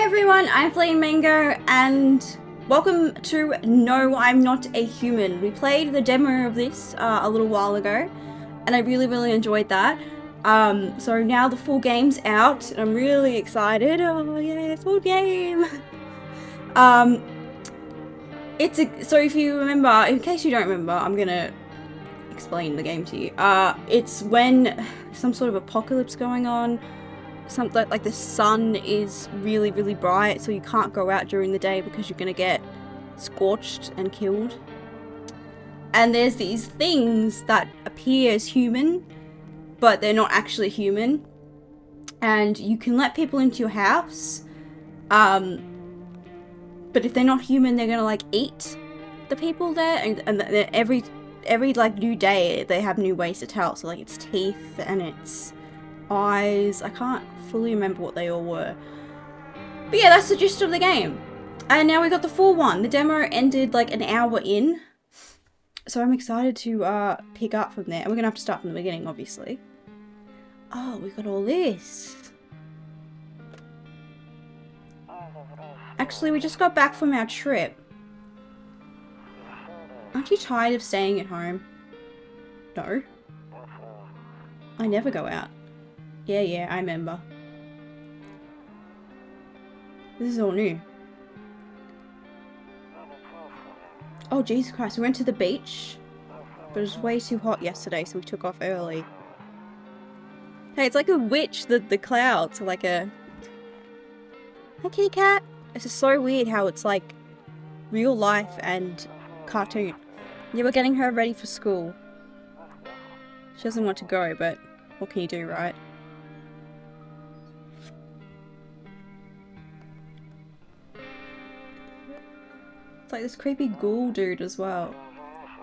everyone, I'm Flame Mango, and welcome to No, I'm Not a Human. We played the demo of this a little while ago, and I really enjoyed that. So now the full game's out, and I'm really excited. Oh yeah, full game! So if you remember, in case you don't remember, I'm gonna explain the game to you. It's when some sort of apocalypse going on. Something like the sun is really bright, so you can't go out during the day because you're gonna get scorched and killed. And there's these things that appear as human, but they're not actually human. And you can let people into your house, but if they're not human, they're gonna like eat the people there. And every like new day, they have new ways to tell. So like it's teeth and it's eyes. I can't fully remember what they all were, but yeah, that's the gist of the game. And now we got the full one. The demo ended like an hour in, so I'm excited to pick up from there, and we're gonna have to start from the beginning, obviously. Oh, we got all this. Actually, we just got back from our trip. Aren't you tired of staying at home? No, I never go out. Yeah, I remember. This is all new. Oh, Jesus Christ. We went to the beach, but it was way too hot yesterday, so we took off early. Hey, it's like a witch, the clouds are like a... Hi, kitty cat. This is so weird how it's like real life and cartoon. Yeah, we're getting her ready for school. She doesn't want to go, but what can you do, right? It's like this creepy ghoul dude as well.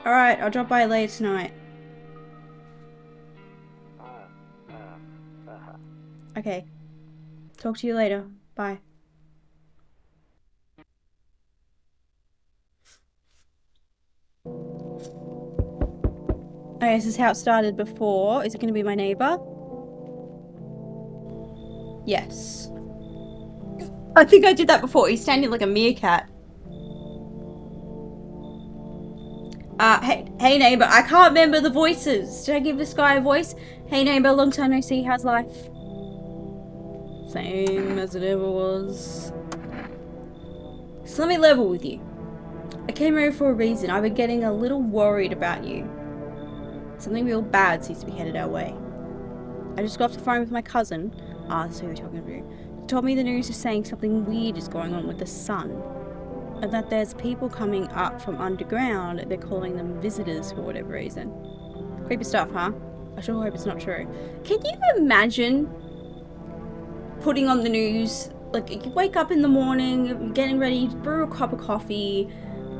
Alright, I'll drop by later tonight. Okay. Talk to you later. Bye. Okay, this is how it started before. Is it going to be my neighbor? Yes. I think I did that before. He's standing like a meerkat. Hey neighbor, I can't remember the voices. Did I give this guy a voice? Hey neighbor, long time no see, how's life? Same as it ever was. So let me level with you. I came over for a reason. I've been getting a little worried about you. Something real bad seems to be headed our way. I just got off the phone with my cousin. That's who we're talking to. He told me the news is saying something weird is going on with the sun. And that there's people coming up from underground. They're calling them visitors for whatever reason. Creepy stuff, huh? I sure hope it's not true. Can you imagine putting on the news? Like, you wake up in the morning, you're getting ready to brew a cup of coffee,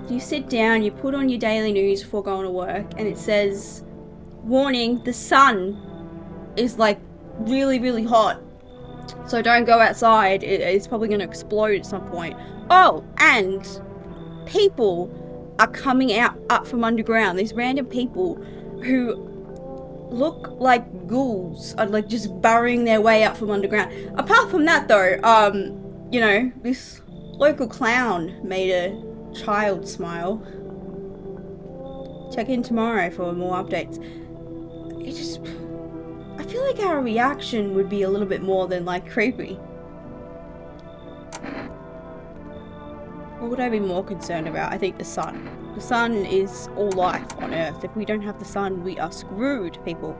you sit down, you put on your daily news before going to work, and it says, warning, the sun is like really hot. So don't go outside, it's probably going to explode at some point. Oh, and people are coming up from underground. These random people who look like ghouls are like just burrowing their way up from underground. Apart from that though, you know, this local clown made a child smile. Check in tomorrow for more updates. I feel like our reaction would be a little bit more than like creepy. What would I be more concerned about? I think the sun. The sun is all life on Earth. If we don't have the sun, we are screwed, people.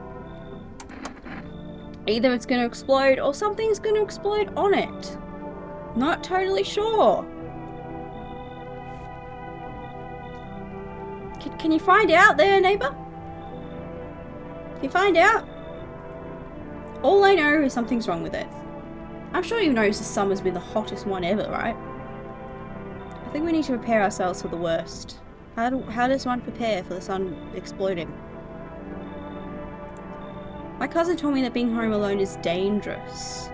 Either it's going to explode or something's going to explode on it. Not totally sure. Can you find out there, neighbor? Can you find out? All I know is something's wrong with it. I'm sure you noticed this summer's been the hottest one ever, right? I think we need to prepare ourselves for the worst. How does one prepare for the sun exploding? My cousin told me that being home alone is dangerous.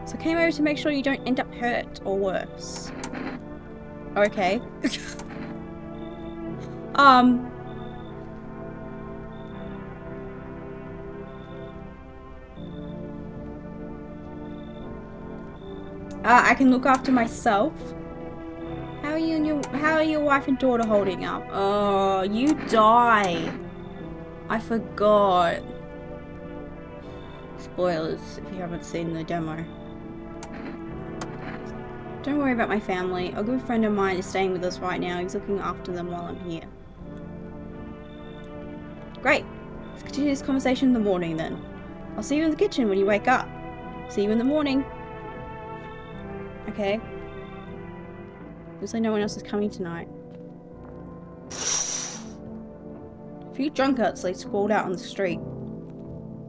So I came over to make sure you don't end up hurt or worse. Okay. I can look after myself. How are your wife and daughter holding up? Oh, you die. I forgot. Spoilers if you haven't seen the demo. Don't worry about my family. A good friend of mine is staying with us right now. He's looking after them while I'm here. Great. Let's continue this conversation in the morning then. I'll see you in the kitchen when you wake up. See you in the morning. Okay. Looks like no one else is coming tonight. A few drunkards lay sprawled out on the street.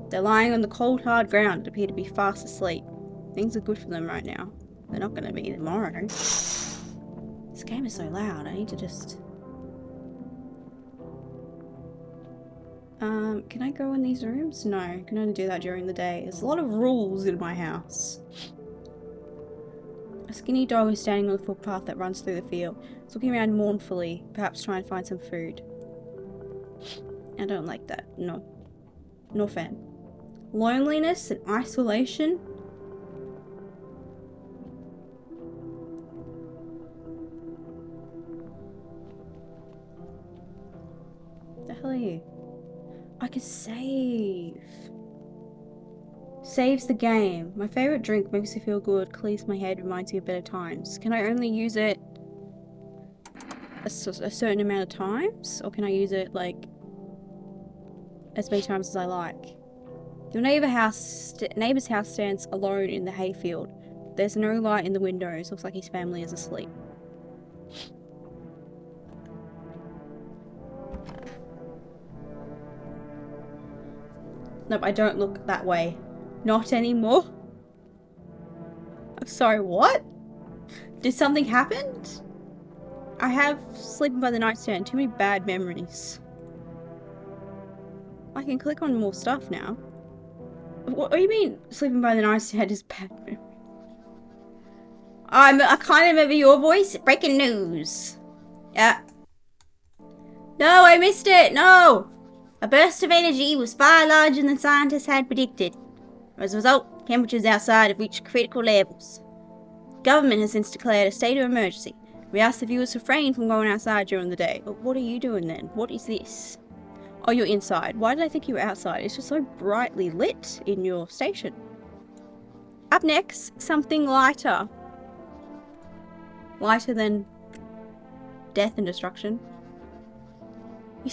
They're lying on the cold, hard ground and appear to be fast asleep. Things are good for them right now. They're not going to be tomorrow. This game is so loud. I need to just... can I go in these rooms? No, I can only do that during the day. There's a lot of rules in my house. A skinny dog is standing on the footpath that runs through the field. It's looking around mournfully, perhaps trying to find some food. I don't like that. No. No fan. Loneliness and isolation? The hell are you? I could save. Saves the game. My favourite drink makes me feel good, clears my head, reminds me of better times. Can I only use it a certain amount of times? Or can I use it, like, as many times as I like? Your neighbour's house stands alone in the hayfield. There's no light in the windows. Looks like his family is asleep. Nope, I don't look that way. Not anymore. I'm sorry, what? Did something happen? I have sleeping by the nightstand. Too many bad memories. I can click on more stuff now. What do you mean sleeping by the nightstand is bad memories? I kind of remember your voice. Breaking news. Yeah. No, I missed it. No. A burst of energy was far larger than scientists had predicted. As a result, temperatures outside have reached critical levels. Government has since declared a state of emergency. We ask the viewers to refrain from going outside during the day. But what are you doing then? What is this? Oh, you're inside. Why did I think you were outside? It's just so brightly lit in your station. Up next, something lighter. Lighter than death and destruction. You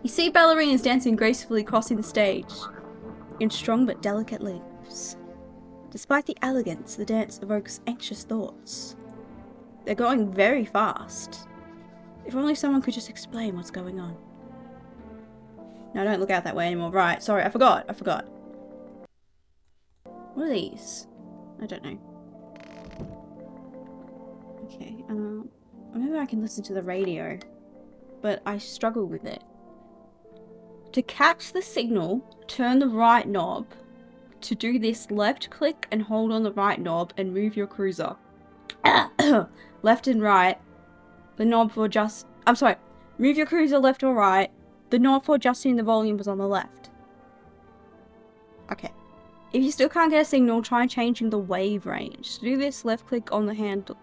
see ballerinas dancing gracefully crossing the stage in strong but delicate leaps. Despite the elegance, the dance evokes anxious thoughts. They're going very fast. If only someone could just explain what's going on. No, don't look out that way anymore. Right, sorry, I forgot. What are these? I don't know. Okay, maybe I can listen to the radio, but I struggle with it. To catch the signal, turn the right knob. To do this, left click and hold on the right knob and move your cruiser. Left and right. The knob for move your cruiser left or right. The knob for adjusting the volume was on the left. Okay. If you still can't get a signal, try changing the wave range. To do this, left click on the handles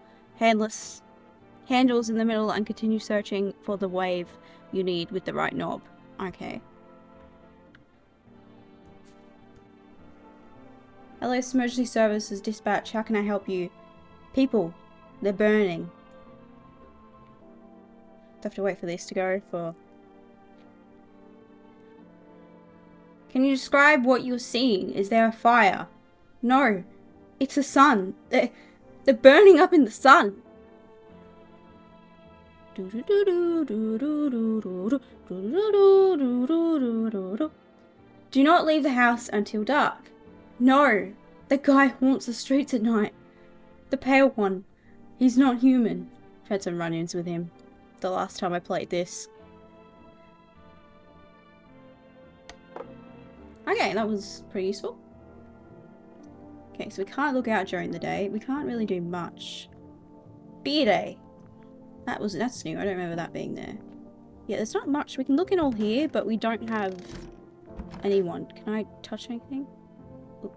in the middle and continue searching for the wave you need with the right knob. Okay. Hello, emergency services dispatch. How can I help you? People, they're burning. Have to wait for this to go for... Can you describe what you're seeing? Is there a fire? No, it's the sun. They're burning up in the sun. Do not leave the house until dark. No, the guy haunts the streets at night. The pale one. He's not human. I've had some run-ins with him the last time I played this. Okay, that was pretty useful. Okay, so we can't look out during the day. We can't really do much. Beer day. That's new. I don't remember that being there. Yeah, there's not much. We can look in all here, but we don't have anyone. Can I touch anything? Ooh.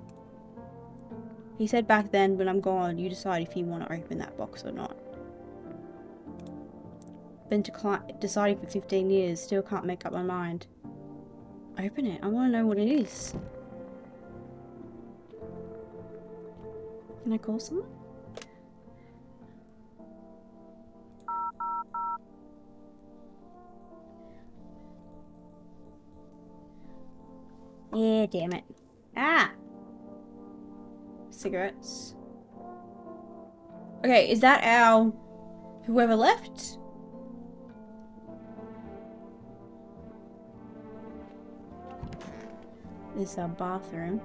He said back then, when I'm gone, you decide if you want to open that box or not. Been deciding for 15 years, still can't make up my mind. Open it. I want to know what it is. Can I call someone? Yeah, damn it. Ah! Cigarettes. Okay, is that our... whoever left? This is our bathroom.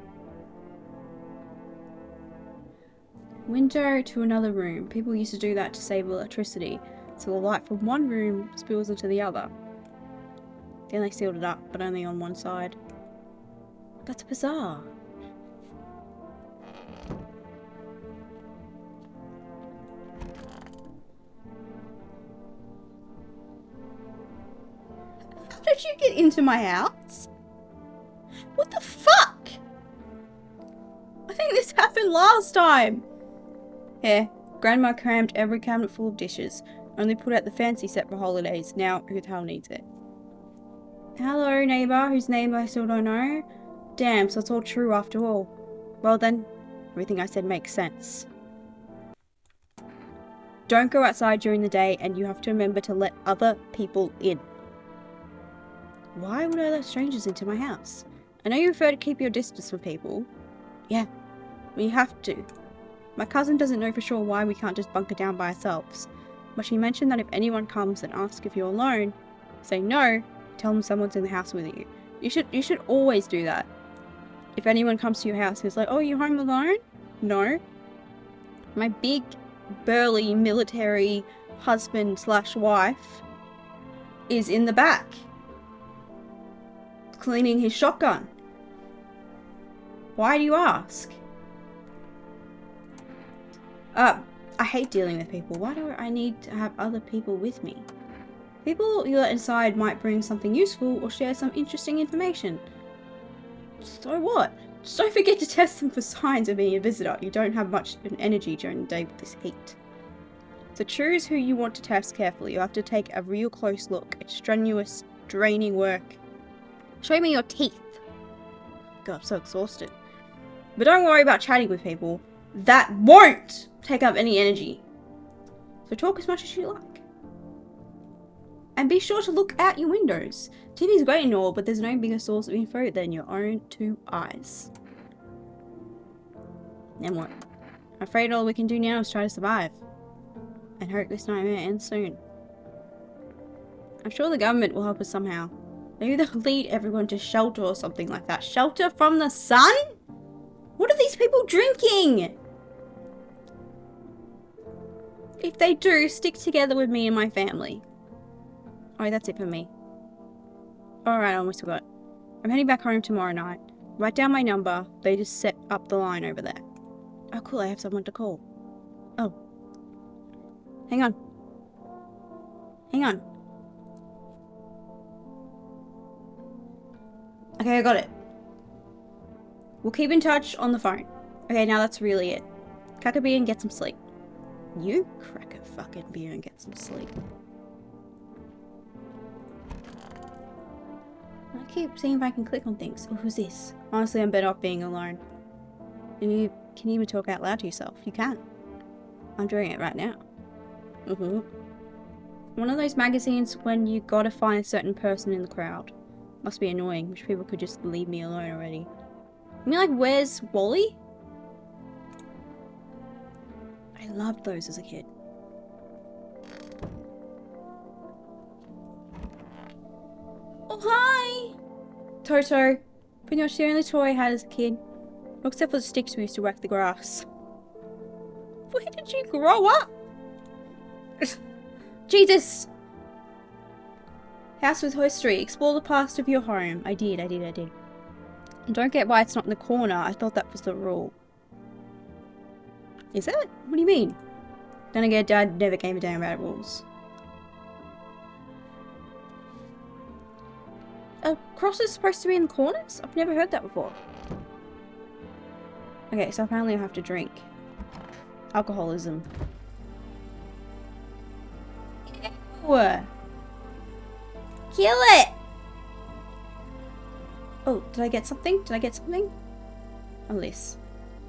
Window to another room. People used to do that to save electricity. So the light from one room spills into the other. Then they sealed it up, but only on one side. That's bizarre. How did you get into my house? What the fuck? I think this happened last time. Here, Grandma crammed every cabinet full of dishes. Only put out the fancy set for holidays. Now, who the hell needs it? Hello, neighbour, whose name I still don't know. Damn, so it's all true after all. Well then, everything I said makes sense. Don't go outside during the day, and you have to remember to let other people in. Why would I let strangers into my house? I know you prefer to keep your distance from people. Yeah, we have to. My cousin doesn't know for sure why we can't just bunker down by ourselves. But she mentioned that if anyone comes and asks if you're alone, say no, tell them someone's in the house with you. You should always do that. If anyone comes to your house and is like, oh, you home alone? No. My big, burly, military husband/wife is in the back, cleaning his shotgun. Why do you ask? I hate dealing with people. Why do I need to have other people with me? People you let inside might bring something useful or share some interesting information. So what? Just don't forget to test them for signs of being a visitor. You don't have much energy during the day with this heat. So choose who you want to test carefully. You have to take a real close look. It's strenuous, draining work. Show me your teeth. God, I'm so exhausted. But don't worry about chatting with people. That won't take up any energy. So talk as much as you like. And be sure to look out your windows. TV's great and all, but there's no bigger source of info than your own two eyes. Then what? I'm afraid all we can do now is try to survive. And hope this nightmare ends soon. I'm sure the government will help us somehow. Maybe they'll lead everyone to shelter or something like that. Shelter from the sun? What are these people drinking? If they do, stick together with me and my family. Oh, that's it for me. Alright, I almost forgot. I'm heading back home tomorrow night. Write down my number. They just set up the line over there. Oh, cool. I have someone to call. Oh. Hang on. Hang on. Okay, I got it. We'll keep in touch on the phone. Okay, now that's really it. Crack a beer and get some sleep. You crack a fucking beer and get some sleep. I keep seeing if I can click on things. Oh, who's this? Honestly, I'm better off being alone. You can even talk out loud to yourself. You can. I'm doing it right now. One of those magazines when you gotta find a certain person in the crowd. Must be annoying. Wish people could just leave me alone already. You mean like, where's Wally? I loved those as a kid. Oh, hi! Toto. Pretty much the only toy I had as a kid. Except for the sticks we used to whack the grass. Where did you grow up? Jesus! House with history. Explore the past of your home. I did. Don't get why it's not in the corner. I thought that was the rule. Is it? What do you mean? Then again, Dad never gave a damn about rules. Are crosses supposed to be in the corners? I've never heard that before. Okay, so apparently I have to drink. Alcoholism. Ew. Kill it! Oh, did I get something? Did I get something? Oh, this.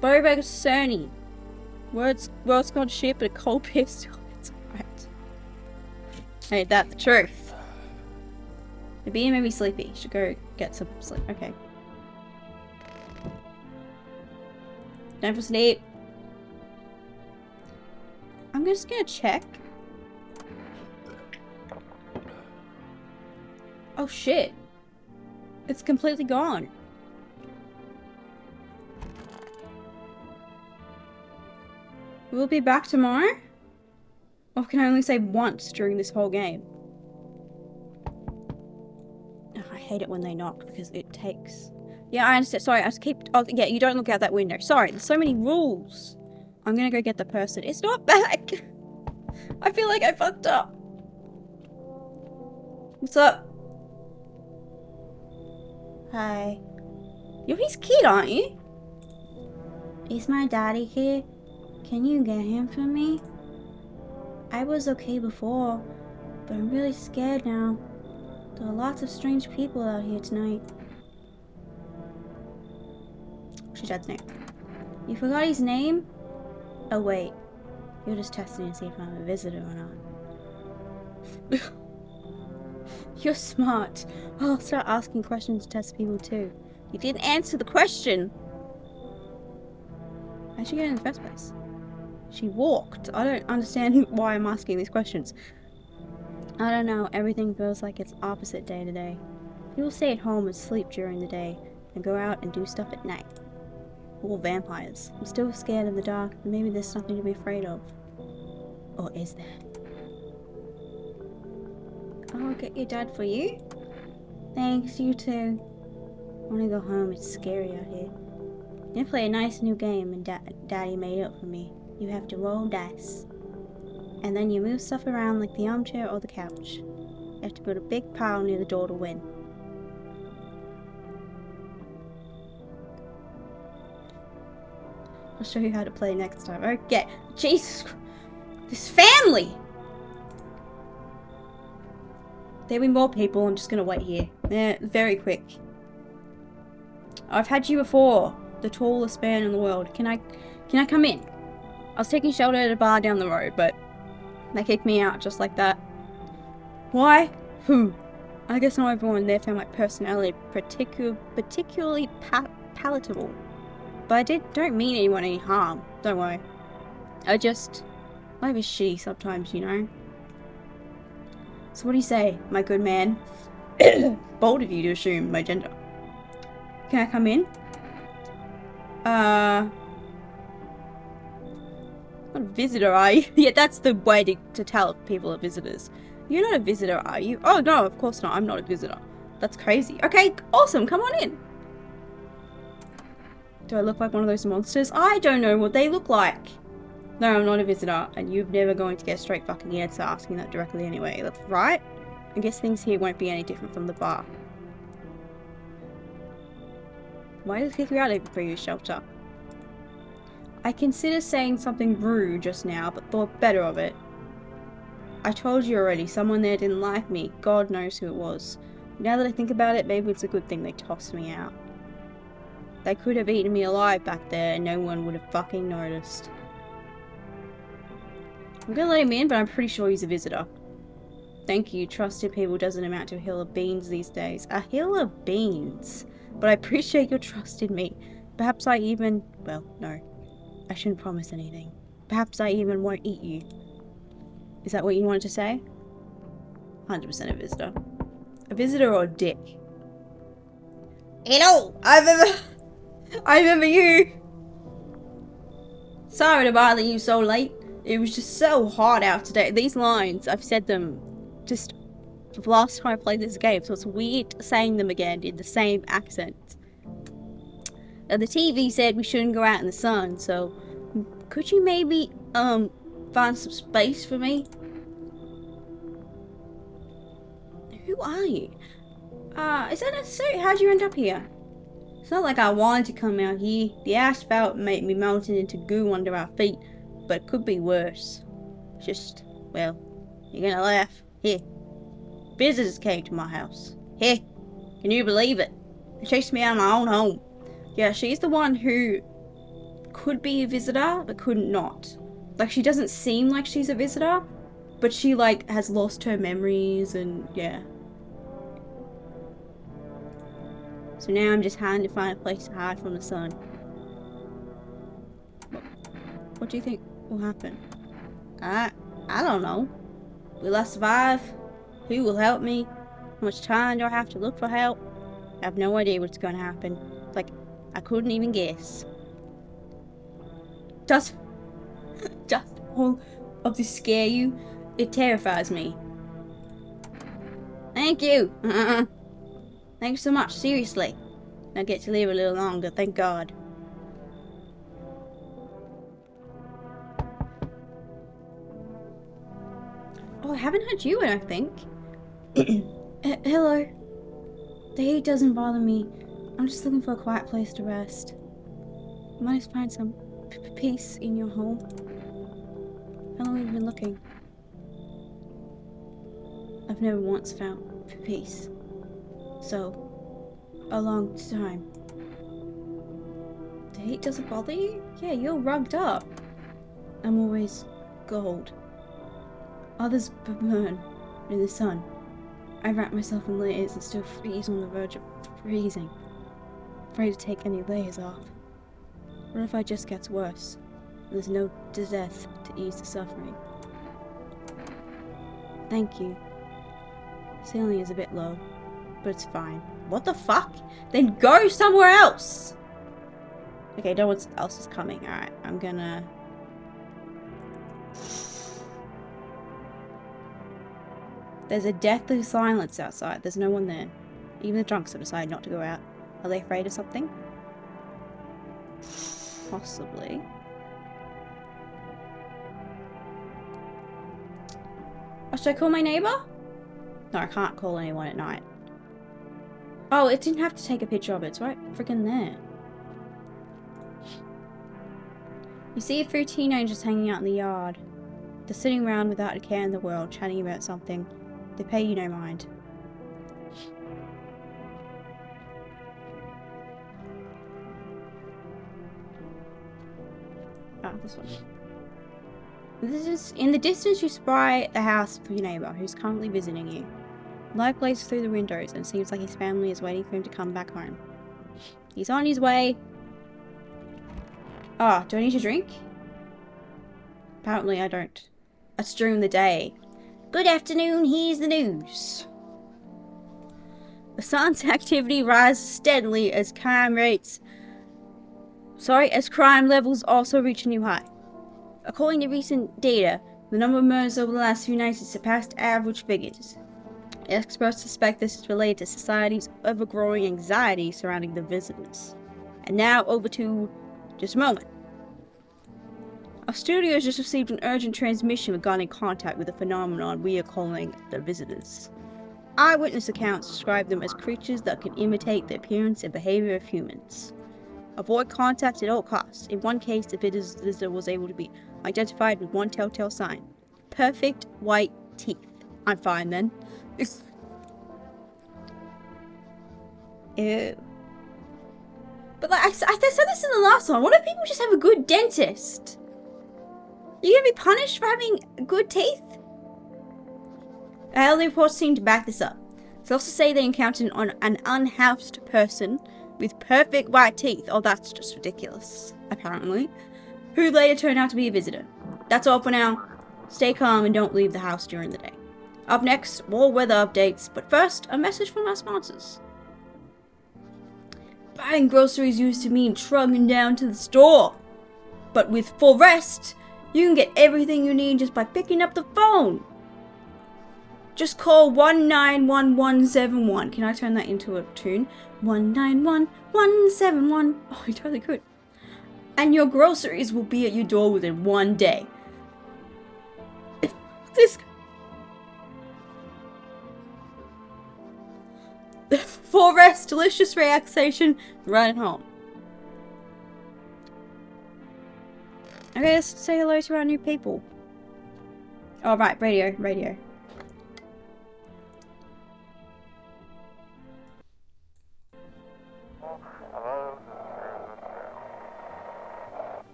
Boba Cerny. Words gone shit, but a cold pistol. It's alright. Ain't that the truth? The beer made me sleepy. Should go get some sleep. Okay. Time for sleep. I'm just gonna check. Oh shit. It's completely gone. We'll be back tomorrow? Or can I only say once during this whole game? Oh, I hate it when they knock because it takes... Yeah, I understand. Sorry, I just keep... Oh, yeah, you don't look out that window. Sorry, there's so many rules. I'm gonna go get the person. It's not back! I feel like I fucked up. What's up? Hi. You're his kid, aren't you? Is my daddy here? Can you get him for me? I was okay before, but I'm really scared now. There are lots of strange people out here tonight. What's your dad's name? You forgot his name? Oh wait, you're just testing to see if I'm a visitor or not. You're smart. I'll start asking questions to test people too. You didn't answer the question. How'd you get in the first place? She walked. I don't understand why I'm asking these questions. I don't know. Everything feels like it's opposite day to day. People stay at home and sleep during the day and go out and do stuff at night. All vampires. I'm still scared in the dark, but maybe there's something to be afraid of. Or is there? I'll get your dad for you. Thanks, you too. I want to go home. It's scary out here. I'm gonna play a nice new game and Daddy made it for me. You have to roll dice. And then you move stuff around like the armchair or the couch. You have to put a big pile near the door to win. I'll show you how to play next time. Okay. Jesus Christ. This family! There'll be more people. I'm just gonna wait here. Yeah, very quick. I've had you before. The tallest man in the world. Can I come in? I was taking shelter at a bar down the road, but they kicked me out just like that. Why? Who? I guess not everyone there found my personality particularly palatable. But I don't mean anyone any harm. Don't worry. Life is shitty sometimes, you know? So what do you say, my good man? Bold of you to assume my gender. Can I come in? Not a visitor, are you? Yeah, that's the way to tell if people are visitors. You're not a visitor, are you? Oh, no, of course not. I'm not a visitor. That's crazy. Okay, awesome. Come on in. Do I look like one of those monsters? I don't know what they look like. No, I'm not a visitor, and you're never going to get a straight fucking answer asking that directly anyway. That's right? I guess things here won't be any different from the bar. Why did it kick you out of the previous shelter? I considered saying something rude just now, but thought better of it. I told you already, someone there didn't like me. God knows who it was. Now that I think about it, maybe it's a good thing they tossed me out. They could have eaten me alive back there and no one would have fucking noticed. I'm gonna let him in, but I'm pretty sure he's a visitor. Thank you. Trusted people doesn't amount to a hill of beans these days. A hill of beans? But I appreciate your trust in me. Perhaps I even... Well, no. I shouldn't promise anything. Perhaps I even won't eat you. Is that what you wanted to say? 100% a visitor. A visitor or a dick? Hello! I remember you! Sorry to bother you so late. It was just so hot out today. These lines, I've said them just the last time I played this game, so it's weird saying them again in the same accent. The TV said we shouldn't go out in the sun, so could you maybe, find some space for me? Who are you? Is that necessary? How'd you end up here? It's not like I wanted to come out here. The asphalt made me melting into goo under our feet, but it could be worse. Just, well, you're gonna laugh. Here. Visitors came to my house. Here. Can you believe it? They chased me out of my own home. Yeah, she's the one who could be a visitor, but could not. Like, she doesn't seem like she's a visitor, but she, like, has lost her memories and, yeah. So now I'm just trying to find a place to hide from the sun. What do you think will happen? I don't know. Will I survive? Who will help me? How much time do I have to look for help? I have no idea what's going to happen. Like, I couldn't even guess. Just all of this scare you? It terrifies me. Thank you. Thanks so much, seriously. I get to live a little longer, thank God. Oh, I haven't heard you, I don't think. Hello. The heat doesn't bother me. I'm just looking for a quiet place to rest. I might find some peace in your home. How long have you been looking? I've never once found peace. So, a long time. The heat doesn't bother you? Yeah, you're rugged up. I'm always cold. Others burn in the sun. I wrap myself in layers and still freeze on the verge of freezing. Afraid to take any layers off. What if it just gets worse? There's no death to ease the suffering. Thank you. Ceiling is a bit low, but it's fine. What the fuck? Then go somewhere else! Okay, no one else is coming. Alright, I'm gonna... There's a deathly silence outside. There's no one there. Even the drunks have decided not to go out. Are they afraid of something? Possibly. Oh, should I call my neighbor? No, I can't call anyone at night. Oh, it didn't have to take a picture of it. It's right freaking there. You see a few teenagers hanging out in the yard. They're sitting around without a care in the world, chatting about something. They pay you no mind. Ah, this one. In the distance you spy the house of your neighbour, who's currently visiting you. Light blazes through the windows, and it seems like his family is waiting for him to come back home. He's on his way. Ah, do I need to drink? Apparently I don't. That's during the day. Good afternoon, here's the news. The sun's activity rises steadily as crime levels also reach a new high. According to recent data, the number of murders over the last few nights has surpassed average figures. Experts suspect this is related to society's ever-growing anxiety surrounding the visitors. And now over to just a moment. Our studio has just received an urgent transmission regarding contact with a phenomenon we are calling the visitors. Eyewitness accounts describe them as creatures that can imitate the appearance and behavior of humans. Avoid contact at all costs. In one case, the visitor was able to be identified with one telltale sign. Perfect white teeth. I'm fine then. Ew. But like I said this in the last one, what if people just have a good dentist? You gonna be punished for having good teeth? Early reports seem to back this up. They also say they encountered an unhoused person with perfect white teeth. Oh, that's just ridiculous, apparently. Who later turned out to be a visitor. That's all for now. Stay calm and don't leave the house during the day. Up next, more weather updates, but first, a message from our sponsors. Buying groceries used to mean trudging down to the store. But with For Rest, you can get everything you need just by picking up the phone. Just call 1911171. Can I turn that into a tune? 1911171. Oh, you totally could. And your groceries will be at your door within one day. This... For more rest, delicious relaxation, right at home. Okay, let's say hello to our new people. Oh, right, radio.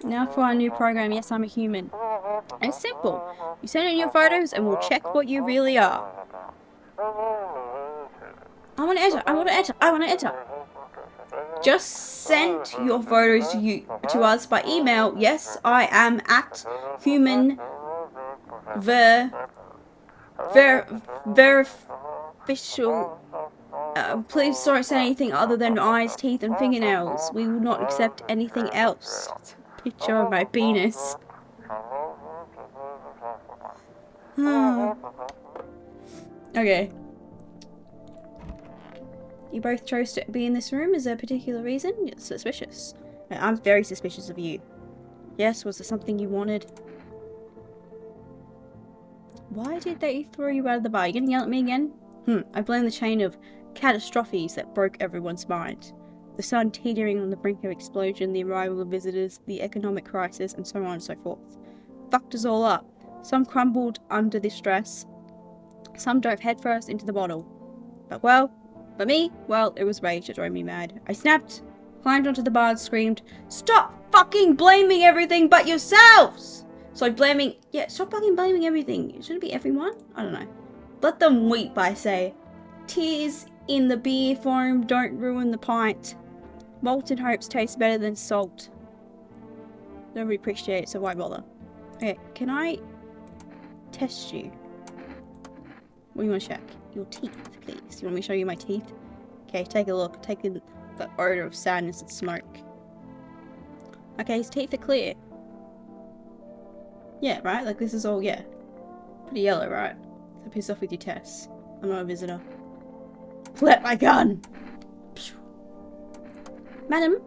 Now for our new program, Yes, I'm a Human. It's simple. You send in your photos and we'll check what you really are. I want to enter. Just send your photos to us by email. Yes, I am at human official. Please don't say anything other than eyes, teeth, and fingernails. We will not accept anything else. Picture of my penis. Okay. You both chose to be in this room. Is there a particular reason? You're suspicious. I'm very suspicious of you. Yes, was there something you wanted? Why did they throw you out of the bar? You gonna yell at me again? I blame the chain of catastrophes that broke everyone's mind. The sun teetering on the brink of explosion, the arrival of visitors, the economic crisis, and so on and so forth. Fucked us all up. Some crumbled under the stress. Some dove headfirst into the bottle. But me, it was rage that drove me mad. I snapped, climbed onto the bar and screamed, "Stop fucking blaming everything but yourselves!" Stop fucking blaming everything. Should it be everyone? I don't know. Let them weep, I say. Tears in the beer foam don't ruin the pint. Molten hopes taste better than salt. Nobody appreciates it, so why bother? Okay, can I test you? What do you want to check? Your teeth, please. You want me to show you my teeth? Okay, take a look. Take in the odor of sadness and smoke. Okay, his teeth are clear. Yeah, right? Like this is all, yeah. Pretty yellow, right? So piss off with your tests. I'm not a visitor. Let my gun! Madam?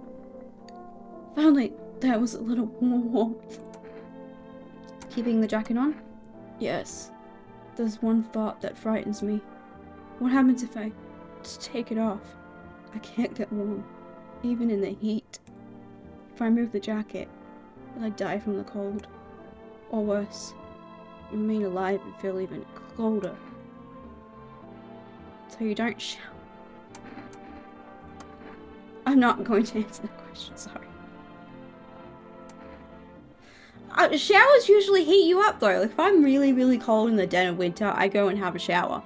Finally, there was a little more warmth. Keeping the jacket on? Yes. There's one thought that frightens me. What happens if I just take it off? I can't get warm, even in the heat. If I move the jacket, will I die from the cold? Or worse, remain alive and feel even colder? So you don't shower. I'm not going to answer that question, sorry. Showers usually heat you up though. Like if I'm really, really cold in the dead of winter, I go and have a shower.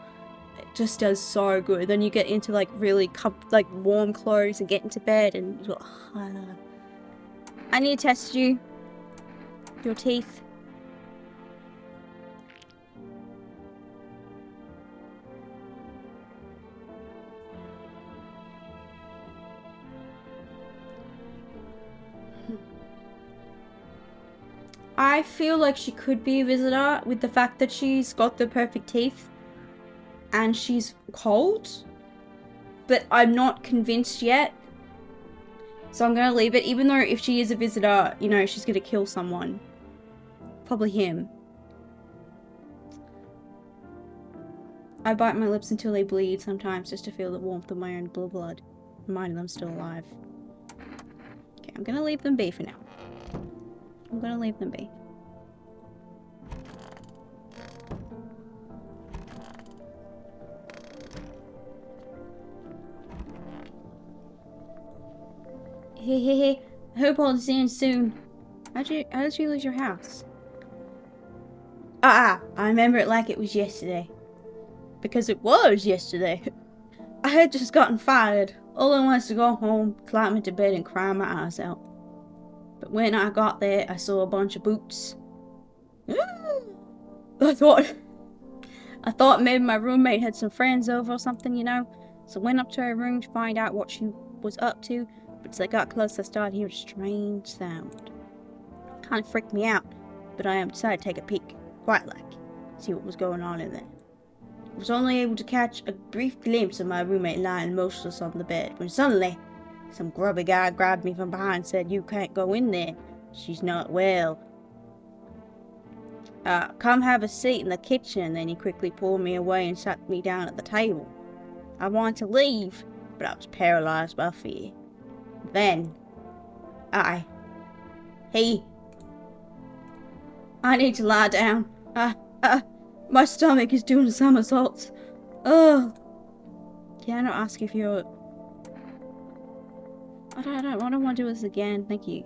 It just does so good. Then you get into like really warm clothes and get into bed and you're like, I need to test you. Your teeth. I feel like she could be a visitor with the fact that she's got the perfect teeth and she's cold, but I'm not convinced yet. So I'm gonna leave it, even though if she is a visitor, you know, she's gonna kill someone. Probably him. I bite my lips until they bleed sometimes just to feel the warmth of my own blood, reminding them still alive. Okay, I'm gonna leave them be for now. I'm gonna leave them be. Hey. I hope I'll see you soon. How did you lose your house? I remember it like it was yesterday. Because it was yesterday. I had just gotten fired. All I wanted to go home, climb into bed and cry my eyes out. But when I got there, I saw a bunch of boots. I thought maybe my roommate had some friends over or something, you know. So I went up to her room to find out what she was up to. But as I got close, I started hearing a strange sound. It kind of freaked me out. But I decided to take a peek, quiet like, see what was going on in there. I was only able to catch a brief glimpse of my roommate lying motionless on the bed, when suddenly, some grubby guy grabbed me from behind and said, "You can't go in there. She's not well. Come have a seat in the kitchen." And then he quickly pulled me away and sat me down at the table. I wanted to leave, but I was paralyzed by fear. Then, I need to lie down. My stomach is doing somersaults. Ugh. Can I ask if you're... I don't want to do this again. Thank you.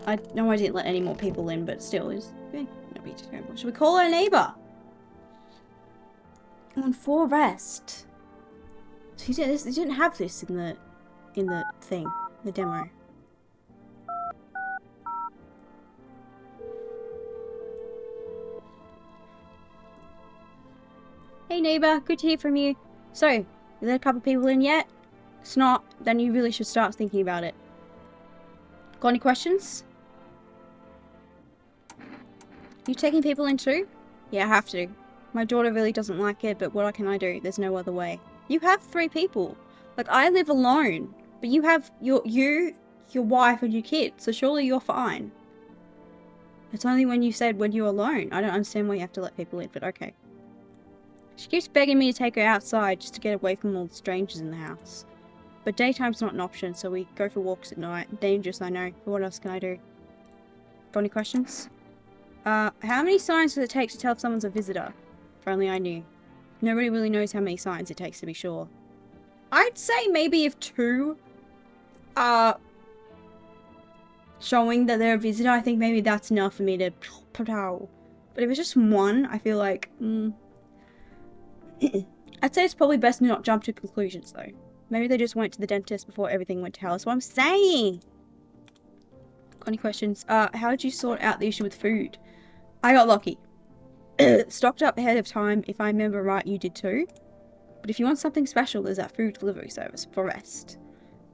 I know I didn't let any more people in, but still, is no big deal. Should we call our neighbor? On for rest. He didn't have this in the thing, the demo. Hey neighbor, good to hear from you. So, is there a couple people in yet? If it's not, then you really should start thinking about it. Got any questions? You taking people in too? Yeah, I have to. My daughter really doesn't like it, but what can I do? There's no other way. You have 3 people. Like, I live alone. But you have your wife and your kid, so surely you're fine. It's only when you said when you're alone. I don't understand why you have to let people in, but okay. She keeps begging me to take her outside just to get away from all the strangers in the house. But daytime's not an option, so we go for walks at night. Dangerous, I know, but what else can I do? Got any questions? How many signs does it take to tell if someone's a visitor? If only I knew. Nobody really knows how many signs it takes to be sure. I'd say maybe if 2 are showing that they're a visitor, I think maybe that's enough for me to... But if it's just 1, I feel like... I'd say it's probably best to not jump to conclusions, though. Maybe they just went to the dentist before everything went to hell. That's what I'm saying! Got any questions? How did you sort out the issue with food? I got lucky. Stocked up ahead of time. If I remember right, you did too. But if you want something special, there's that food delivery service for rest.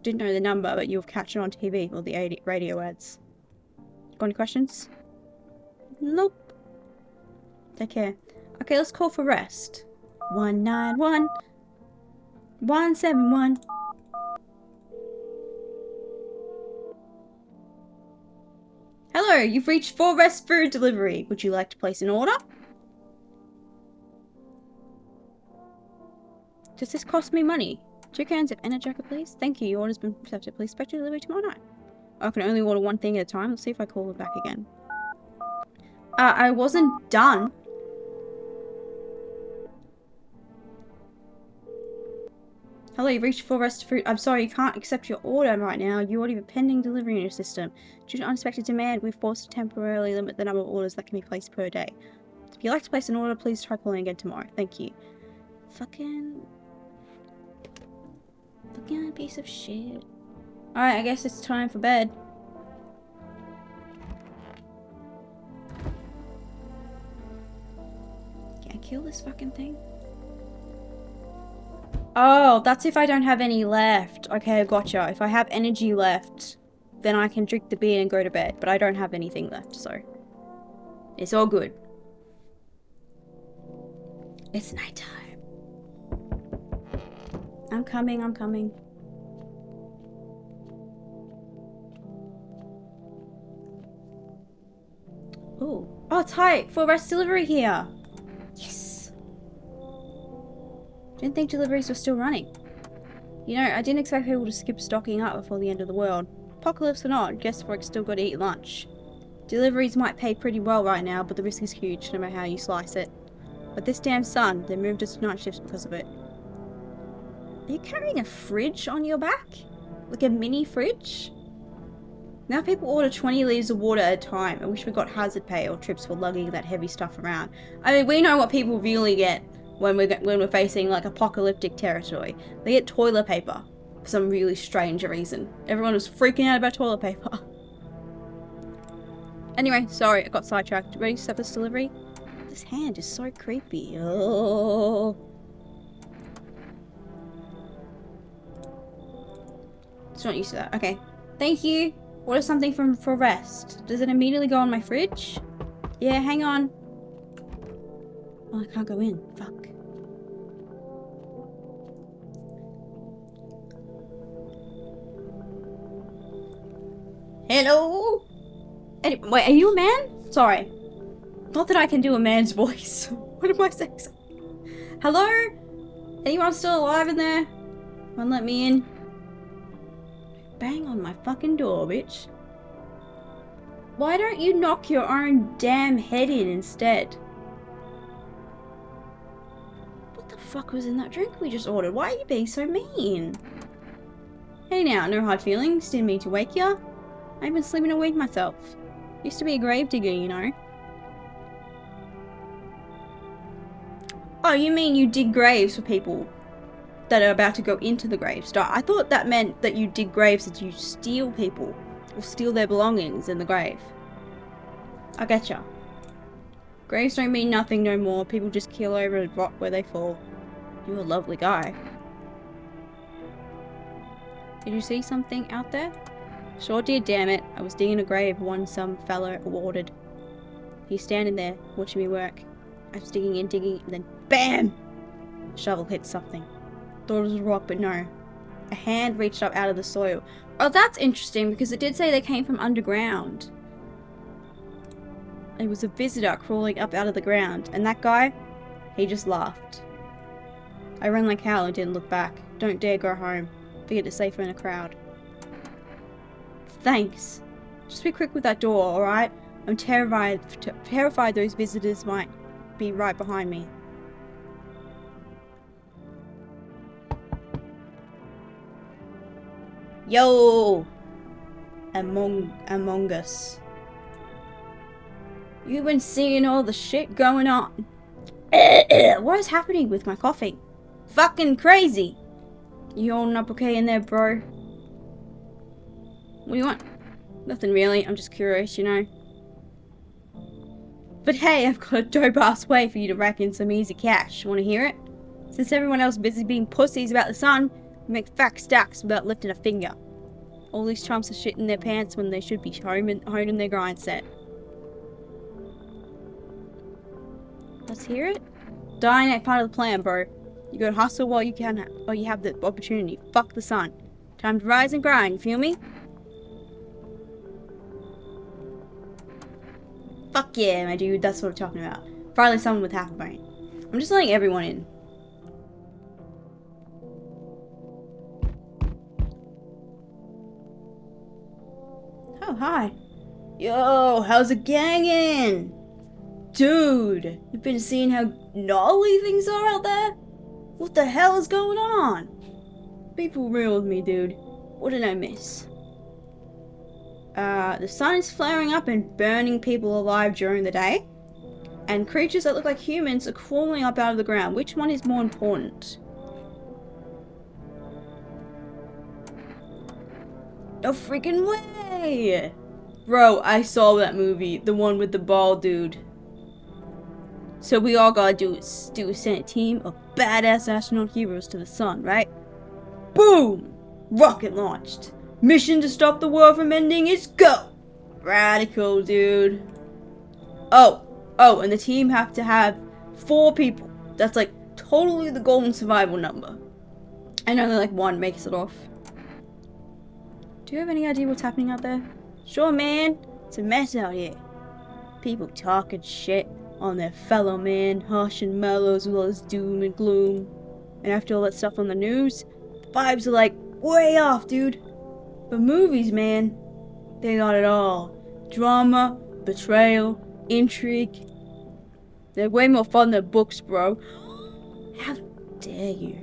Didn't know the number, but you'll catch it on TV or the radio ads. Got any questions? Nope. Take care. Okay, let's call for rest. 191 171. Hello, you've reached for rest food delivery. Would you like to place an order? Does this cost me money? 2 cans of Energizer, please. Thank you. Your order's been accepted. Please expect your delivery tomorrow night. I can only order 1 thing at a time. Let's see if I call it back again. I wasn't done. Hello, you've reached for rest food. I'm sorry, you can't accept your order right now. You already have a pending delivery in your system. Due to unexpected demand, we've forced to temporarily limit the number of orders that can be placed per day. If you'd like to place an order, please try calling again tomorrow. Thank you. Fucking piece of shit. Alright, I guess it's time for bed. Can I kill this fucking thing? Oh, that's if I don't have any left. Okay, I gotcha. If I have energy left, then I can drink the beer and go to bed. But I don't have anything left, so... It's all good. It's nighttime. I'm coming, I'm coming. Ooh. Oh, tight! For rest delivery here! Yes! Didn't think deliveries were still running. You know, I didn't expect people to skip stocking up before the end of the world. Apocalypse or not, guess folks still gotta eat lunch. Deliveries might pay pretty well right now, but the risk is huge no matter how you slice it. But this damn sun, they moved us to night shifts because of it. Are you carrying a fridge on your back? Like a mini fridge? Now people order 20 litres of water at a time. I wish we got hazard pay or trips for lugging that heavy stuff around. I mean, we know what people really get when we're facing like apocalyptic territory. They get toilet paper for some really strange reason. Everyone was freaking out about toilet paper. Anyway, sorry, I got sidetracked. Ready to start this delivery? This hand is so creepy. Oh. It's not used to that. Okay. Thank you. Order something for rest. Does it immediately go on my fridge? Yeah, hang on. Oh, I can't go in. Fuck. Hello? Wait, are you a man? Sorry. Not that I can do a man's voice. What am I saying? Hello? Anyone still alive in there? Won't let me in. Bang on my fucking door, bitch. Why don't you knock your own damn head in instead? What the fuck was in that drink we just ordered? Why are you being so mean? Hey now, no hard feelings. Didn't mean to wake ya. I've been sleeping a week myself. Used to be a grave digger, you know. Oh, you mean you dig graves for people that are about to go into the graves? I thought that meant that you dig graves that you steal people or steal their belongings in the grave. I getcha. Graves don't mean nothing no more. People just keel over and rot where they fall. You're a lovely guy. Did you see something out there? Sure did, damn it. I was digging a grave one some fella awarded. He's standing there, watching me work. I was digging, and then BAM! A shovel hit something. Thought it was a rock, but no. A hand reached up out of the soil. Oh, that's interesting, because it did say they came from underground. It was a visitor crawling up out of the ground, and that guy, he just laughed. I ran like hell and didn't look back. Don't dare go home. Figured it's safer in a crowd. Thanks. Just be quick with that door, alright? I'm terrified those visitors might be right behind me. Yo! Among Us. You've been seeing all the shit going on. What is happening with my coffee? Fucking crazy! You holding up okay in there, bro? What do you want? Nothing really, I'm just curious, you know. But hey, I've got a dope-ass way for you to rack in some easy cash. Wanna hear it? Since everyone else is busy being pussies about the sun, we make fat stacks without lifting a finger. All these chumps are shitting their pants when they should be honing their grind set. Let's hear it? Dying ain't part of the plan, bro. You gotta hustle while you can, while you have the opportunity. Fuck the sun. Time to rise and grind, you feel me? Fuck yeah, my dude, that's what I'm talking about. Finally someone with half a brain. I'm just letting everyone in. Oh, hi. Yo, how's it gangin'? Dude, you've been seeing how gnarly things are out there? What the hell is going on? People real with me, dude. What did I miss? The sun is flaring up and burning people alive during the day. And creatures that look like humans are crawling up out of the ground. Which one is more important? No freaking way! Bro, I saw that movie. The one with the bald dude. So we all gotta do is send a team of badass astronaut heroes to the sun, right? Boom! Rocket launched. Mission to stop the world from ending is go! Radical, dude. Oh, and the team have to have 4 people. That's like totally the golden survival number. And only like 1 makes it off. Do you have any idea what's happening out there? Sure, man. It's a mess out here. People talking shit on their fellow man, harsh and mellow as well as doom and gloom. And after all that stuff on the news, the vibes are like way off, dude. But movies, man, they got it all. Drama, betrayal, intrigue. They're way more fun than books, bro. How dare you?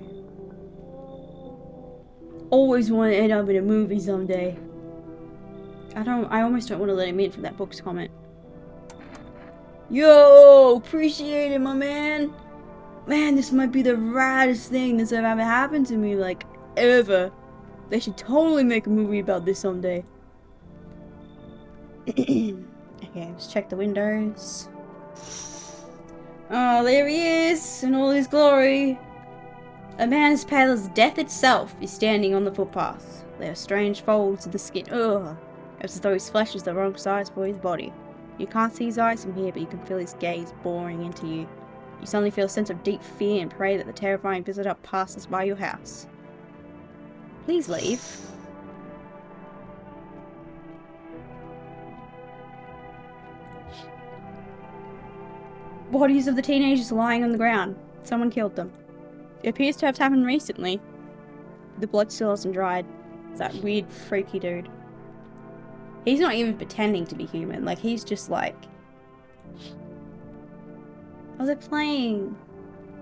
Always want to end up in a movie someday. I almost don't want to let him in for that books comment. Yo, appreciate it, my man. Man, this might be the raddest thing that's ever happened to me, like, ever. They should totally make a movie about this someday. Okay, let's check the windows. Oh, there he is, in all his glory. A man as pale as death itself is standing on the footpath. There are strange folds of the skin. Ugh. It's as though his flesh is the wrong size for his body. You can't see his eyes from here, but you can feel his gaze boring into you. You suddenly feel a sense of deep fear and pray that the terrifying visitor passes by your house. Please leave. Bodies of the teenagers lying on the ground. Someone killed them. It appears to have happened recently. The blood still hasn't dried. It's that weird, freaky dude. He's not even pretending to be human. Like, he's just like... Oh, they're playing.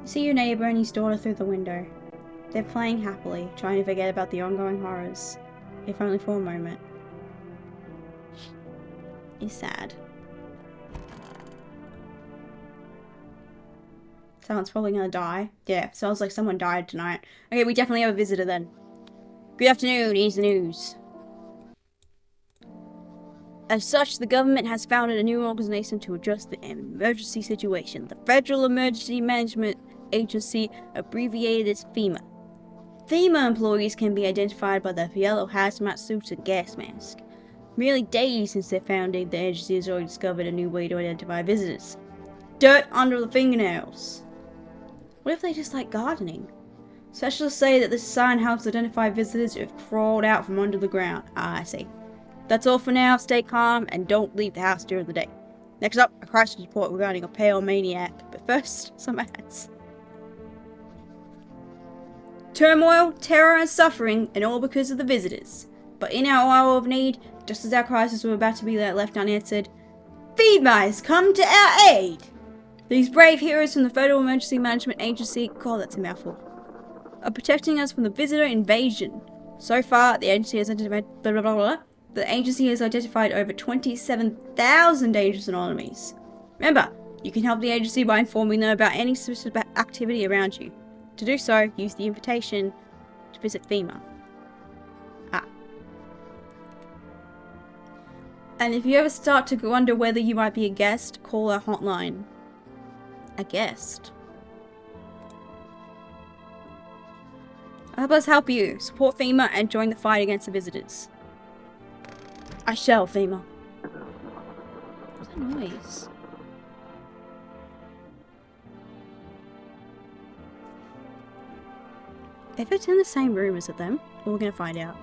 You see your neighbor and his daughter through the window. They're playing happily, trying to forget about the ongoing horrors. If only for a moment. It's sad. Someone's probably gonna die. Yeah, sounds like someone died tonight. Okay, we definitely have a visitor then. Good afternoon, here's the news. As such, the government has founded a new organization to address the emergency situation. The Federal Emergency Management Agency, abbreviated as FEMA. FEMA employees can be identified by their yellow hazmat suits and gas masks. Merely days since their founding, the agency has already discovered a new way to identify visitors. Dirt under the fingernails. What if they just like gardening? Specialists say that this sign helps identify visitors who have crawled out from under the ground. Ah, I see. That's all for now. Stay calm and don't leave the house during the day. Next up, a crisis report regarding a pale maniac. But first, some ads. Turmoil, terror and suffering, and all because of the visitors. But in our hour of need, just as our crisis were about to be left unanswered, FEMA has come to our aid! These brave heroes from the Federal Emergency Management Agency, God, that's a mouthful, are protecting us from the visitor invasion. So far, the agency has identified over 27,000 dangerous anomalies. Remember, you can help the agency by informing them about any suspicious activity around you. To do so, use the invitation to visit FEMA. And if you ever start to wonder whether you might be a guest, call our hotline. A guest? Help us help you. Support FEMA and join the fight against the visitors. I shall, FEMA. What's that noise? If it's in the same room as them, we're gonna find out.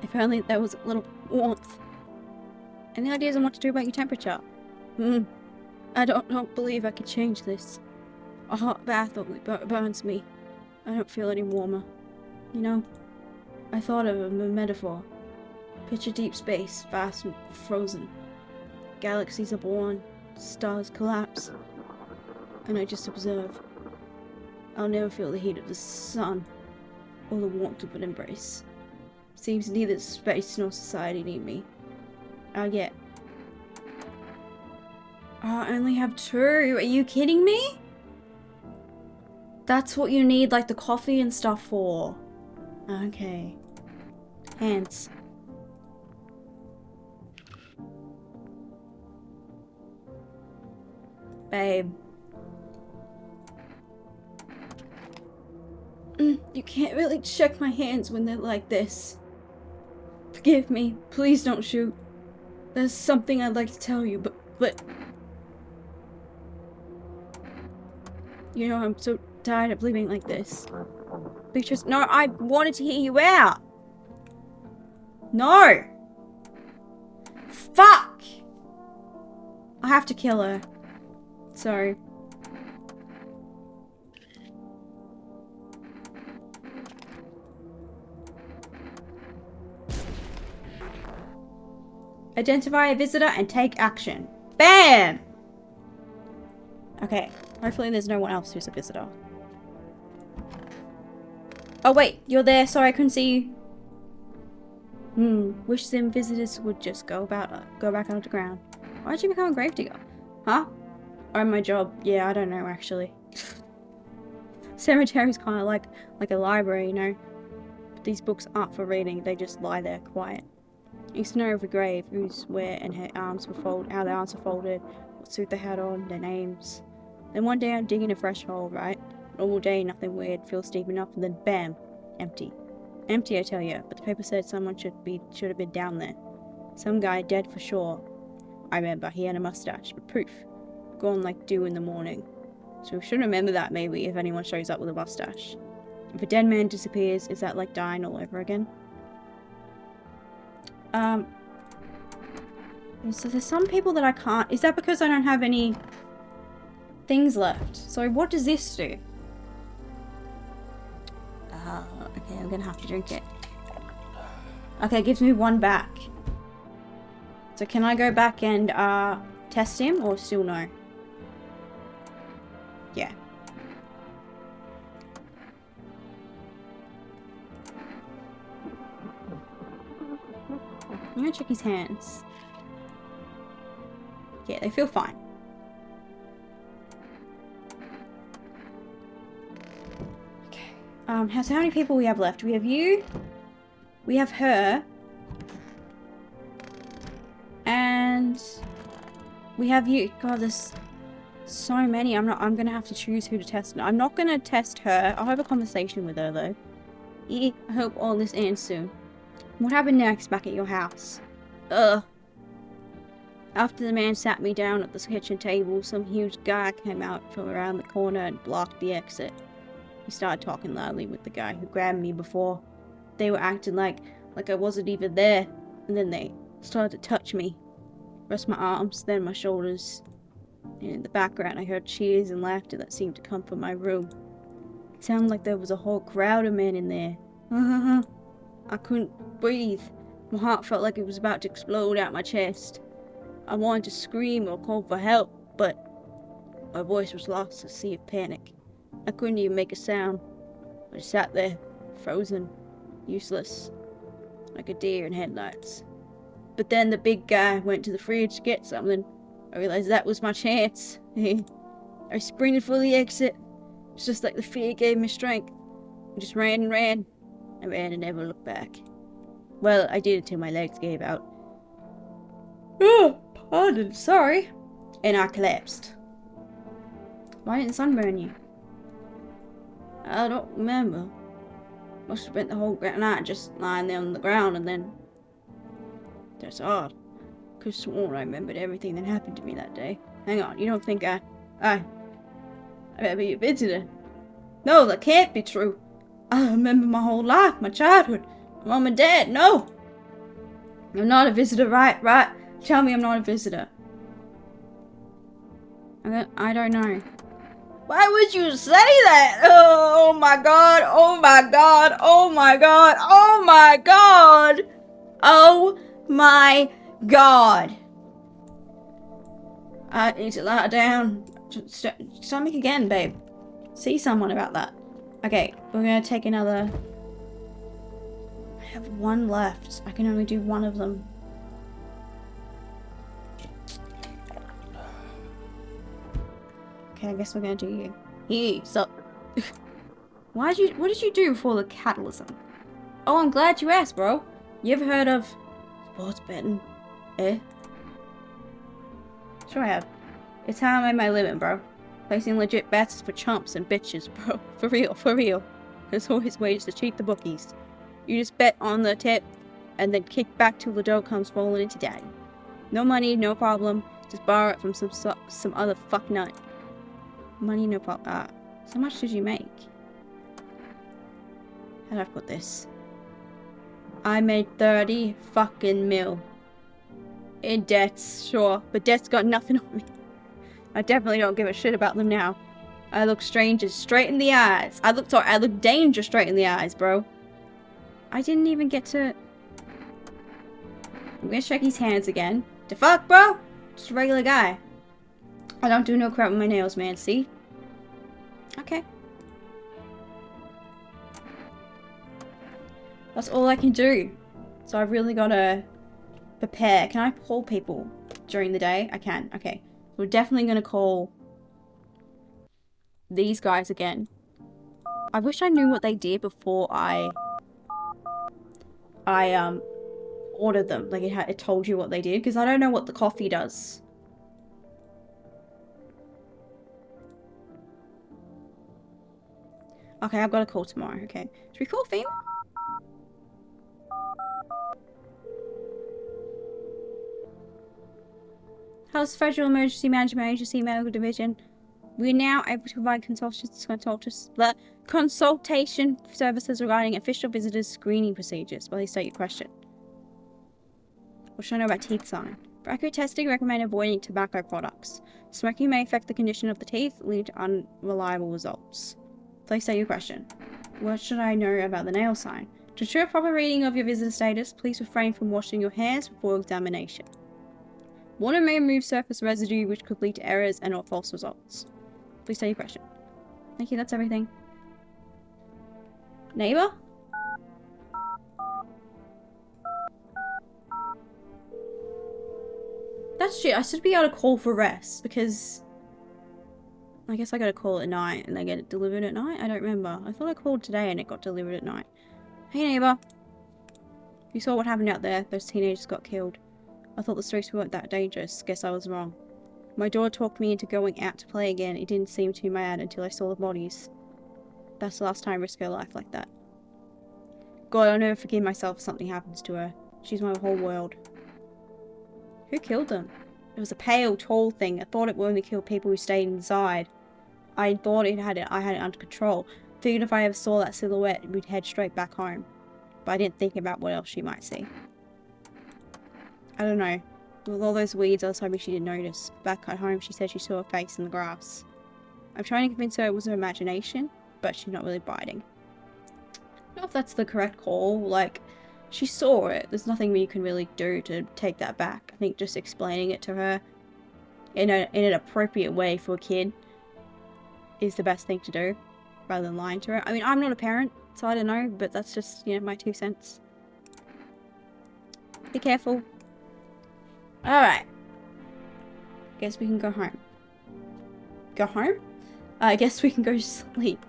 If only there was a little warmth. Any ideas on what to do about your temperature? I don't believe I could change this. A hot bath only burns me. I don't feel any warmer. You know, I thought of a metaphor. Picture deep space, vast and frozen. Galaxies are born, stars collapse, and I just observe. I'll never feel the heat of the sun, or the warmth of an embrace. Seems neither space nor society need me. I'll get. I only have 2. Are you kidding me? That's what you need, like, the coffee and stuff for. Okay. Hands. Babe. You can't really check my hands when they're like this. Forgive me. Please don't shoot. There's something I'd like to tell you, but... You know, I'm so tired of living like this. Beatrice, no, I wanted to hear you out. No! Fuck! I have to kill her. Sorry. Identify a visitor and take action. BAM! Okay, hopefully there's no one else who's a visitor. Oh wait, you're there, sorry I couldn't see you. Wish them visitors would just go back underground. Why'd you become a gravedigger? Huh? Oh, my job. Yeah, I don't know actually. Cemetery's kind of like a library, you know? But these books aren't for reading, they just lie there quiet. I used to know every grave, who's where and how their arms were folded, what suit they had on, their names. Then one day I'm digging a fresh hole, right? Normal day, nothing weird, feels deep enough, and then bam, empty. Empty, I tell you, but the paper said someone should have been down there. Some guy dead for sure. I remember, he had a mustache, but proof. Gone like dew in the morning. So we should remember that maybe if anyone shows up with a mustache. If a dead man disappears, is that like dying all over again? So there's some people that I can't... Is that because I don't have any things left? So what does this do? gonna have to drink it. Okay, it gives me 1 back. So can I go back and test him or still no? Yeah. I'm gonna check his hands. Yeah, they feel fine. Okay. So how many people we have left? We have you. We have her. And we have you. God, there's so many. I'm gonna have to choose who to test. I'm not gonna test her. I'll have a conversation with her though. I hope all this ends soon. What happened next back at your house? After the man sat me down at the kitchen table, some huge guy came out from around the corner and blocked the exit. He started talking loudly with the guy who grabbed me before. They were acting like I wasn't even there, and then they started to touch me. First my arms, then my shoulders. And in the background I heard cheers and laughter that seemed to come from my room. It sounded like there was a whole crowd of men in there. I couldn't breathe. My heart felt like it was about to explode out my chest. I wanted to scream or call for help, but my voice was lost in a sea of panic. I couldn't even make a sound. I just sat there, frozen, useless, like a deer in headlights. But then the big guy went to the fridge to get something. I realized that was my chance. I sprinted for the exit. It's just like the fear gave me strength. I just ran and ran. I ran and never looked back. Well, I did until my legs gave out. Oh, pardon, sorry. And I collapsed. Why didn't the sun burn you? I don't remember. Must have spent the whole night just lying there on the ground and then... That's odd. Could've sworn I remembered everything that happened to me that day. Hang on, you don't think I better be a visitor? No, that can't be true. I remember my whole life, my childhood, my mom and dad. No! I'm not a visitor, right? Tell me I'm not a visitor. I don't know. Why would you say that? Oh my god, oh my god, oh my god, oh my god! Oh my god! I need to lie down. Stomach again, babe. See someone about that. Okay, we're gonna take another... I have 1 left. I can only do 1 of them. Okay, I guess we're gonna do you. Here, so... what did you do before the catalysm? Oh, I'm glad you asked, bro. You ever heard of sports betting? Eh? Sure I have. It's how I made my living, bro. Placing legit bets for chumps and bitches, bro. For real. There's always ways to cheat the bookies. You just bet on the tip, and then kick back till the dough comes falling into daddy. No money, no problem. Just borrow it from some other fucknut. Money, no problem. So much did you make? How do I put this? I made 30 fucking mil. In debts, sure, but debts got nothing on me. I definitely don't give a shit about them now. I look strangers straight in the eyes. I look danger straight in the eyes, bro. I didn't even get to... I'm gonna check his hands again. The fuck, bro? Just a regular guy. I don't do no crap with my nails, man, see? Okay. That's all I can do. So I've really gotta prepare. Can I call people during the day? I can. Okay. We're definitely gonna call these guys again. I wish I knew what they did before I ordered them. Like it told you what they did, because I don't know what the coffee does. Okay, I've got a call tomorrow. Okay. Should we call FEMA? House Federal Emergency Management Agency Medical Division. We're now able to provide consultation services regarding official visitors screening procedures. Please state your question. What should I know about teeth sign? For accurate testing, recommend avoiding tobacco products. Smoking may affect the condition of the teeth, leading to unreliable results. Please state your question. What should I know about the nail sign? To ensure a proper reading of your visitor status, please refrain from washing your hands before examination. Water may remove surface residue which could lead to errors and or false results. Please state your question. Thank you, that's everything. Neighbor? That's shit. I should be able to call for rest because I guess I gotta call at night and they get it delivered at night? I don't remember. I thought I called today and it got delivered at night. Hey neighbor. You saw what happened out there. Those teenagers got killed. I thought the streets weren't that dangerous. Guess I was wrong. My daughter talked me into going out to play again. It didn't seem too bad until I saw the bodies. That's the last time I risk her life like that. God, I'll never forgive myself if something happens to her. She's my whole world. Who killed them? It was a pale, tall thing. I thought it would only kill people who stayed inside. I thought I had it under control. Figured if I ever saw that silhouette, we'd head straight back home. But I didn't think about what else she might see. I don't know. With all those weeds, I was hoping she didn't notice. Back at home, she said she saw a face in the grass. I'm trying to convince her it was her imagination, but she's not really biting. I don't know if that's the correct call. Like, she saw it. There's nothing you can really do to take that back. I think just explaining it to her in an appropriate way for a kid is the best thing to do, rather than lying to her. I mean, I'm not a parent, so I don't know, but that's just, you know, my 2 cents. Be careful. Alright. Guess we can go home. Go home? I guess we can go to sleep.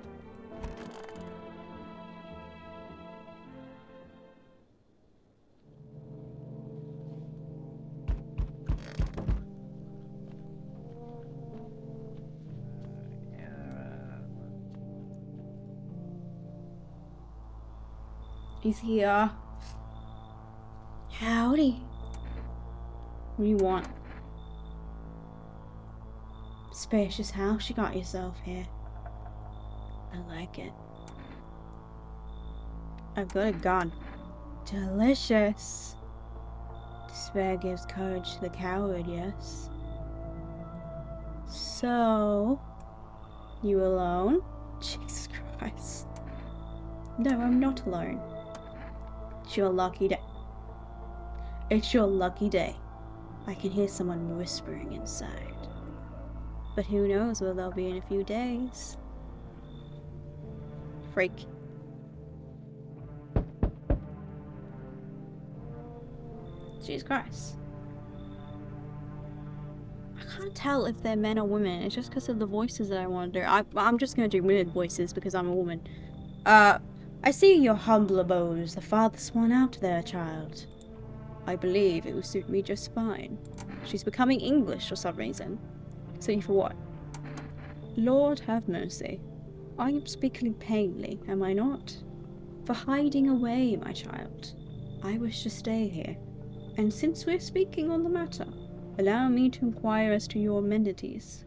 He's here. Howdy. What do you want? Spacious house you got yourself here. I like it. I've got a gun. Delicious. Despair gives courage to the coward, yes. So, you alone? Jesus Christ. No, I'm not alone. It's your lucky day. It's your lucky day. I can hear someone whispering inside. But who knows where they'll be in a few days. Freak. Jesus Christ. I can't tell if they're men or women. It's just because of the voices that I want to do. I'm just going to do women voices because I'm a woman. I see your humble abode is the farthest one out there, child. I believe it will suit me just fine. She's becoming English for some reason. So for what? Lord have mercy. I am speaking plainly, am I not? For hiding away, my child. I wish to stay here. And since we're speaking on the matter, allow me to inquire as to your amenities.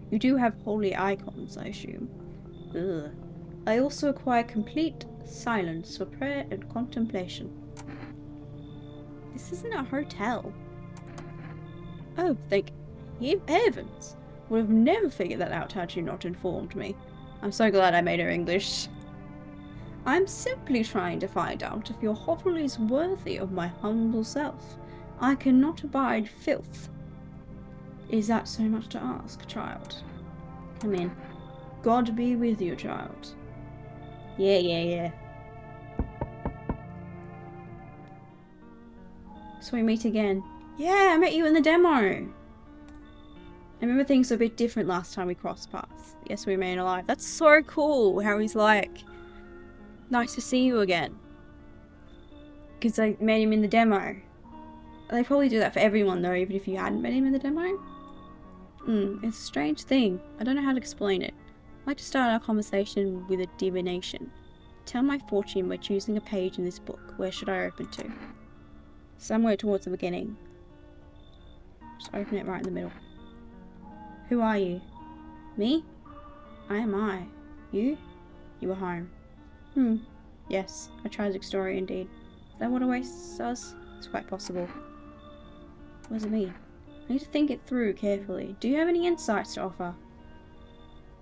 You do have holy icons, I assume. Ugh. I also acquire complete silence for prayer and contemplation. This isn't a hotel. Oh, thank heavens. Would have never figured that out had you not informed me. I'm so glad I made her English. I'm simply trying to find out if your hovel is worthy of my humble self. I cannot abide filth. Is that so much to ask, child? Come in. God be with you, child. Yeah. So we meet again. Yeah, I met you in the demo. I remember things were a bit different last time we crossed paths. Yes, we remain alive. That's so cool how he's like, nice to see you again. Because I met him in the demo. They probably do that for everyone though, even if you hadn't met him in the demo. It's a strange thing. I don't know how to explain it. I'd like to start our conversation with a divination. Tell my fortune by choosing a page in this book. Where should I open to? Somewhere towards the beginning. Just open it right in the middle. Who are you? Me? I am I. You? You are home. Yes, a tragic story indeed. Is that what awaits us? It's quite possible. What does it mean? I need to think it through carefully. Do you have any insights to offer?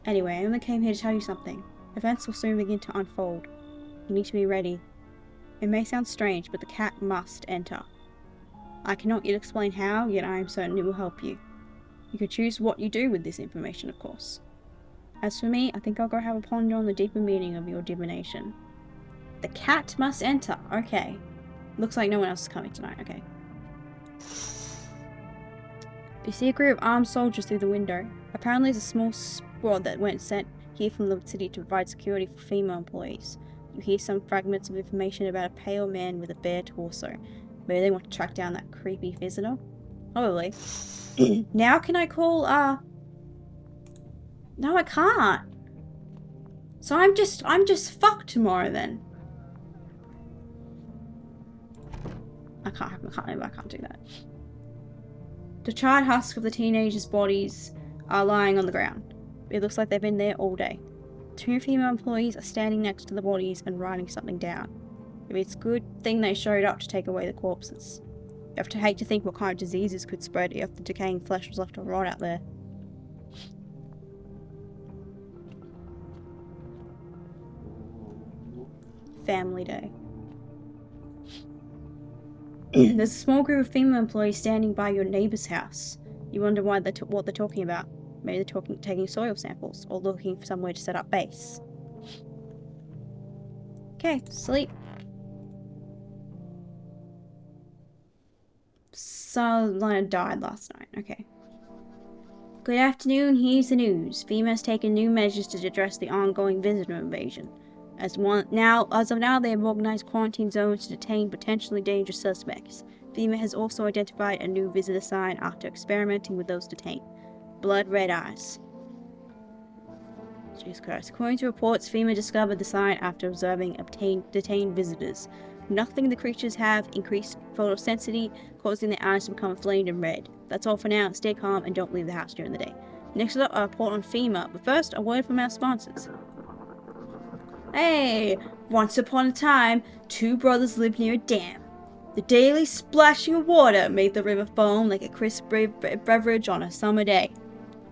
Anyway, I only came here to tell you something. Events will soon begin to unfold. You need to be ready. It may sound strange, but the cat must enter. I cannot yet explain how, yet I am certain it will help you. You can choose what you do with this information, of course. As for me, I think I'll go have a ponder on the deeper meaning of your divination. The cat must enter. Okay. Looks like no one else is coming tonight. Okay. You see a group of armed soldiers through the window. Apparently it's a small squad that went sent here from the city to provide security for FEMA employees. You hear some fragments of information about a pale man with a bare torso. Maybe they want to track down that creepy visitor? Probably. Now can I call, No, I can't. So I'm just fucked tomorrow then. I can't do that. The charred husks of the teenagers' bodies are lying on the ground. It looks like they've been there all day. Two female employees are standing next to the bodies and writing something down. Maybe it's a good thing they showed up to take away the corpses. You have to hate to think what kind of diseases could spread if the decaying flesh was left to rot out there. Family Day. There's a small group of female employees standing by your neighbour's house. You wonder why what they're talking about. Maybe they're taking soil samples or looking for somewhere to set up base. Okay, sleep. Someone died last night. Okay. Good afternoon, here's the news. FEMA has taken new measures to address the ongoing visitor invasion. As of now, they have organized quarantine zones to detain potentially dangerous suspects. FEMA has also identified a new visitor sign after experimenting with those detained. Blood red eyes. Jesus Christ. According to reports, FEMA discovered the sign after observing detained visitors. Nothing the creatures have increased photosensitivity, causing their eyes to become inflamed and red. That's all for now. Stay calm and don't leave the house during the day. Next up, a report on FEMA, but first, a word from our sponsors. Hey! Once upon a time, two brothers lived near a dam. The daily splashing of water made the river foam like a crisp beverage on a summer day.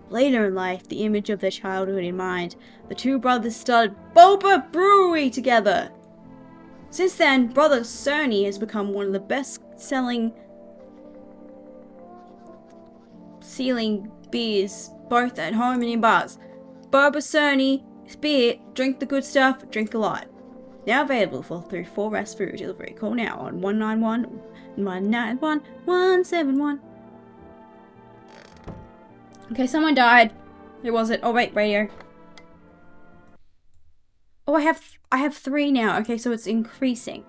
Later in life, the image of their childhood in mind, the two brothers started Boba Brewery together. Since then, Brother Cerny has become one of the best-selling beers, both at home and in bars. Boba Cerny beer, drink the good stuff, drink a lot. Now available through 4S Food Delivery. Call now on 191-191-171. Okay, someone died. Who was it? Oh wait, radio. Oh, I have 3 now. Okay, so it's increasing.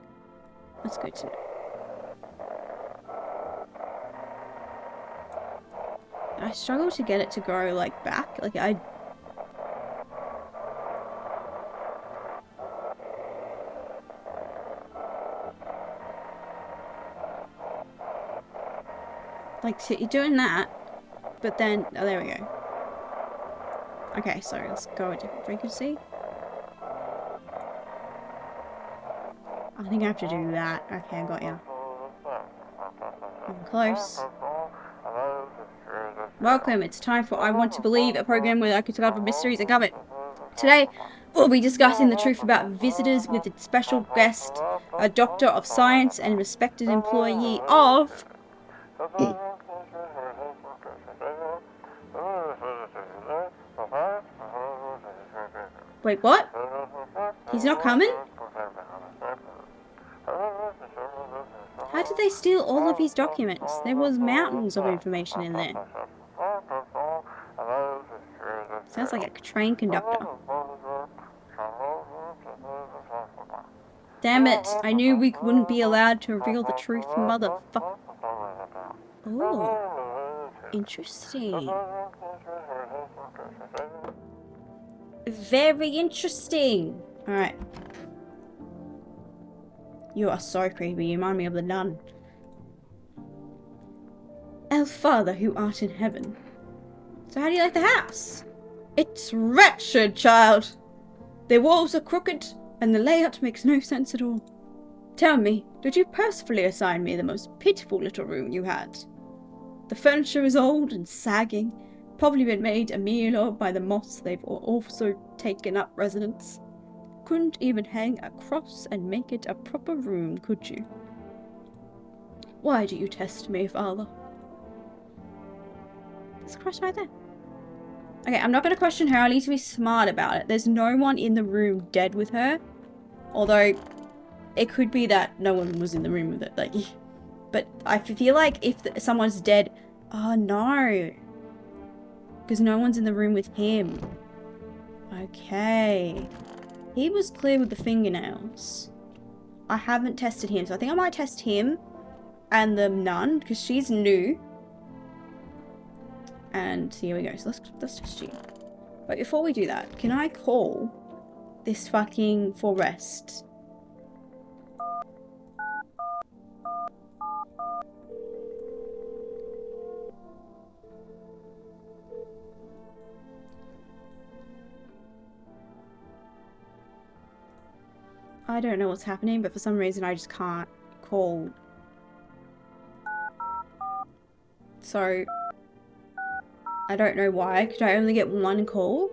That's good to know. I struggle to get it to go like back. Like so you're doing that, but then, oh, there we go. Okay, so let's go a different frequency. I think I have to do that. Okay, I got you. I'm close. Welcome, it's time for I Want to Believe, a program where I can discover mysteries and government. Today, we'll be discussing the truth about visitors with a special guest, a doctor of science and respected employee of... Wait, what? He's not coming? How did they steal all of his documents? There was mountains of information in there. Sounds like a train conductor. Damn it, I knew we wouldn't be allowed to reveal the truth, motherfucker. Oh, interesting. Very interesting. Alright. You are so creepy, you remind me of the nun. Our Father who art in heaven. So how do you like the house? It's wretched, child. Their walls are crooked, and the layout makes no sense at all. Tell me, did you purposefully assign me the most pitiful little room you had? The furniture is old and sagging, probably been made a meal of by the moths they've also taken up residence. couldn't even hang a cross and make it a proper room, could you? Why do you test me, Father? There's a cross right there. Okay, I'm not going to question her. I need to be smart about it. There's no one in the room dead with her. Although, it could be that no one was in the room with it. Like, but I feel like if someone's dead... Oh, no. Because no one's in the room with him. Okay. He was clear with the fingernails. I haven't tested him, so I think I might test him and the nun, because she's new. And here we go. So let's test you. But before we do that, can I call this fucking forest? I don't know what's happening, but for some reason I just can't call. So, I don't know why. Could I only get one call?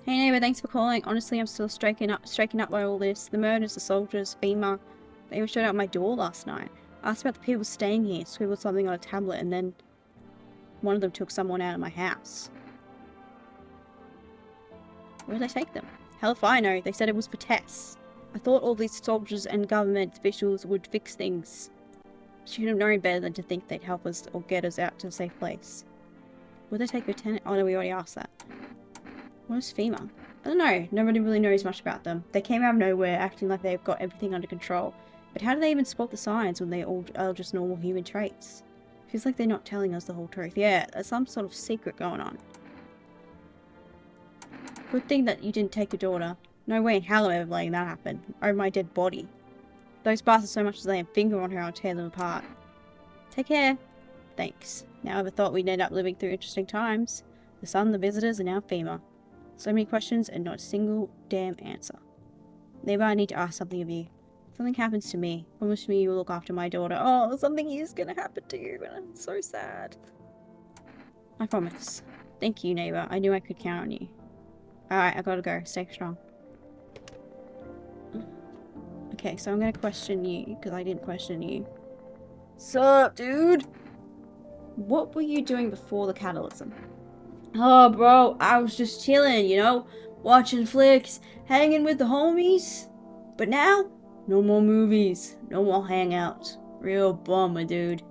Hey neighbour, thanks for calling. Honestly, I'm still striking up by all this. The murders, the soldiers, FEMA. They even showed up at my door last night. I asked about the people staying here, scribbled something on a tablet, and then one of them took someone out of my house. Where did I take them? Hell if I know. They said it was for tests. I thought all these soldiers and government officials would fix things. Should have known better than to think they'd help us or get us out to a safe place. Would they take Lieutenant? Oh no, we already asked that. What is FEMA? I don't know. Nobody really knows much about them. They came out of nowhere acting like they've got everything under control. But how do they even spot the signs when they all are just normal human traits? Feels like they're not telling us the whole truth. Yeah, there's some sort of secret going on. Good thing that you didn't take your daughter. No way in hell am I ever letting that happen. Over my dead body. Those bastards so much as lay a finger on her, I'll tear them apart. Take care. Thanks. Now I ever thought we'd end up living through interesting times. The sun, the visitors, and now FEMA. So many questions and not a single damn answer. Maybe I need to ask something of you. If something happens to me, promise me you will look after my daughter. Oh, something is gonna happen to you, and I'm so sad. I promise. Thank you, neighbor. I knew I could count on you. Alright, I gotta go. Stay strong. Okay, so I'm gonna question you, because I didn't question you. Sup, dude? What were you doing before the catalysm? Oh, bro, I was just chilling, you know? Watching flicks, hanging with the homies. But now, no more movies, no more hangouts. Real bummer, dude.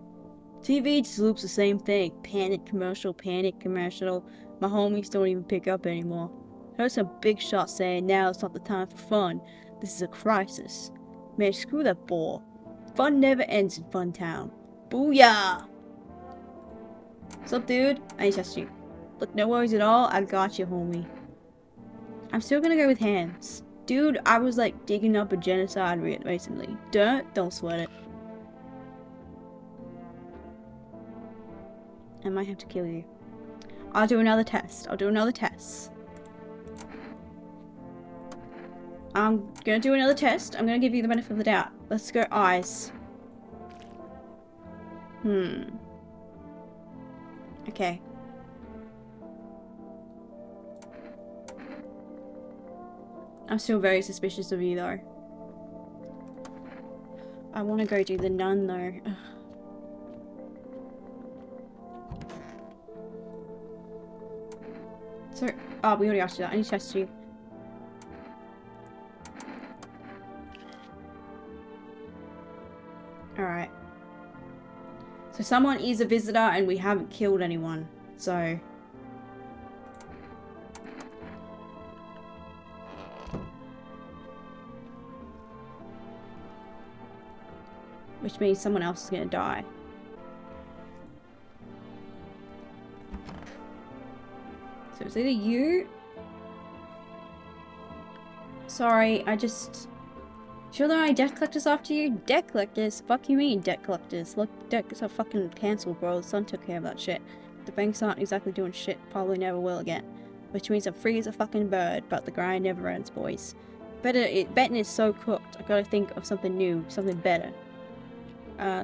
TV just loops the same thing. Panic commercial, panic commercial. My homies don't even pick up anymore. Heard some big shots saying now it's not the time for fun. This is a crisis. Man, screw that bore. Fun never ends in Fun Town. Booyah! What's up, dude? I ain't test you. Look, no worries at all. I got you, homie. I'm still gonna go with hands. Dude, I was like digging up a genocide recently. Don't sweat it. I might have to kill you. I'll do another test. I'm gonna do another test. I'm gonna give you the benefit of the doubt. Let's go eyes. Okay. I'm still very suspicious of you though. I want to go do the nun though. Ugh. So, oh, we already asked you that. I need to test you. Alright. So someone is a visitor and we haven't killed anyone. So... which means someone else is gonna die. So it's either you... Sorry, I just... Sure there are any debt collectors after you? Debt collectors? Fuck you mean, debt collectors? Look, debts are fucking cancelled, bro. The son took care of that shit. The banks aren't exactly doing shit. Probably never will again. Which means I'm free as a fucking bird, but the grind never ends, boys. Betting is so cooked. I gotta think of something new, something better.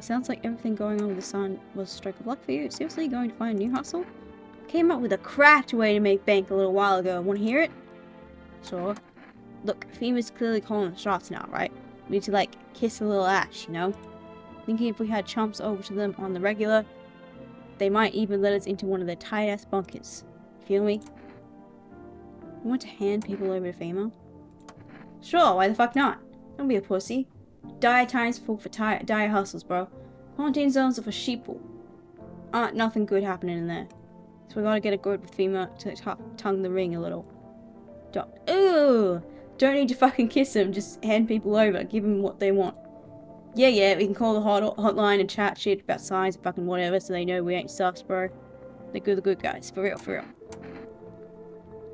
Sounds like everything going on with the sun was a stroke of luck for you. Seriously, going to find a new hustle? Came up with a cracked way to make bank a little while ago. Want to hear it? Sure. Look, FEMA's clearly calling the shots now, right? We need to, like, kiss a little ass, you know? Thinking if we had chumps over to them on the regular, they might even let us into one of their tight-ass bunkers. Feel me? You want to hand people over to FEMA? Sure, why the fuck not? Don't be a pussy. Dire times fall for dire hustles, bro. Quarantine zones are for sheeple. Nothing good happening in there. So we gotta get a good with FEMA to tongue the ring a little. Don't need to fucking kiss them, just hand people over, give them what they want. Yeah, we can call the hotline and chat shit about signs and fucking whatever so they know we ain't sus, bro. They're the good guys, for real.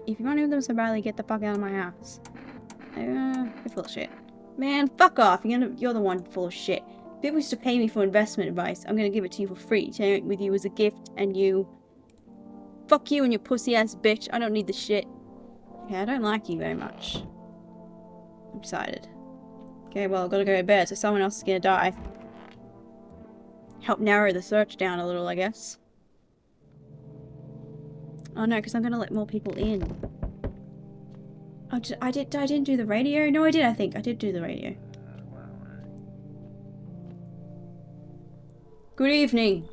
If you want to know them so badly, get the fuck out of my house. You're full of shit. Man, fuck off, you're the one full of shit. If people used to pay me for investment advice, I'm gonna give it to you for free, sharing it with you as a gift, and you... Fuck you and your pussy ass bitch, I don't need the shit. Okay, I don't like you very much. I'm excited. Okay, well, I've got to go to bed, so someone else is gonna die. Help narrow the search down a little, I guess. Oh no, because I'm gonna let more people in. Oh, I didn't do the radio? No, I did, I think. I did do the radio. Good evening.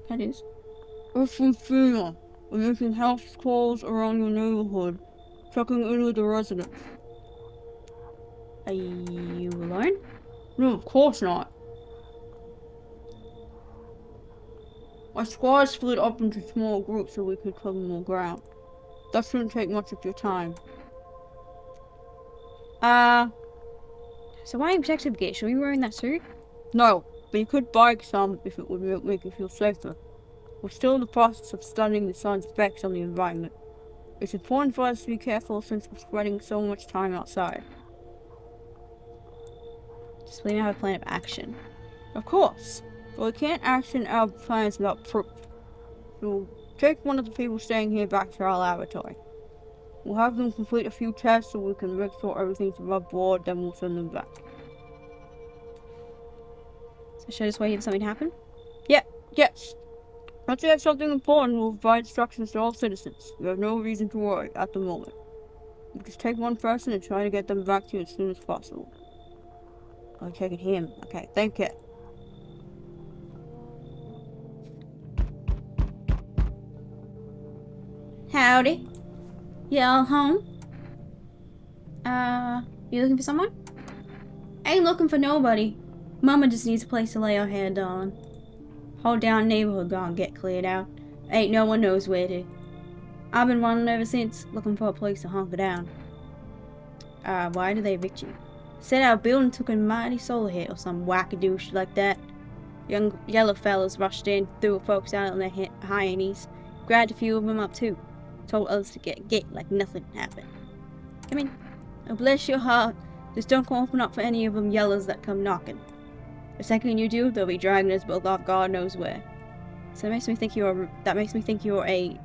That is. We're from FEMA. We're making house calls around your neighborhood. Checking in with the residents. Are you alone? No, of course not. My squad split up into small groups so we could cover more ground. That shouldn't take much of your time. So why objective gate? Should we be wearing that suit? No, but you could buy some if it would make you feel safer. We're still in the process of studying the sun's effects on the environment. It's important for us to be careful since we're spending so much time outside. Just we have a plan of action. Of course, but we can't action our plans without proof. We'll take one of the people staying here back to our laboratory. We'll have them complete a few tests so we can make sure everything's above board, then we'll send them back. So should I just wait for something to happen? Yes. Once we have something important, we'll provide instructions to all citizens. We have no reason to worry at the moment. We'll just take one person and try to get them back to you as soon as possible. I'm taking him. Okay, thank you. Howdy. Y'all home? You looking for someone? Ain't looking for nobody. Mama just needs a place to lay her head, darling. Whole down neighborhood gonna get cleared out. Ain't no one knows where to. I've been running ever since, looking for a place to hunker down. Why did they evict you? Said our building took a mighty solar hit or some wackadoo shit like that. Young yellow fellas rushed in, threw folks out on their high knees, grabbed a few of them up too. Told others to get like nothing happened. Come in. Oh, bless your heart. Just don't go open up for any of them yellows that come knocking. The second you do, they'll be dragging us both off God knows where. So that makes me think you're a...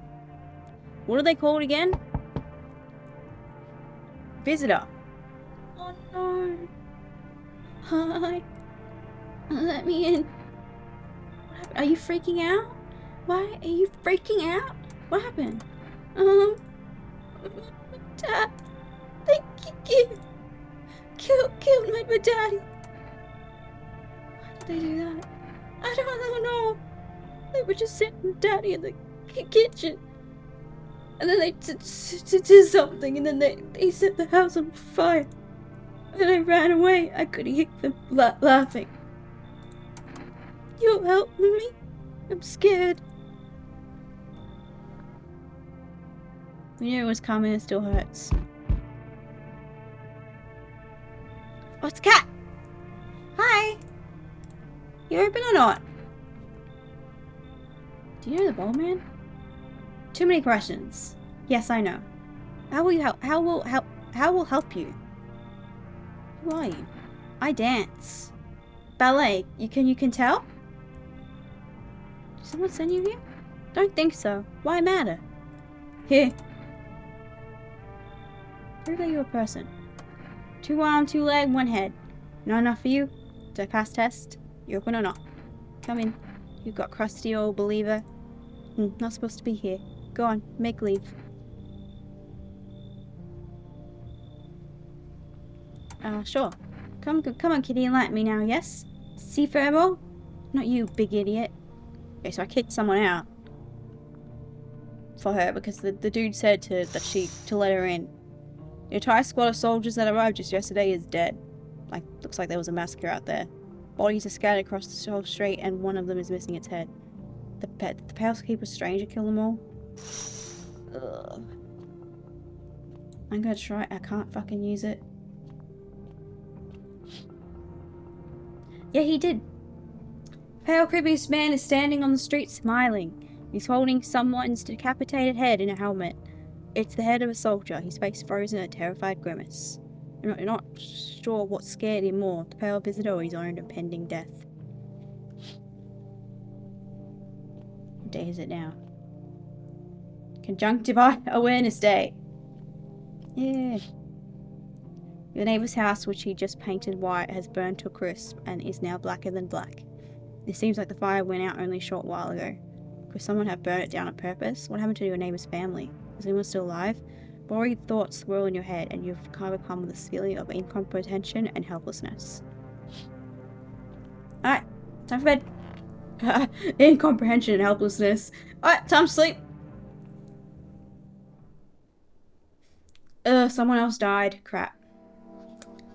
What are they called again? Visitor. Oh no. Hi. Let me in. Are you freaking out? Why are you freaking out? What happened? Dad. They killed my daddy. Why did they do that? I don't know. They were just sitting with Daddy in the kitchen. And then they did something, and then they set the house on fire. And I ran away. I could hear them laughing. You'll help me? I'm scared. We knew it was coming, it still hurts. Oh, it's a cat! Hi! You open or not? Do you know the ball man? Too many questions. Yes, I know. How will you help? How will help you? Who are you? I dance. Ballet. You can tell? Did someone send you here? Don't think so. Why matter? Here. Prove that you're a person. 2 arm, 2 leg, 1 head. Not enough for you? Did I pass test? You open or not? Come in. You got crusty old believer. Not supposed to be here. Go on, make leave. Sure. Come on, kitty, enlighten me now, yes? See, Furbo? Not you, big idiot. Okay, so I kicked someone out. For her, because the dude said to let her in. The entire squad of soldiers that arrived just yesterday is dead. Like, looks like there was a massacre out there. Bodies are scattered across the whole street, and one of them is missing its head. The Palekeeper stranger killed them all. Ugh. I'm gonna try. I can't fucking use it. Yeah, he did. Pale, creepy man is standing on the street smiling. He's holding someone's decapitated head in a helmet. It's the head of a soldier, his face frozen in a terrified grimace. You're not sure what scared him more, the pale visitor or his own impending death. What day is it now? Conjunctive Awareness Day. Yeah. Your neighbour's house, which he just painted white, has burned to a crisp and is now blacker than black. It seems like the fire went out only a short while ago. Could someone have burned it down on purpose? What happened to your neighbour's family? Is anyone still alive? Worried thoughts swirl in your head and you've kind of come with this feeling of incomprehension and helplessness. Alright, time for bed. Incomprehension and helplessness. Alright, time to sleep. Someone else died. Crap.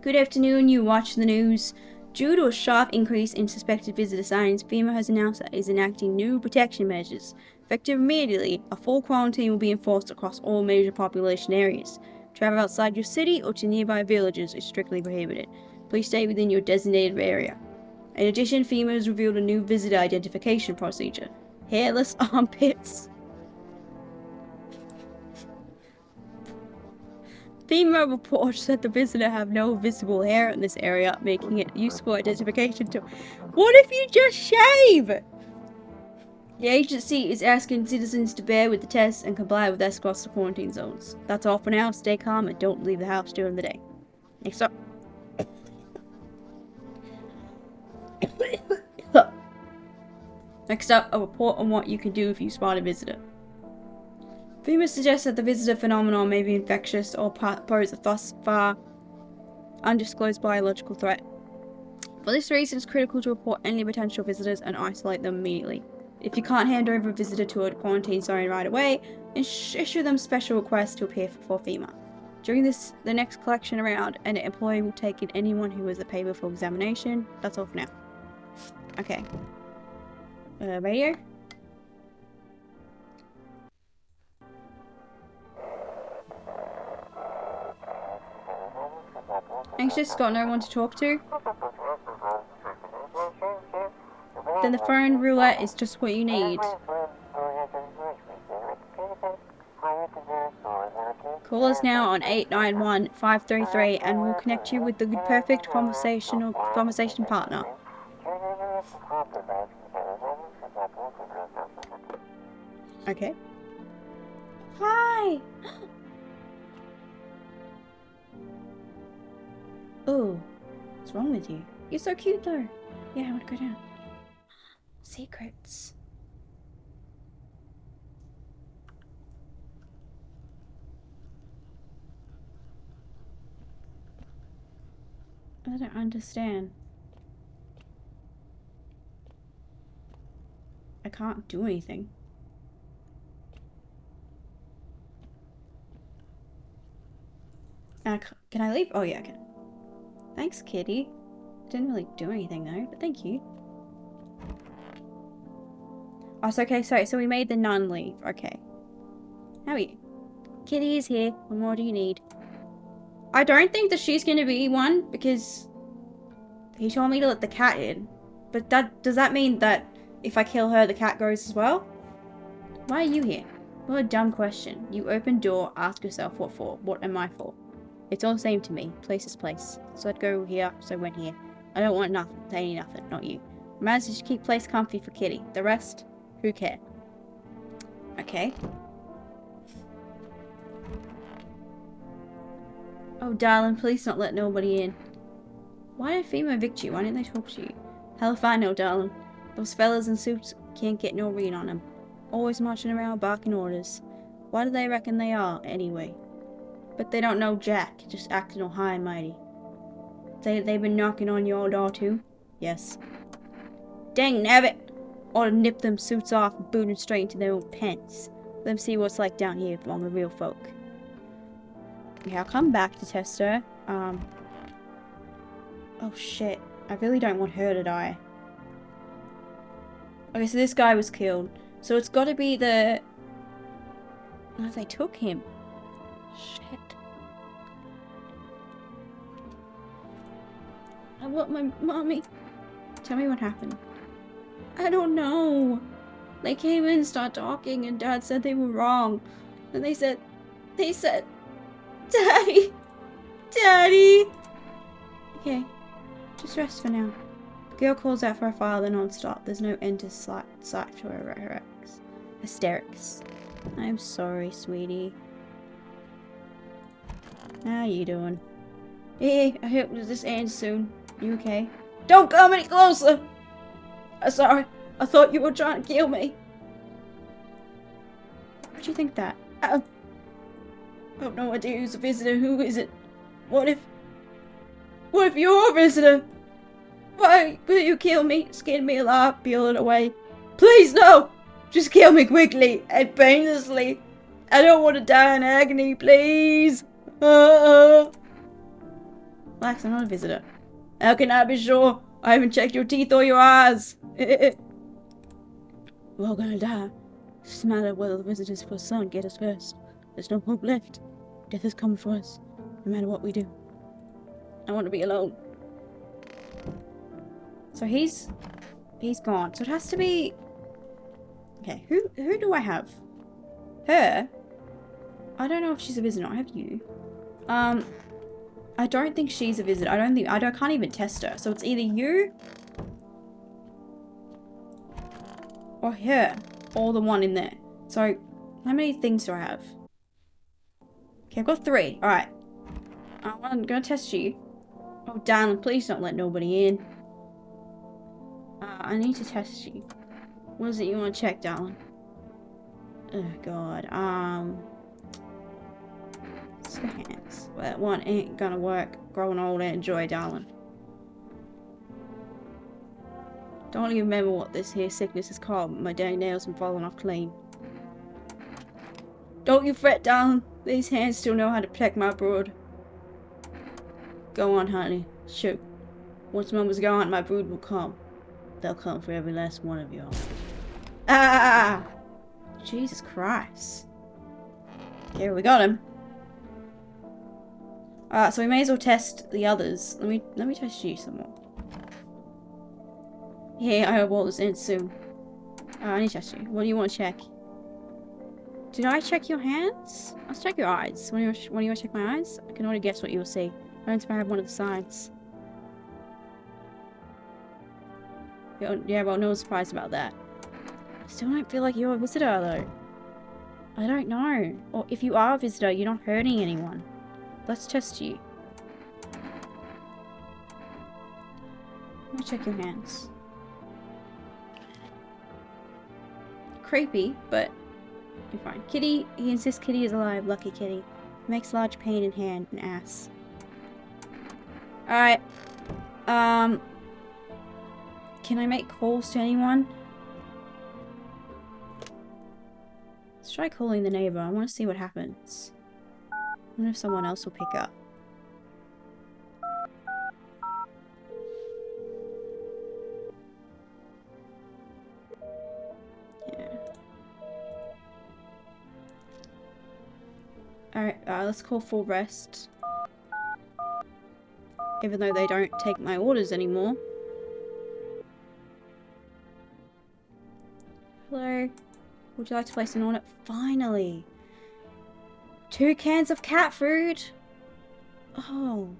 Good afternoon, you watch the news. Due to a sharp increase in suspected visitor sightings, FEMA has announced that it is enacting new protection measures. Effective immediately, a full quarantine will be enforced across all major population areas. Travel outside your city or to nearby villages is strictly prohibited. Please stay within your designated area. In addition, FEMA has revealed a new visitor identification procedure. Hairless armpits. FEMA reports that the visitor have no visible hair in this area, making it useful identification tool. What if you just shave? The agency is asking citizens to bear with the tests and comply with escorts to quarantine zones. That's all for now. Stay calm and don't leave the house during the day. Next up. Next up, a report on what you can do if you spot a visitor. FEMA suggests that the visitor phenomenon may be infectious or pose a thus far undisclosed biological threat. For this reason, it's critical to report any potential visitors and isolate them immediately. If you can't hand over a visitor to a quarantine zone right away, issue them special requests to appear for FEMA. During the next collection round, an employee will take in anyone who has a paper for examination. That's all for now. Okay. Radio? Anxious, got no one to talk to? Then the phone roulette is just what you need. Call us now on 891-533 and we'll connect you with the perfect conversation partner. Okay. Hi! Oh, what's wrong with you? You're so cute though. Yeah, I want to go down. Secrets. I don't understand. I can't do anything. Can I leave? Oh yeah, I can. Thanks, kitty. Didn't really do anything though, but thank you. Oh, so okay, sorry, so we made the nun leave. Okay. How are you? Kitty is here. What more do you need? I don't think that she's gonna be one because he told me to let the cat in. But does that mean that if I kill her, the cat goes as well? Why are you here? What a dumb question. You open door, ask yourself what for. What am I for? It's all the same to me. Place is place. So I'd go here, so I went here. I don't want nothing. They ain't nothing, not you. Managed to keep place comfy for Kitty. The rest, who care? Okay. Oh, darling, please not let nobody in. Why did FEMA evict you? Why didn't they talk to you? Hell if I know, darling. Those fellas in suits can't get no read on them. Always marching around barking orders. Why do they reckon they are, anyway? But they don't know jack, just acting all high and mighty. They've been knocking on your door too? Yes. Dang nabbit! Ought to nip them suits off and boot them straight into their own pens. Let them see what's like down here among the real folk. Okay, I'll come back to test her. Oh shit. I really don't want her to die. Okay, so this guy was killed. So it's gotta be the... Oh, they took him. Shit. I want my mommy. Tell me what happened. I don't know. They came in and started talking and Dad said they were wrong. And they said, Daddy! Daddy! Okay, just rest for now. The girl calls out for her father non-stop. There's no end to sight to her hysterics. I'm sorry, sweetie. How you doing? Hey, I hope this ends soon. You okay? Don't come any closer! I'm sorry. I thought you were trying to kill me. Why'd you think that? I have no idea who's a visitor. Who is it? What if you're a visitor? Why will you kill me? Skin me alive, peel it away. Please, no! Just kill me quickly and painlessly. I don't want to die in agony, please. Relax, I'm not a visitor. How can I be sure? I haven't checked your teeth or your eyes. We're all gonna die. It's just a matter of whether the visitors for sun get us first. There's no hope left. Death is coming for us, no matter what we do. I want to be alone. So he's gone. So it has to be... Okay, who do I have? Her? I don't know if she's a visitor. I have you. I don't think she's a visitor. I can't even test her. So it's either you or her, or the one in there. So how many things do I have? Okay, I've got 3. All right. I'm gonna test you. Oh, darling, please don't let nobody in. I need to test you. What is it you want to check, darling? Oh God. Let's go hands. Well, that one ain't gonna work. Growing old ain't joy, darling. Don't even remember what this here sickness is called. But my dang nails been falling off clean. Don't you fret, darling. These hands still know how to protect my brood. Go on, honey. Shoot. Once Mama's gone, my brood will come. They'll come for every last one of y'all. Ah! Jesus Christ. Okay, we got him. So we may as well test the others. Let me test you some more. Yeah, I hope all this ends soon. I need to test you. What do you want to check? Did I check your hands? Let's check your eyes. When you want to check my eyes? I can already guess what you'll see. I don't have one of the sides. Yeah, well, no surprise about that. I still don't feel like you're a visitor, though. I don't know. Or if you are a visitor, you're not hurting anyone. Let's test you. Let me check your hands. Creepy, but you're fine. Kitty, he insists Kitty is alive. Lucky Kitty. Makes large pain in hand and ass. Alright. Can I make calls to anyone? Let's try calling the neighbor. I want to see what happens. I wonder if someone else will pick up. Yeah. Alright, let's call full rest. Even though they don't take my orders anymore. Hello? Would you like to place an order? Finally! 2 cans of cat food? Oh.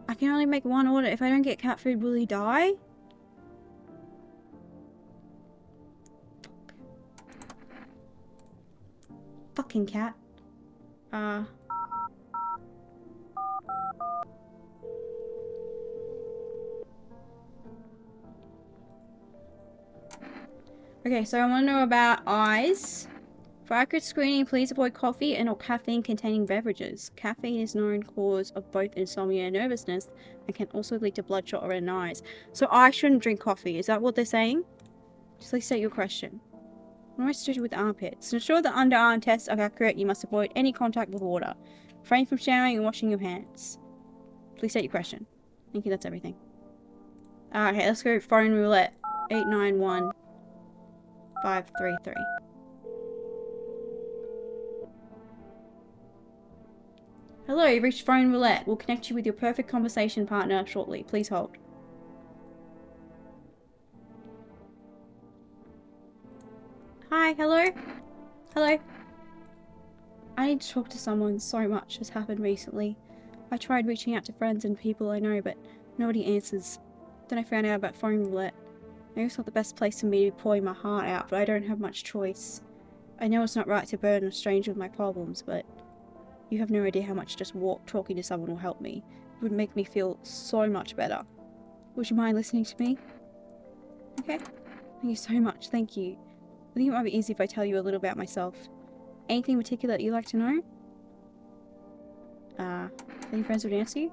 I can only make 1 order. If I don't get cat food, will he die? Fucking cat. Okay, so I want to know about eyes. For accurate screening, please avoid coffee and or caffeine-containing beverages. Caffeine is known cause of both insomnia and nervousness and can also lead to bloodshot or red eyes. So I shouldn't drink coffee. Is that what they're saying? Just please state your question. What do I do with armpits? To ensure the underarm tests are accurate, you must avoid any contact with water. Refrain from showering and washing your hands. Please state your question. Thank you, that's everything. Okay, let's go phone roulette. 891533. Hello, you've reached phone roulette. We'll connect you with your perfect conversation partner shortly. Please hold. Hi, hello? Hello? I need to talk to someone. So much has happened recently. I tried reaching out to friends and people I know, but nobody answers. Then I found out about phone roulette. I know it's not the best place for me to be pouring my heart out, but I don't have much choice. I know it's not right to burden a stranger with my problems, but you have no idea how much just talking to someone will help me. It would make me feel so much better. Would you mind listening to me? Okay. Thank you so much. Thank you. I think it might be easy if I tell you a little about myself. Anything in particular that you'd like to know? Any friends with Nancy?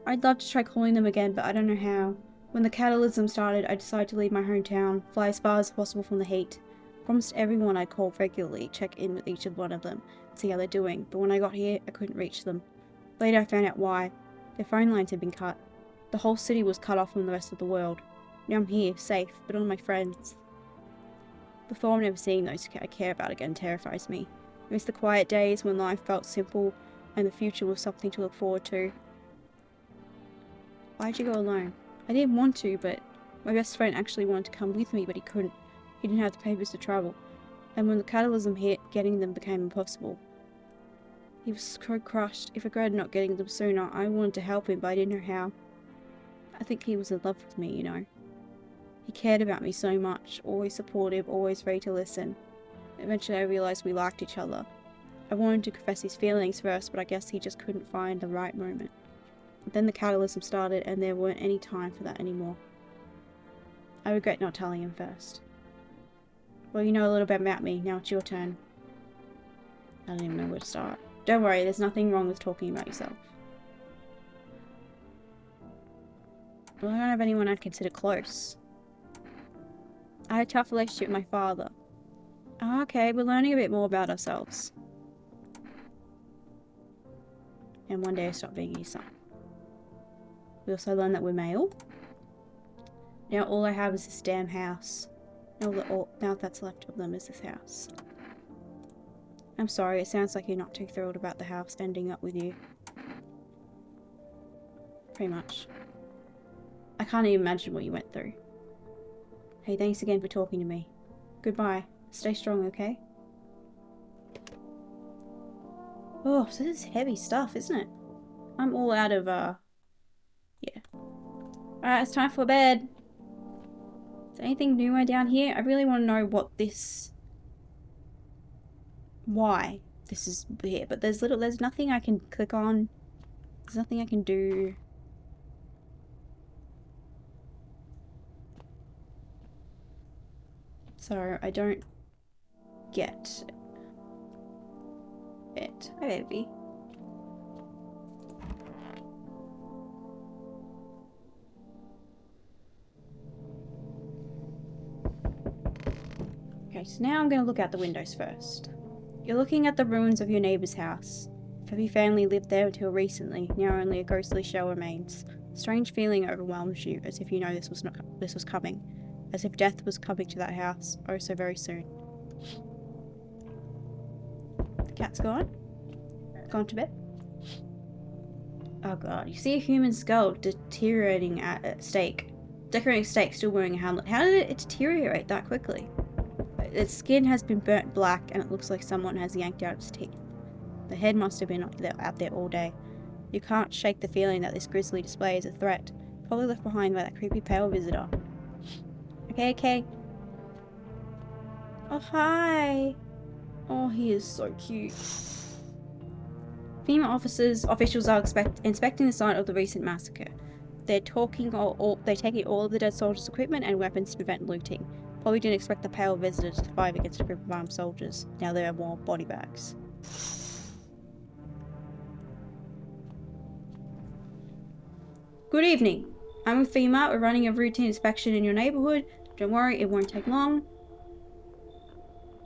I'd love to try calling them again, but I don't know how. When the catalysm started, I decided to leave my hometown, fly as far as possible from the heat. Promised everyone I'd call regularly, check in with each of one of them, see how they're doing, but when I got here, I couldn't reach them. Later I found out why. Their phone lines had been cut. The whole city was cut off from the rest of the world. Now I'm here, safe, but all my friends. The thought of never seeing those I care about again terrifies me. I miss the quiet days when life felt simple and the future was something to look forward to. Why'd you go alone? I didn't want to, but my best friend actually wanted to come with me, but he couldn't. He didn't have the papers to travel. And when the catalysm hit, getting them became impossible. He was so crushed. If I regretted not getting them sooner, I wanted to help him, but I didn't know how. I think he was in love with me, you know. He cared about me so much, always supportive, always ready to listen. Eventually I realised we liked each other. I wanted to confess his feelings first, but I guess he just couldn't find the right moment. Then the catalysm started and there weren't any time for that anymore. I regret not telling him first. Well, you know a little bit about me, now it's your turn. I don't even know where to start. Don't worry, there's nothing wrong with talking about yourself. Well, I don't have anyone I'd consider close. I had a tough relationship with my father. Oh, okay, we're learning a bit more about ourselves. And one day I stopped being his son. We also learned that we're male. Now all I have is this damn house. Now that's left of them is this house. I'm sorry, it sounds like you're not too thrilled about the house ending up with you. Pretty much. I can't even imagine what you went through. Hey, thanks again for talking to me. Goodbye. Stay strong, okay? Oh, so this is heavy stuff, isn't it? I'm all out of, yeah. Alright, it's time for bed. Is there anything new down here? I really want to know what this... why this is here. But there's nothing I can click on. There's nothing I can do. So, I don't get it. Hi, baby. Okay, so now I'm going to look out the windows first. You're looking at the ruins of your neighbour's house. Your family lived there until recently, now only a ghostly shell remains. A strange feeling overwhelms you, as if you know this was coming. As if death was coming to that house, oh so very soon. The cat's gone? Gone to bed? Oh god, you see a human skull deteriorating at a stake. Decorating stake, still wearing a helmet. How did it deteriorate that quickly? Its skin has been burnt black and it looks like someone has yanked out its teeth. The head must have been out there all day. You can't shake the feeling that this grisly display is a threat, probably left behind by that creepy pale visitor. Okay. Oh, hi. Oh, he is so cute. FEMA officials are inspecting the site of the recent massacre. They're taking all of the dead soldiers' equipment and weapons to prevent looting. Probably didn't expect the pale visitors to fight against a group of armed soldiers. Now there are more body bags. Good evening. I'm with FEMA. We're running a routine inspection in your neighborhood. Don't worry, it won't take long.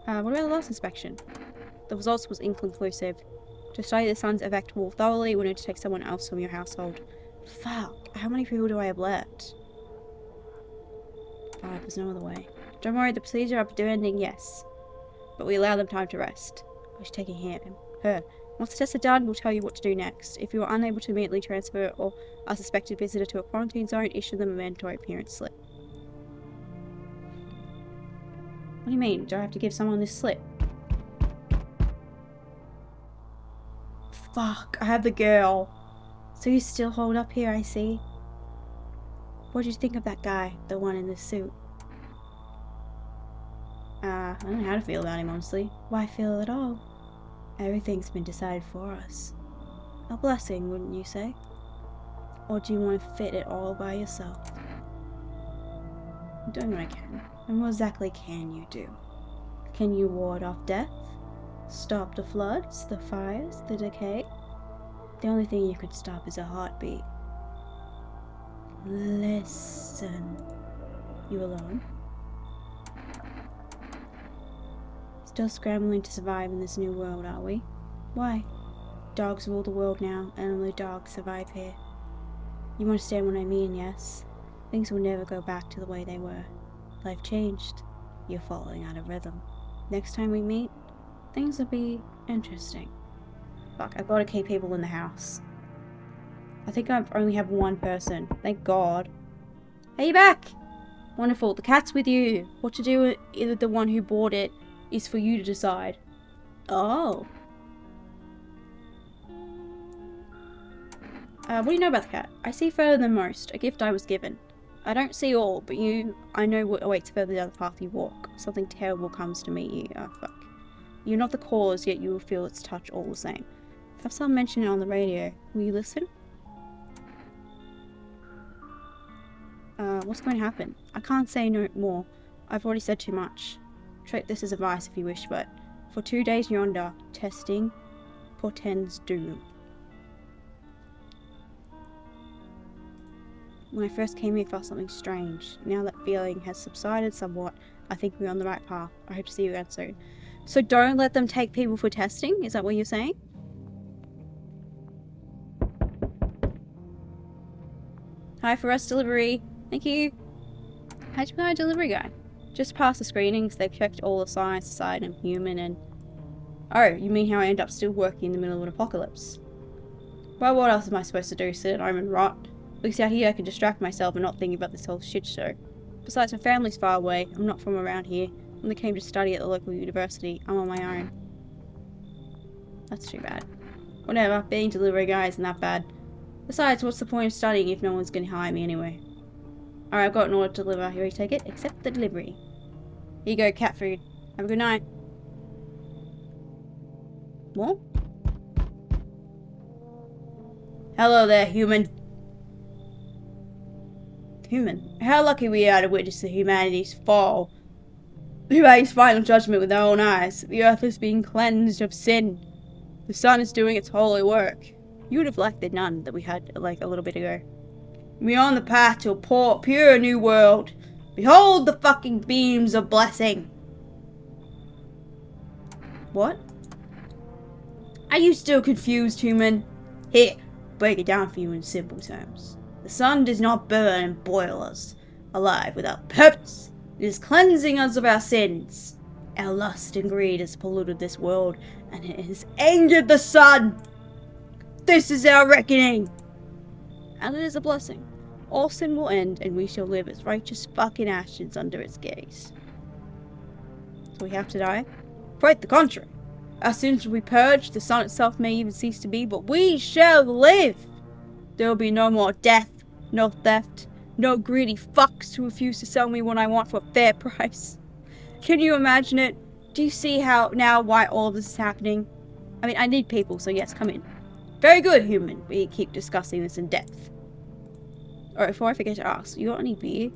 What about the last inspection? The results was inconclusive. To study the sun's effect more thoroughly, we need to take someone else from your household. Fuck, how many people do I have left? 5, there's no other way. Don't worry, the procedure up to ending, yes. But we allow them time to rest. We should take her. Once the tests are done, we'll tell you what to do next. If you are unable to immediately transfer or a suspected visitor to a quarantine zone, issue them a mandatory appearance slip. What do you mean? Do I have to give someone this slip? Fuck, I have the girl. So you still hold up here, I see. What did you think of that guy? The one in the suit? I don't know how to feel about him, honestly. Why feel at all? Everything's been decided for us. A blessing, wouldn't you say? Or do you want to fit it all by yourself? I'm doing what I can. And what exactly can you do? Can you ward off death? Stop the floods, the fires, the decay? The only thing you could stop is a heartbeat. Listen. You alone? Still scrambling to survive in this new world, are we? Why? Dogs rule the world now, and only dogs survive here. You understand what I mean, yes? Things will never go back to the way they were. Life changed. You're falling out of rhythm. Next time we meet, things will be interesting. Fuck, I've got to keep people in the house. I think I only have one person. Thank God. Hey, you back! Wonderful, the cat's with you. What to do with either the one who bought it is for you to decide. Oh. What do you know about the cat? I see further than most. A gift I was given. I don't see all, but I know what awaits further down the path you walk. Something terrible comes to meet you. Oh, fuck. You're not the cause, yet you will feel its touch all the same. Have someone mention it on the radio. Will you listen? What's going to happen? I can't say no more. I've already said too much. Treat this as advice if you wish, but for 2 days yonder, testing portends doom. When I first came here, I felt something strange. Now that feeling has subsided somewhat, I think we're on the right path. I hope to see you again soon. So don't let them take people for testing? Is that what you're saying? Hi, for us delivery. Thank you. How'd you become a delivery guy? Just past the screenings, they've checked all the signs, decide I'm human and... Oh, you mean how I end up still working in the middle of an apocalypse? Well, what else am I supposed to do? Sit at home and rot? At least out here I can distract myself and not think about this whole shit show. Besides, my family's far away. I'm not from around here. When they came to study at the local university, I'm on my own. That's too bad. Whatever, being delivery guy isn't that bad. Besides, what's the point of studying if no one's gonna hire me anyway? Alright, I've got an order to deliver. Here, you take it. Accept the delivery. Here you go, cat food. Have a good night. More? Hello there, human. Human? How lucky we are to witness the humanity's fall. Humanity's final judgment with our own eyes. The earth is being cleansed of sin. The sun is doing its holy work. You would have liked the nun that we had, like, a little bit ago. We are on the path to a pure new world. Behold the fucking beams of blessing. What? Are you still confused, human? Here, break it down for you in simple terms. The sun does not burn and boil us alive without purpose. It is cleansing us of our sins. Our lust and greed has polluted this world, and it has angered the sun. This is our reckoning. And it is a blessing. All sin will end, and we shall live as righteous fucking ashes under its gaze. So we have to die? Quite the contrary. Our sins will be purged, the sun itself may even cease to be, but we shall live! There will be no more death, no theft, no greedy fucks who refuse to sell me what I want for a fair price. Can you imagine it? Do you see why all of this is happening? I mean, I need people, so yes, come in. Very good, human. We keep discussing this in depth. Alright, before I forget to ask, you got any beer?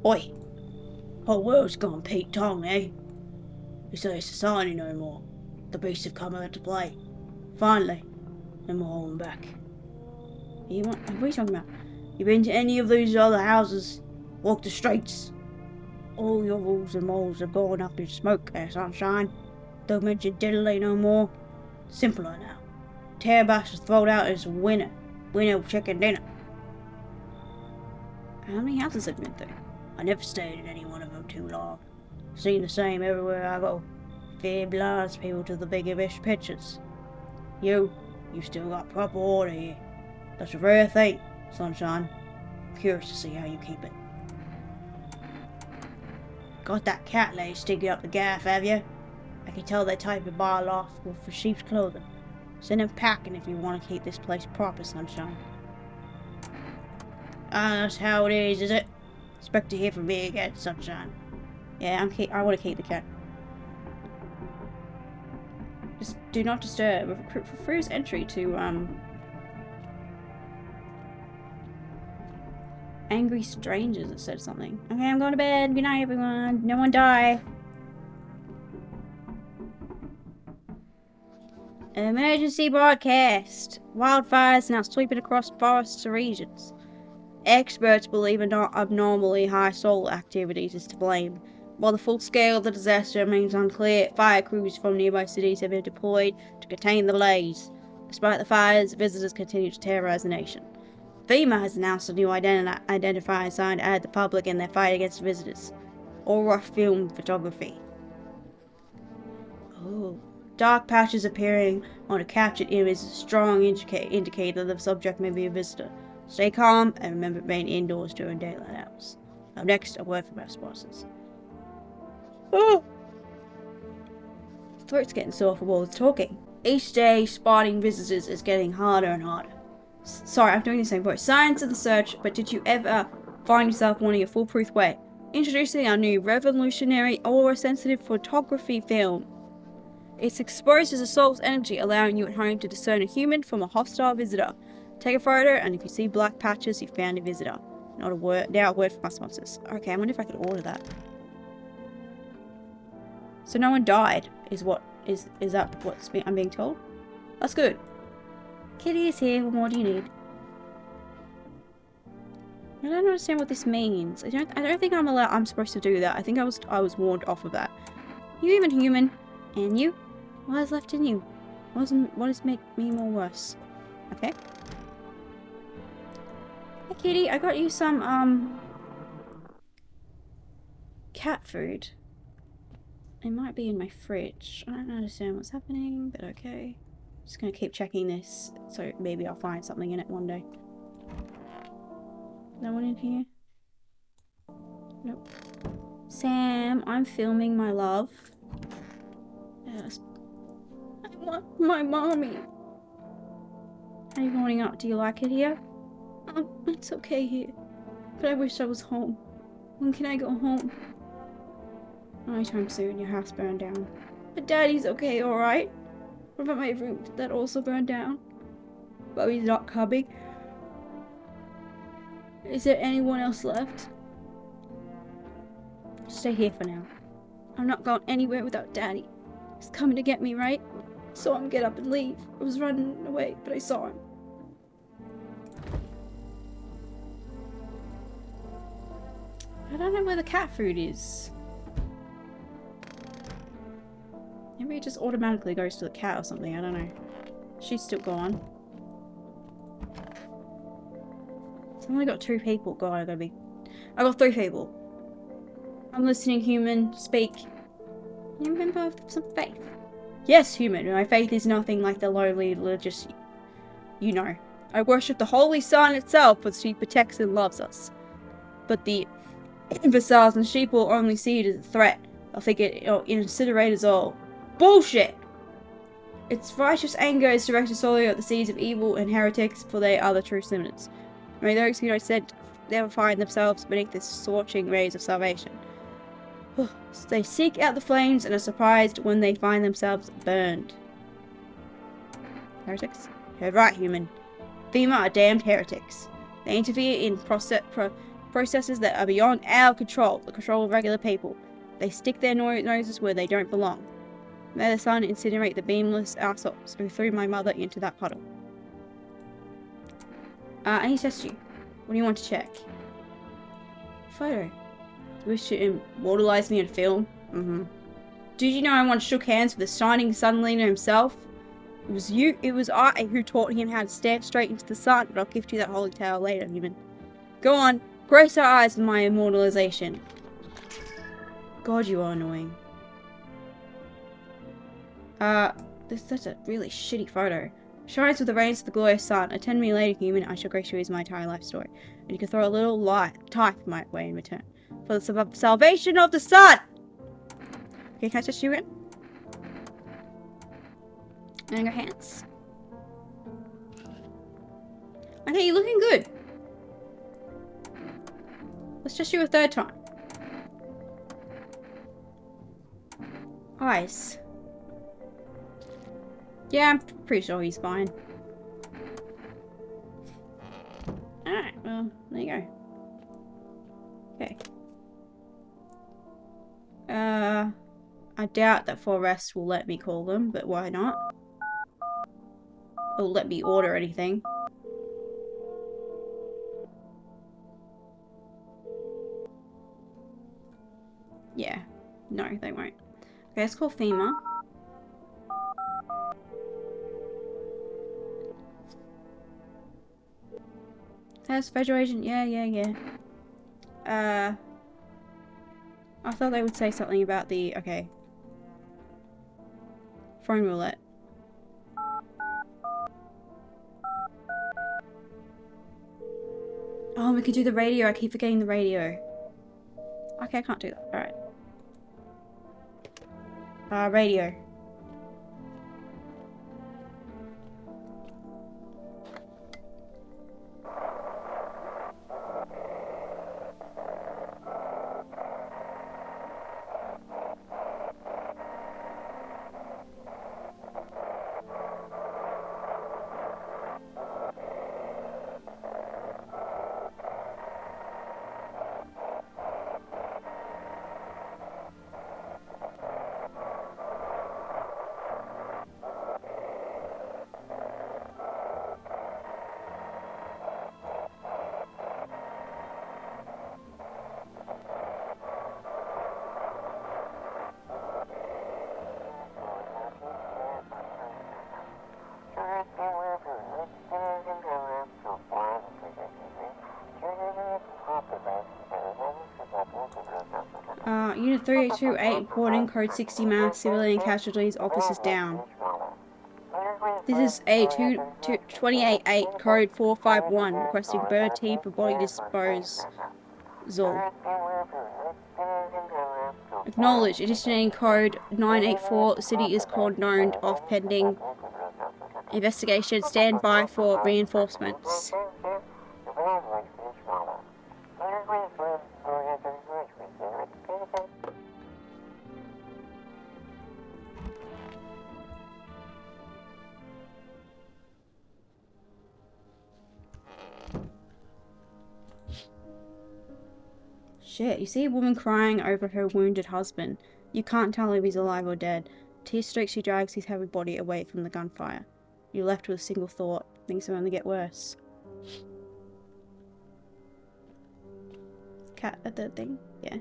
Oi! Whole world's gone Pete Tong, eh? It's not a society no more. The beasts have come out to play. Finally. And we're holding back. What are you talking about? You been to any of these other houses? Walk the streets? All your rules and moles have gone up in smoke, sunshine. Don't mention diddly no more. Simpler now. Terrabash is thrown out as winner. Winner chicken dinner. How many houses have you been through? I never stayed in any one of them too long. Seen the same everywhere I go. Fear blinds people to the bigger pictures. You still got proper order here. That's a rare thing, sunshine. Curious to see how you keep it. Got that cat lady sticking up the gaff, have you? I can tell they type of bar loft for sheep's clothing. Send them packing if you want to keep this place proper, sunshine. That's how it is it? Expect to hear from me again, sunshine. Yeah, I want to keep the cat. Just do not disturb. Refuse entry to angry strangers. It said something. Okay, I'm going to bed. Good night, everyone. No one die. Emergency broadcast. Wildfires now sweeping across forests and regions. Experts believe abnormally high solar activities is to blame. While the full scale of the disaster remains unclear, fire crews from nearby cities have been deployed to contain the blaze. Despite the fires, visitors continue to terrorize the nation. FEMA has announced a new identifying sign to aid the public in their fight against visitors. Aura film photography. Oh. Dark patches appearing on a captured image is a strong indicator that the subject may be a visitor. Stay calm and remember to remain indoors during daylight hours. Up next, a word from our sponsors. Oh! Throat's getting sore from all the talking. Each day, spotting visitors is getting harder and harder. Sorry, I'm doing the same voice. Science of the search, but did you ever find yourself wanting a foolproof way? Introducing our new revolutionary aura-sensitive photography film. It's exposed as a soul's energy, allowing you at home to discern a human from a hostile visitor. Take a photo, and if you see black patches, you found a visitor. Not a word. Now a word from my sponsors. Okay, I wonder if I could order that. So no one died, is that what's I'm being told? That's good. Kitty is here. What more do you need? I don't understand what this means. I don't think I'm supposed to do that. I think I was warned off of that. You even human, and you. What is left in you? What does make me more worse? Okay. Hey kitty, I got you some cat food. It might be in my fridge. I don't understand what's happening, but okay. Just gonna keep checking this, so maybe I'll find something in it one day. No one in here? Nope. Sam, I'm filming, my love. Yes. I want my mommy. How are you holding up? Do you like it here? It's okay here. But I wish I was home. When can I go home? Anytime soon, your house burned down. But Daddy's okay, alright? What about my room? Did that also burn down? Bobby's not coming. Is there anyone else left? Stay here for now. I'm not going anywhere without Daddy. He's coming to get me, right? Saw him get up and leave. I was running away, but I saw him. I don't know where the cat food is. Maybe it just automatically goes to the cat or something, I don't know. She's still gone. I've only got 2 people. God, I got 3 people. I'm listening, human. Speak. You remember some faith? Yes, human. My faith is nothing like the lowly religious. You know. I worship the Holy Sun itself, for she protects and loves us. But the imbeciles and sheep will only see it as a threat. They'll think it'll incinerate us all. Bullshit! Its righteous anger is directed solely at the seeds of evil and heretics, for they are the true sinners. May those who are sent never find themselves beneath the scorching rays of salvation. They seek out the flames and are surprised when they find themselves burned. Heretics? You're right, human. FEMA are damned heretics. They interfere in processes that are beyond our control, the control of regular people. They stick their noses where they don't belong. May the sun incinerate the beamless assholes who threw my mother into that puddle. I need to test you. What do you want to check? Photo. Do you wish to immortalize me in film? Mm-hmm. Did you know I once shook hands with the shining sun leader himself? It was I who taught him how to stare straight into the sun, but I'll gift you that holy tale later, human. Go on, grace our eyes with my immortalization. God, you are annoying. That's a really shitty photo. Shines with the rays of the glorious sun. Attend me later, human. I shall grace you with my entire life story. And you can throw a little tithe my way in return. For the salvation of the sun! Okay, can I touch you again? And your hands. Okay, you're looking good. Let's just do a third time. Eyes. Yeah, I'm pretty sure he's fine. Alright, well, there you go. Okay. I doubt that Forrest will let me call them, but why not? Or let me order anything. Yeah. No, they won't. Okay, let's call FEMA. That's federal agent. Yeah. I thought they would say something about the... Okay. Phone roulette. Oh, we could do the radio. I keep forgetting the radio. Okay, I can't do that. Alright. Radio. Unit 328 reporting code 60 mass civilian casualties, officers down. This is a 228-8 code 451 requesting bird team for body disposal. Acknowledged. Additionally, code 984. The city is called known of pending investigation. Stand by for reinforcements. Shit, you see a woman crying over her wounded husband. You can't tell if he's alive or dead. Tear streaks, she drags his heavy body away from the gunfire. You're left with a single thought. Things will only get worse. Cat at the thing? Yeah.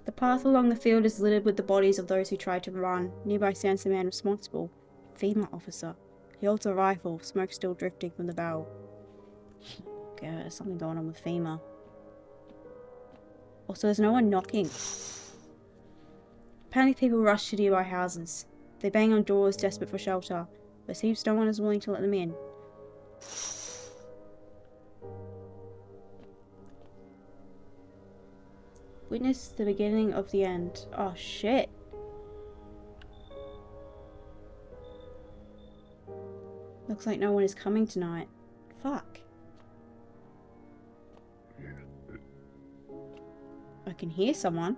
The path along the field is littered with the bodies of those who tried to run. Nearby stands the man responsible. FEMA officer. He holds a rifle, smoke still drifting from the barrel. Okay, there's something going on with FEMA. Also, there's no one knocking. Panicked people rush to nearby houses. They bang on doors, desperate for shelter. But it seems no one is willing to let them in. Witness the beginning of the end. Oh, shit. Looks like no one is coming tonight. Fuck. I can hear someone.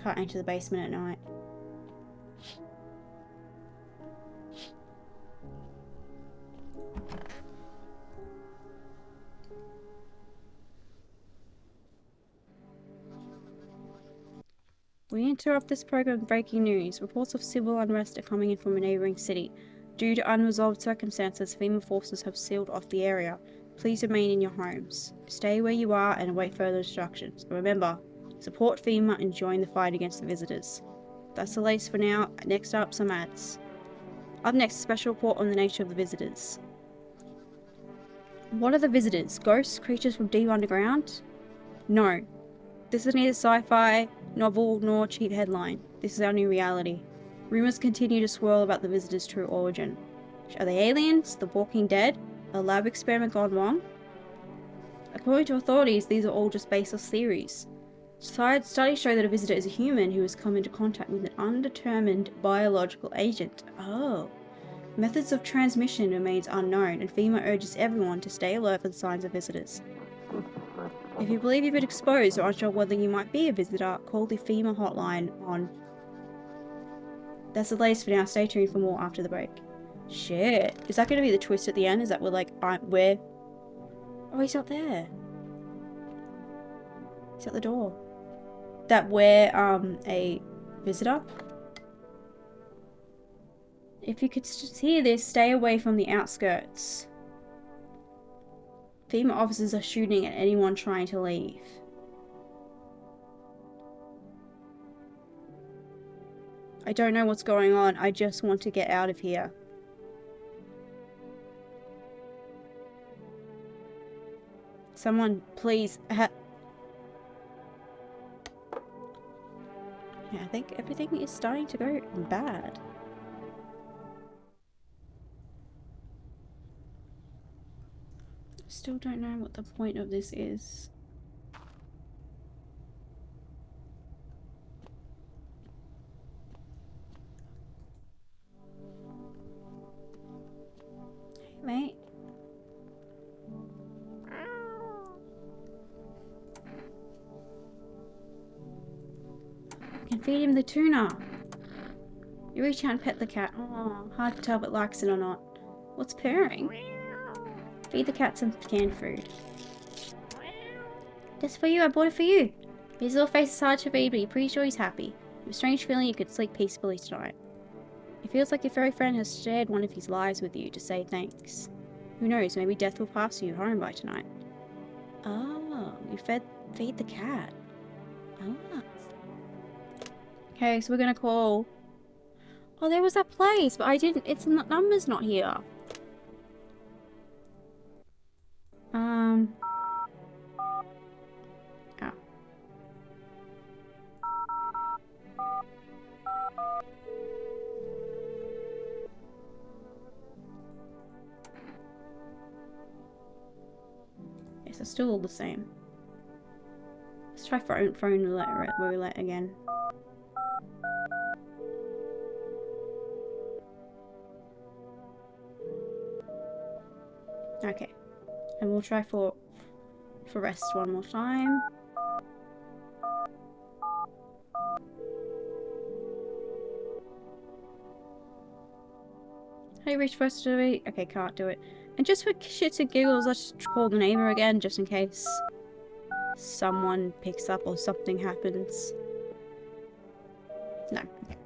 Can't enter the basement at night. We interrupt this program with breaking news. Reports of civil unrest are coming in from a neighbouring city. Due to unresolved circumstances, FEMA forces have sealed off the area. Please remain in your homes. Stay where you are and await further instructions. And remember, support FEMA and join the fight against the visitors. That's the latest for now. Next up, some ads. Up next, a special report on the nature of the visitors. What are the visitors? Ghosts? Creatures from deep underground? No. This is neither sci-fi, novel, nor cheap headline. This is our new reality. Rumours continue to swirl about the visitors' true origin. Are they aliens? The Walking Dead? A lab experiment gone wrong? According to authorities, these are all just baseless theories. Studies show that a visitor is a human who has come into contact with an undetermined biological agent. Oh. Methods of transmission remains unknown, and FEMA urges everyone to stay alert for the signs of visitors. If you believe you've been exposed or unsure whether you might be a visitor, call the FEMA hotline on... That's the latest for now. Stay tuned for more after the break. Shit. Is that going to be the twist at the end? Is that we're like, where? Oh, he's not there. He's at the door. That we're, a visitor? If you could hear this, stay away from the outskirts. FEMA officers are shooting at anyone trying to leave. I don't know what's going on. I just want to get out of here. Someone, please. Yeah, I think everything is starting to go bad. Still don't know what the point of this is. Hey, mate. I can feed him the tuna. You reach out and pet the cat. Oh, hard to tell if it likes it or not. What's purring? Feed the cat some canned food. Just for you, I bought it for you. His little face is hard to read, but you're pretty sure he's happy. With a strange feeling you could sleep peacefully tonight. It feels like your furry friend has shared one of his lives with you to say thanks. Who knows, maybe death will pass you home by tonight. Oh, you feed the cat. Oh. Okay, so we're gonna call... Oh, there was that place, but I didn't... Its number's not here. Oh. Yes, it's still all the same. Let's try phone roulette again. Okay. And we'll try for rest one more time. How do you reach first to it? Okay, can't do it. And just for shits and giggles, let's call the neighbor again, just in case someone picks up or something happens. No. Okay.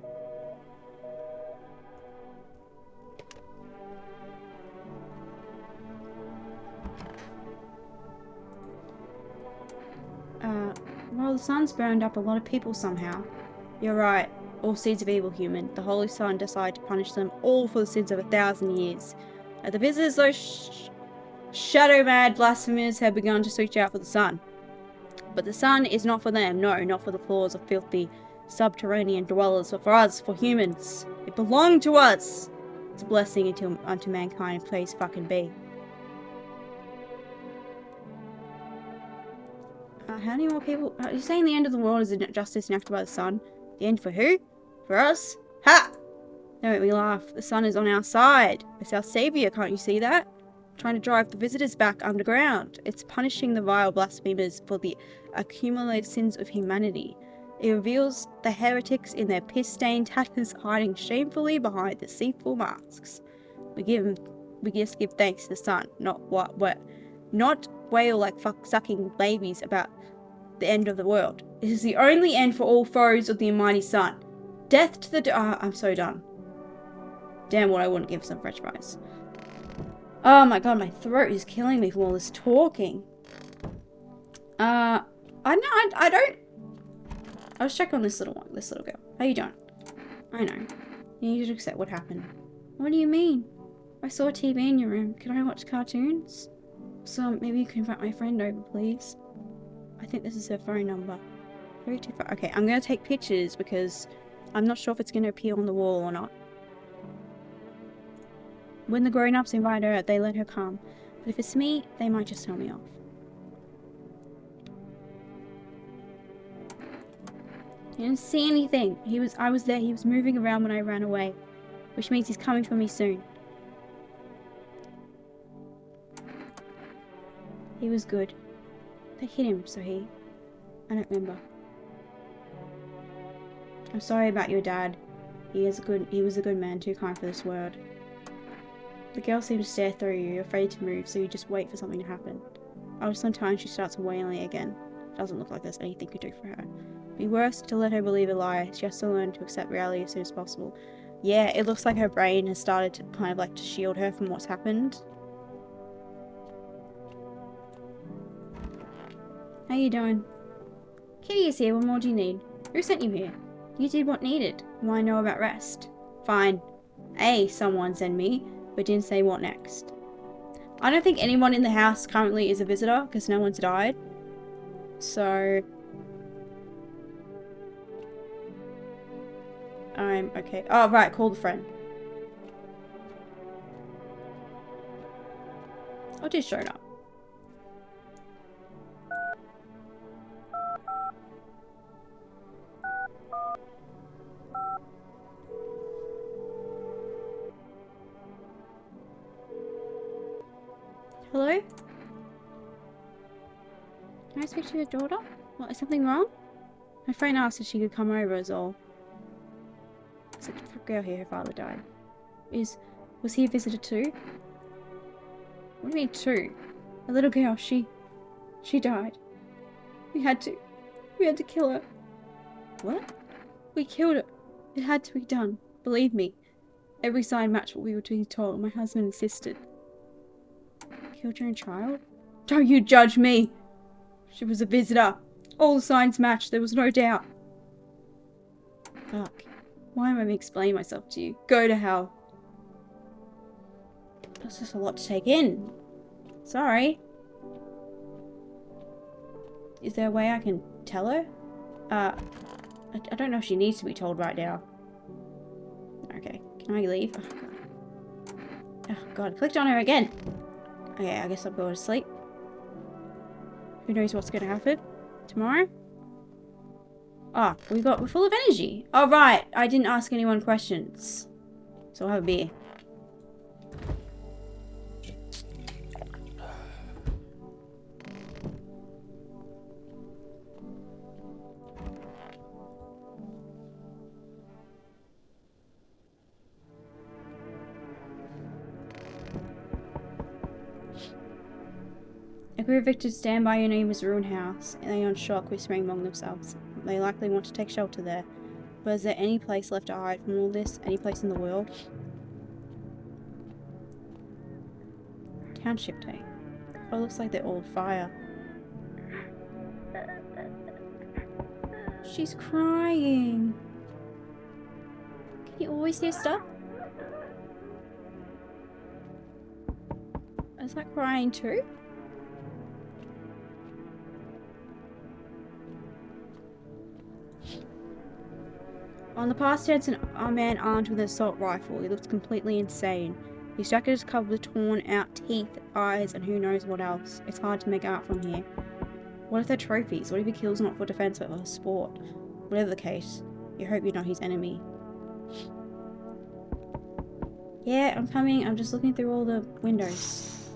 Well, the sun's burned up a lot of people somehow. You're right. All seeds of evil, human. The Holy Sun decided to punish them all for the sins of 1,000 years. At the visitors, those shadow-mad blasphemers have begun to search out for the sun. But the sun is not for them. No, not for the claws of filthy subterranean dwellers, but for us, for humans. It belonged to us. It's a blessing unto mankind. Please fucking be. How many more people? Are you saying the end of the world is justice enacted by the sun? The end for who? For us? Ha! Don't make me laugh. The sun is on our side. It's our savior, can't you see that? Trying to drive the visitors back underground. It's punishing the vile blasphemers for the accumulated sins of humanity. It reveals the heretics in their piss-stained tatters hiding shamefully behind the deceitful masks. We just give thanks to the sun, not wail like fuck-sucking babies about the end of the world. It is the only end for all foes of the almighty sun. Death to the I'm so done. Damn what I wouldn't give some french fries. Oh my god, my throat is killing me from all this talking. I don't. I'll check on this little girl. How you doing? I know. You need to accept what happened. What do you mean? I saw TV in your room. Can I watch cartoons? So maybe you can invite my friend over, please. I think this is her phone number. 325. Okay, I'm gonna take pictures because I'm not sure if it's gonna appear on the wall or not. When the grown-ups invite her, they let her come. But if it's me, they might just tell me off. He didn't see anything. I was there. He was moving around when I ran away. Which means he's coming for me soon. He was good. They hit him, so I don't remember. I'm sorry about your dad. He was a good man, too kind for this world. The girl seemed to stare through you, afraid to move, so you just wait for something to happen. After some time, she starts wailing again. Doesn't look like there's anything you could do for her. It'd be worse to let her believe a lie. She has to learn to accept reality as soon as possible. Yeah, it looks like her brain has started to kind of like to shield her from what's happened. How you doing? Kitty is here. What more do you need? Who sent you here? You did what needed. Why know about rest? Fine. Someone sent me, but didn't say what next. I don't think anyone in the house currently is a visitor because no one's died. So I'm okay. Oh right, call the friend. I just showed up. Hello? Can I speak to your daughter? What, is something wrong? My friend asked if she could come over is all. There's a girl here, her father died. Was he a visitor too? What do you mean too? A little girl, she died. We had to kill her. What? We killed her. It had to be done. Believe me. Every sign matched what we were being told. My husband insisted. Killed your own child? Don't you judge me! She was a visitor. All the signs matched. There was no doubt. Fuck. Why am I explaining myself to you? Go to hell. That's just a lot to take in. Sorry. Is there a way I can tell her? I don't know if she needs to be told right now. Okay. Can I leave? Oh god. Oh god. I clicked on her again. Okay, I guess I'll go to sleep. Who knows what's gonna happen tomorrow? Ah, we're full of energy. Oh right, I didn't ask anyone questions. So I'll have a beer. A group of victims stand by your neighbour's ruined house, and they are in shock, whispering among themselves. They likely want to take shelter there. But is there any place left to hide from all this? Any place in the world? Township Day. Oh, it looks like they're all on fire. She's crying. Can you always hear stuff? Is that crying too? On the past stands a man armed with an assault rifle. He looks completely insane. His jacket is covered with torn out teeth, eyes, and who knows what else. It's hard to make out from here. What if they're trophies? What if he kills not for defense but for sport? Whatever the case, you hope you're not his enemy. Yeah, I'm coming. I'm just looking through all the windows.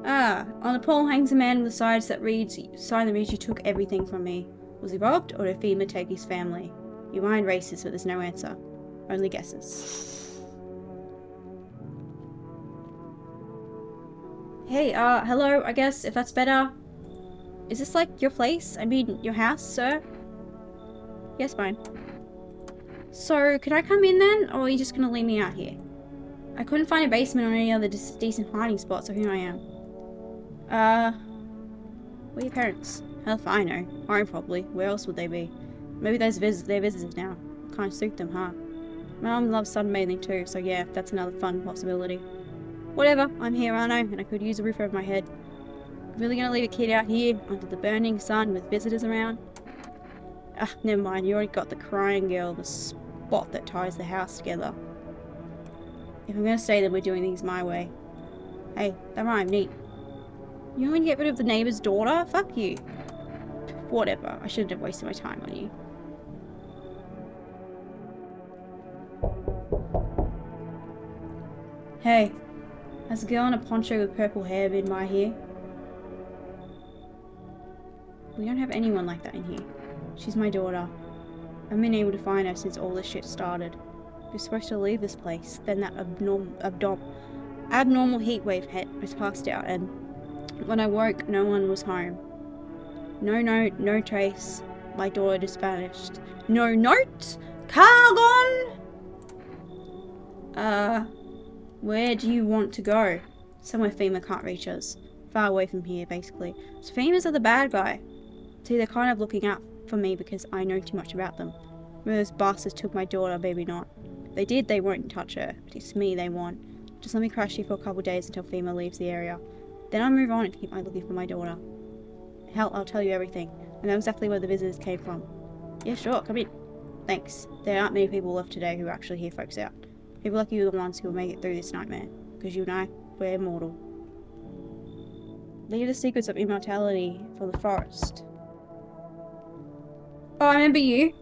Ah, on the pole hangs a man with a sign that reads, you took everything from me. Was he robbed, or did FEMA take his family? You mind racist, but there's no answer. Only guesses. Hey, hello, I guess, if that's better. Is this like your place? I mean, your house, sir? Yes, fine. So, could I come in then, or are you just gonna leave me out here? I couldn't find a basement or any other decent hiding spot, so here I am. Where are your parents? Hell if I know. Home, probably. Where else would they be? Maybe they're visitors now. Can't suit them, huh? My mom loves sunbathing too, so yeah, that's another fun possibility. Whatever, I'm here, aren't I? And I could use a roof over my head. Really gonna leave a kid out here under the burning sun with visitors around? Ah, never mind, you already got the crying girl, the spot that ties the house together. If I'm gonna stay, then we're doing things my way. Hey, that rhymed, neat. You want me to get rid of the neighbor's daughter? Fuck you. Whatever, I shouldn't have wasted my time on you. Hey, has a girl in a poncho with purple hair been by here? We don't have anyone like that in here. She's my daughter. I've been able to find her since all this shit started. We're supposed to leave this place, then that abnormal heat wave hit. I passed out, and when I woke, no one was home. No note, no trace. My daughter just vanished. No note? Cargon! Where do you want to go? Somewhere FEMA can't reach us. Far away from here, basically. So FEMA's are the bad guy. See, they're kind of looking out for me because I know too much about them. Maybe those bastards took my daughter, maybe not. If they did, they won't touch her. But it's me they want. Just let me crash here for a couple days until FEMA leaves the area. Then I'll move on and keep looking for my daughter. Hell, I'll tell you everything. I know exactly where the visitors came from. Yeah, sure, come in. Thanks. There aren't many people left today who actually hear folks out. People like you are the ones who will make it through this nightmare. Because you and I, we're immortal. Leave the secrets of immortality for the forest. Oh, I remember you.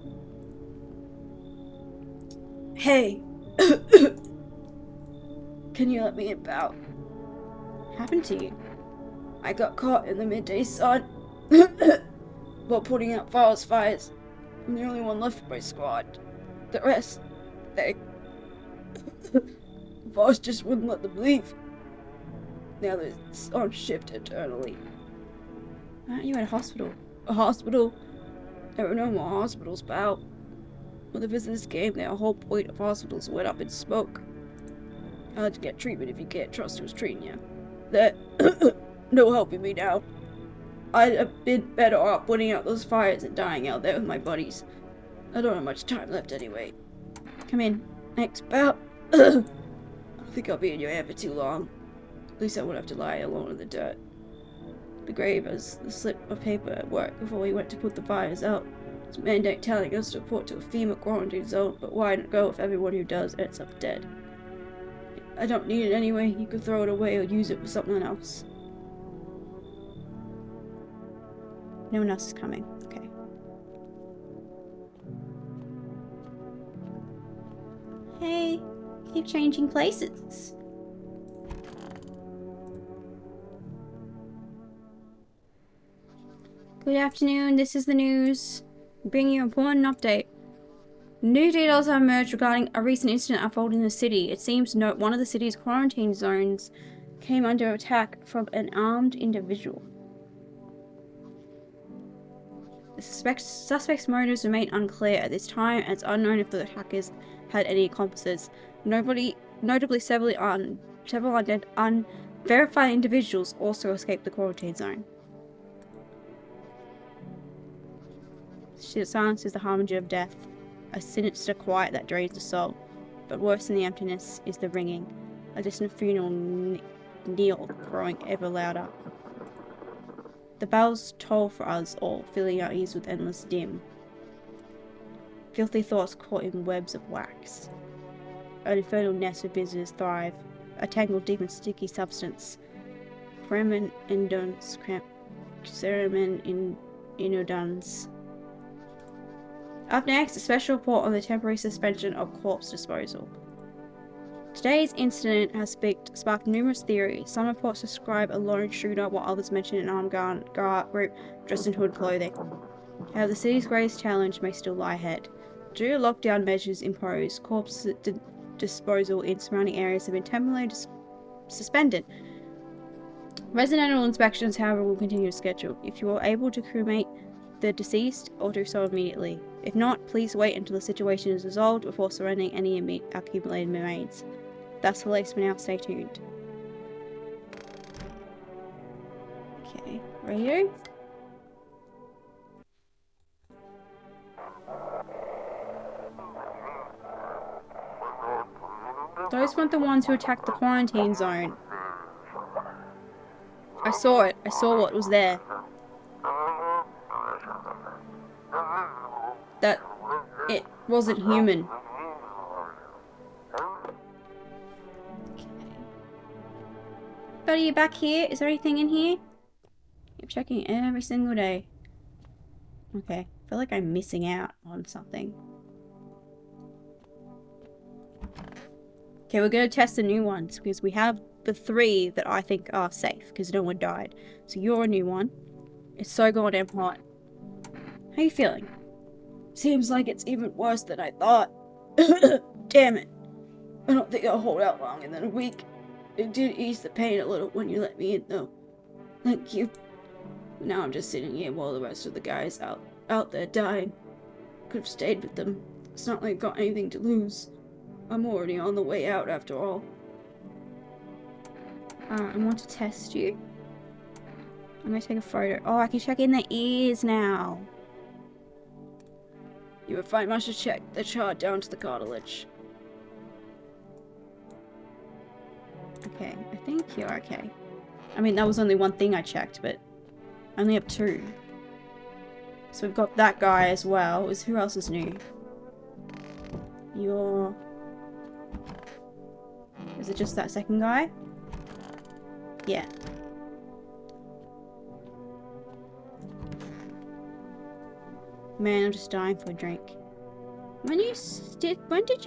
Hey. Can you let me about? What happened to you? I got caught in the midday sun while putting out forest fires. I'm the only one left of my squad. The rest, they... The boss just wouldn't let them leave. Now they're on shift eternally. Why aren't you at a hospital? A hospital? There are no more hospitals, pal. When the visitors came, their whole point of hospitals went up in smoke. Hard to get treatment if you can't trust who's treating you. That no helping me now. I'd have been better off putting out those fires and dying out there with my buddies. I don't have much time left anyway. Come in. Thanks, pal. I don't think I'll be in your hair for too long. At least I won't have to lie alone in the dirt. The grave has the slip of paper at work before we went to put the fires out. It's mandate telling us to report to a FEMA quarantine zone, but why not go if everyone who does ends up dead? I don't need it anyway. You could throw it away or use it for something else. No one else is coming. Okay. Hey, keep changing places. Good afternoon, this is the news. Bringing you an important update. New details have emerged regarding a recent incident unfolding in the city. It seems one of the city's quarantine zones came under attack from an armed individual. The suspect's motives remain unclear at this time, and it's unknown if the attackers had any accomplices. Notably, several unverified individuals also escaped the quarantine zone. Silence is the harbinger of death, a sinister quiet that drains the soul. But worse than the emptiness is the ringing, a distant funeral knell growing ever louder. The bells toll for us all, filling our ears with endless dim. Filthy thoughts caught in webs of wax. An infernal nest of visitors thrive, a tangled deep and sticky substance. Kremen indons, ceremen inodons. Up next, a special report on the temporary suspension of corpse disposal. Today's incident has sparked numerous theories. Some reports describe a lone shooter, while others mention an armed guard group dressed in hood clothing. However, the city's greatest challenge may still lie ahead. Due to lockdown measures imposed, corpse disposal in surrounding areas have been temporarily suspended. Residential inspections, however, will continue to schedule. If you are able to cremate the deceased, or do so immediately. If not, please wait until the situation is resolved before surrendering any accumulated remains. That's the latest for now. Stay tuned. Okay, radio. Those weren't the ones who attacked the quarantine zone. I saw it. I saw what was there. That it wasn't human. Okay. Buddy, you back here? Is there anything in here? I'm checking every single day. Okay. I feel like I'm missing out on something. Okay, we're going to test the new ones because we have the 3 that I think are safe because no one died. So you're a new one. It's so goddamn hot. How you feeling? Seems like it's even worse than I thought. Damn it. I don't think I'll hold out longer than a week. It did ease the pain a little when you let me in though. Thank you. Now I'm just sitting here while the rest of the guys out there dying. Could have stayed with them. It's not like I've got anything to lose. I'm already on the way out after all. I want to test you. I'm gonna take a photo. Oh, I can check in the ears now. You would find much to check the chart down to the cartilage. Okay, I think you're okay. I mean, that was only one thing I checked, but I only have 2. So we've got that guy as well. Who else is new? You're... Is it just that second guy? Yeah. Man, I'm just dying for a drink. What did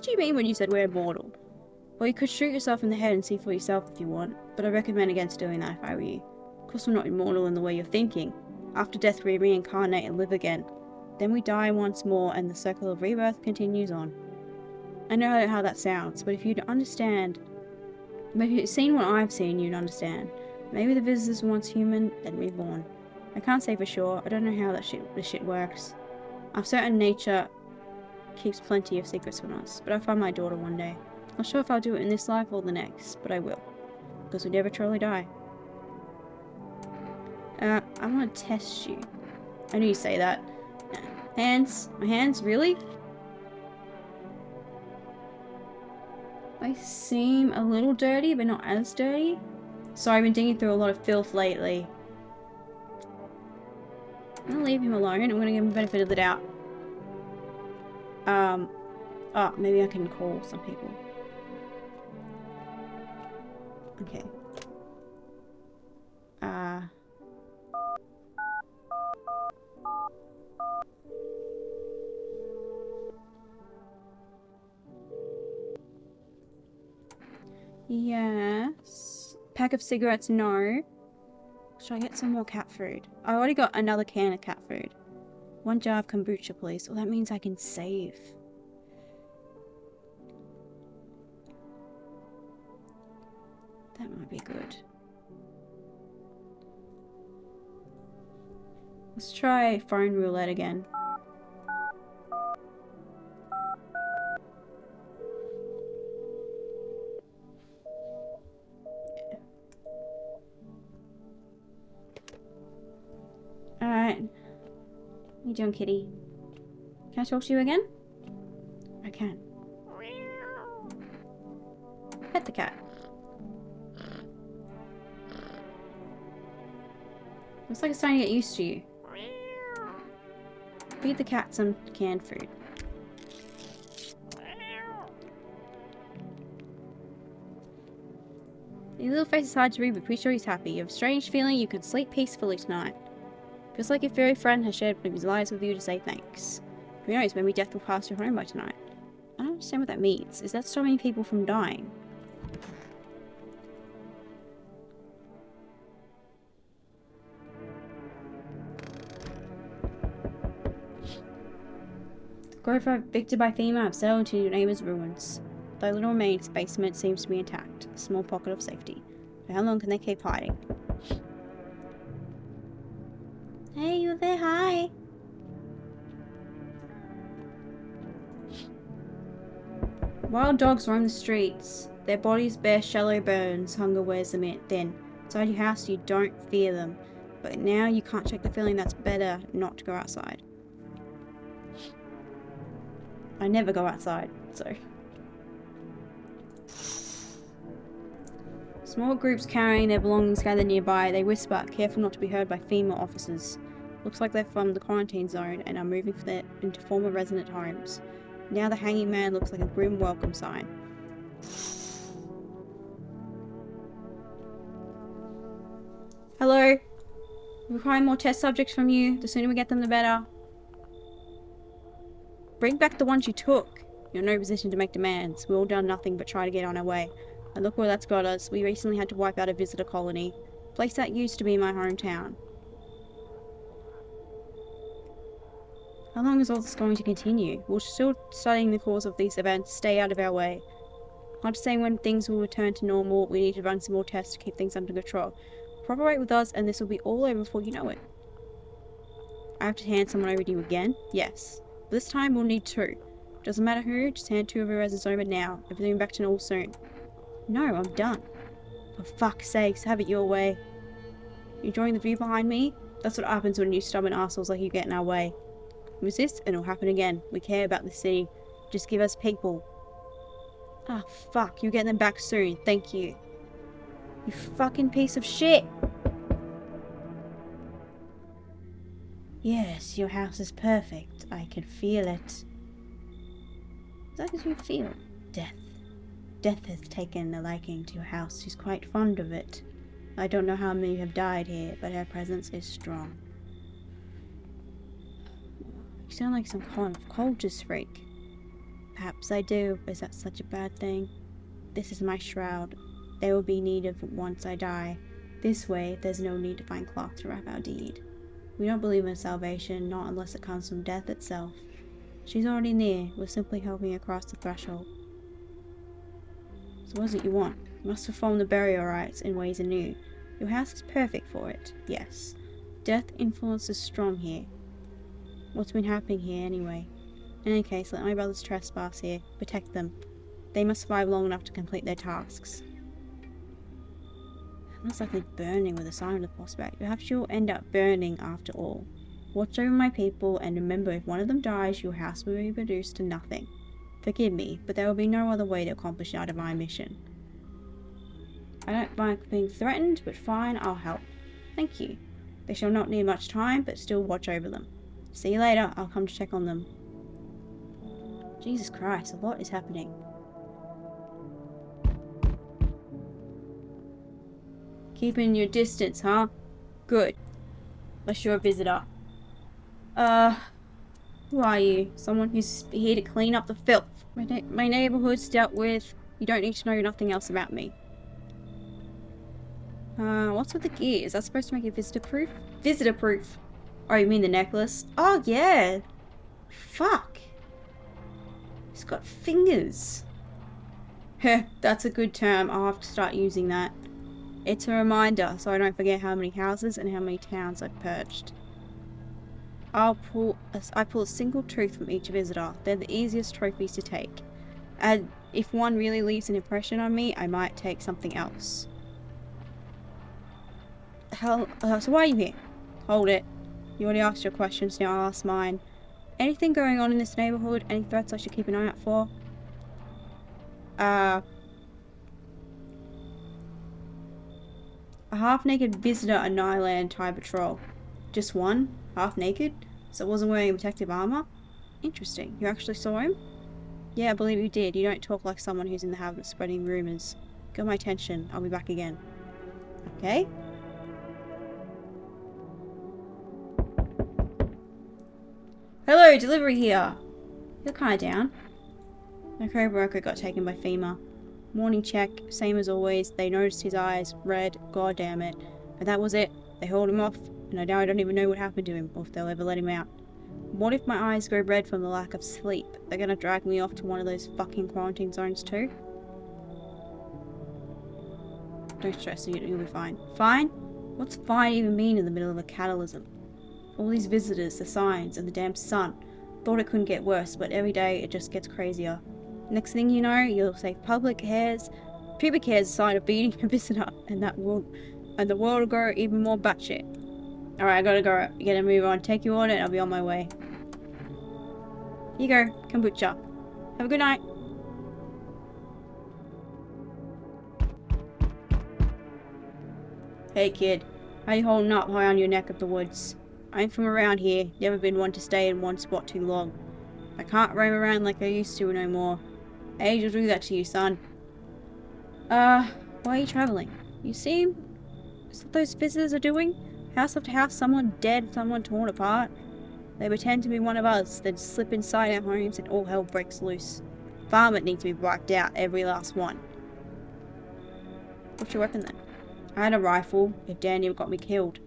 you mean when you said we're immortal? Well, you could shoot yourself in the head and see for yourself if you want, but I recommend against doing that if I were you. Of course we're not immortal in the way you're thinking. After death we reincarnate and live again. Then we die once more and the circle of rebirth continues on. I know how that sounds, but if you'd understand... Maybe if you'd seen what I've seen, you'd understand. Maybe the visitors were once human, then reborn. I can't say for sure. I don't know how this shit works. I'm certain nature keeps plenty of secrets from us, but I'll find my daughter one day. Not sure if I'll do it in this life or the next, but I will. Because we never truly die. I want to test you. I knew you say that. Hands? My hands? Really? I seem a little dirty, but not as dirty. Sorry, I've been digging through a lot of filth lately. I'm gonna leave him alone. I'm gonna give him the benefit of the doubt. Oh, maybe I can call some people. Okay. Yes. Pack of cigarettes, no. Should I get some more cat food? I already got another can of cat food. 1 jar of kombucha, please. Well, that means I can save. That might be good. Let's try phone roulette again. Alright. How you doing, kitty? Can I talk to you again? I can. Pet the cat. Looks like it's starting to get used to you. Feed the cat some canned food. His little face is hard to read, but pretty sure he's happy. You have a strange feeling you can sleep peacefully tonight. Feels like your furry friend has shared one of his lives with you to say thanks. Who knows, maybe death will pass your home by tonight. I don't understand what that means. Is that stopping people from dying? Grove evicted by FEMA have settled into your neighbour's ruins. Though little remains, basement seems to be intact. A small pocket of safety. But how long can they keep hiding? Hey, you there? Hi. Wild dogs roam the streets. Their bodies bear shallow burns. Hunger wears them thin. Inside your house, you don't fear them. But now you can't shake the feeling that's better not to go outside. I never go outside, so... Small groups carrying their belongings gather nearby. They whisper, careful not to be heard by FEMA officers. Looks like they're from the quarantine zone and are moving into former resident homes. Now the hanging man looks like a grim welcome sign. Hello? We require more test subjects from you. The sooner we get them, the better. Bring back the ones you took. You're in no position to make demands. We've all done nothing but try to get on our way. And look where that's got us. We recently had to wipe out a visitor colony. A place that used to be my hometown. How long is all this going to continue? We're still studying the cause of these events. Stay out of our way. Not saying when things will return to normal, we need to run some more tests to keep things under control. Cooperate with us and this will be all over before you know it. I have to hand someone over to you again? Yes. This time we'll need 2. Doesn't matter who, just hand 2 of your residents over now. Everything back to normal soon. No, I'm done. For fuck's sakes, have it your way. You enjoying the view behind me? That's what happens when you stubborn assholes like you get in our way. Resist and it'll happen again. We care about the city. Just give us people. Ah, fuck. You're getting them back soon. Thank you. You fucking piece of shit. Yes, your house is perfect. I can feel it. Is that what you feel? Death. Death has taken a liking to your house. She's quite fond of it. I don't know how many have died here, but her presence is strong. You sound like some kind of cultist freak. Perhaps I do. Is that such a bad thing? This is my shroud. They will be needed once I die. This way, there's no need to find cloth to wrap our deed. We don't believe in salvation, not unless it comes from death itself. She's already near. We're simply helping across the threshold. So what is it you want? You must perform the burial rites in ways anew. Your house is perfect for it, yes. Death influence is strong here. What's been happening here anyway? In any case, let my brothers trespass here. Protect them. They must survive long enough to complete their tasks. Most likely burning with a sign of the prospect. Perhaps you'll end up burning after all. Watch over my people and remember if one of them dies, your house will be reduced to nothing. Forgive me, but there will be no other way to accomplish our divine mission. I don't like being threatened, but fine, I'll help. Thank you. They shall not need much time, but still watch over them. See you later, I'll come to check on them. Jesus Christ, a lot is happening. Keeping your distance, huh? Good. Unless you're a visitor. Who are you? Someone who's here to clean up the filth. My neighborhood's dealt with. You don't need to know nothing else about me. What's with the gear? Is that supposed to make it visitor proof? Visitor proof. Oh, you mean the necklace? Oh, yeah. Fuck. It's got fingers. Heh, that's a good term. I'll have to start using that. It's a reminder, so I don't forget how many houses and how many towns I've purged. I pull a single tooth from each visitor. They're the easiest trophies to take. And if one really leaves an impression on me, I might take something else. So why are you here? Hold it. You already asked your questions, now I'll ask mine. Anything going on in this neighborhood? Any threats I should keep an eye out for? A half-naked visitor on Nyland Thai patrol. Just one? Half-naked? So it wasn't wearing protective armor? Interesting. You actually saw him? Yeah, I believe you did. You don't talk like someone who's in the habit of spreading rumors. Got my attention. I'll be back again. Okay? Hello, delivery here. You're kinda down. My co-worker got taken by FEMA. Morning check, same as always. They noticed his eyes, red, god damn it. And that was it. They hauled him off, and now I don't even know what happened to him, or if they'll ever let him out. What if my eyes go red from the lack of sleep? They're gonna drag me off to one of those fucking quarantine zones too? Don't stress, you'll be fine. Fine? What's fine even mean in the middle of a catalysm? All these visitors, the signs, and the damn sun. Thought it couldn't get worse, but every day it just gets crazier. Next thing you know, you'll say pubic hairs a sign of beating a visitor, and the world will go even more batshit. Alright, I gotta go get a move on. Take your order and I'll be on my way. Here you go, kombucha. Have a good night. Hey kid, how you holding up high on your neck of the woods? I ain't from around here, never been one to stay in one spot too long. I can't roam around like I used to no more. Age will do that to you, son. Why are you traveling? You seem... Is what those visitors are doing? House after house, someone dead, someone torn apart. They pretend to be one of us, then slip inside our homes and all hell breaks loose. Varmint needs to be wiped out, every last one. What's your weapon then? I had a rifle, it damn near got me killed.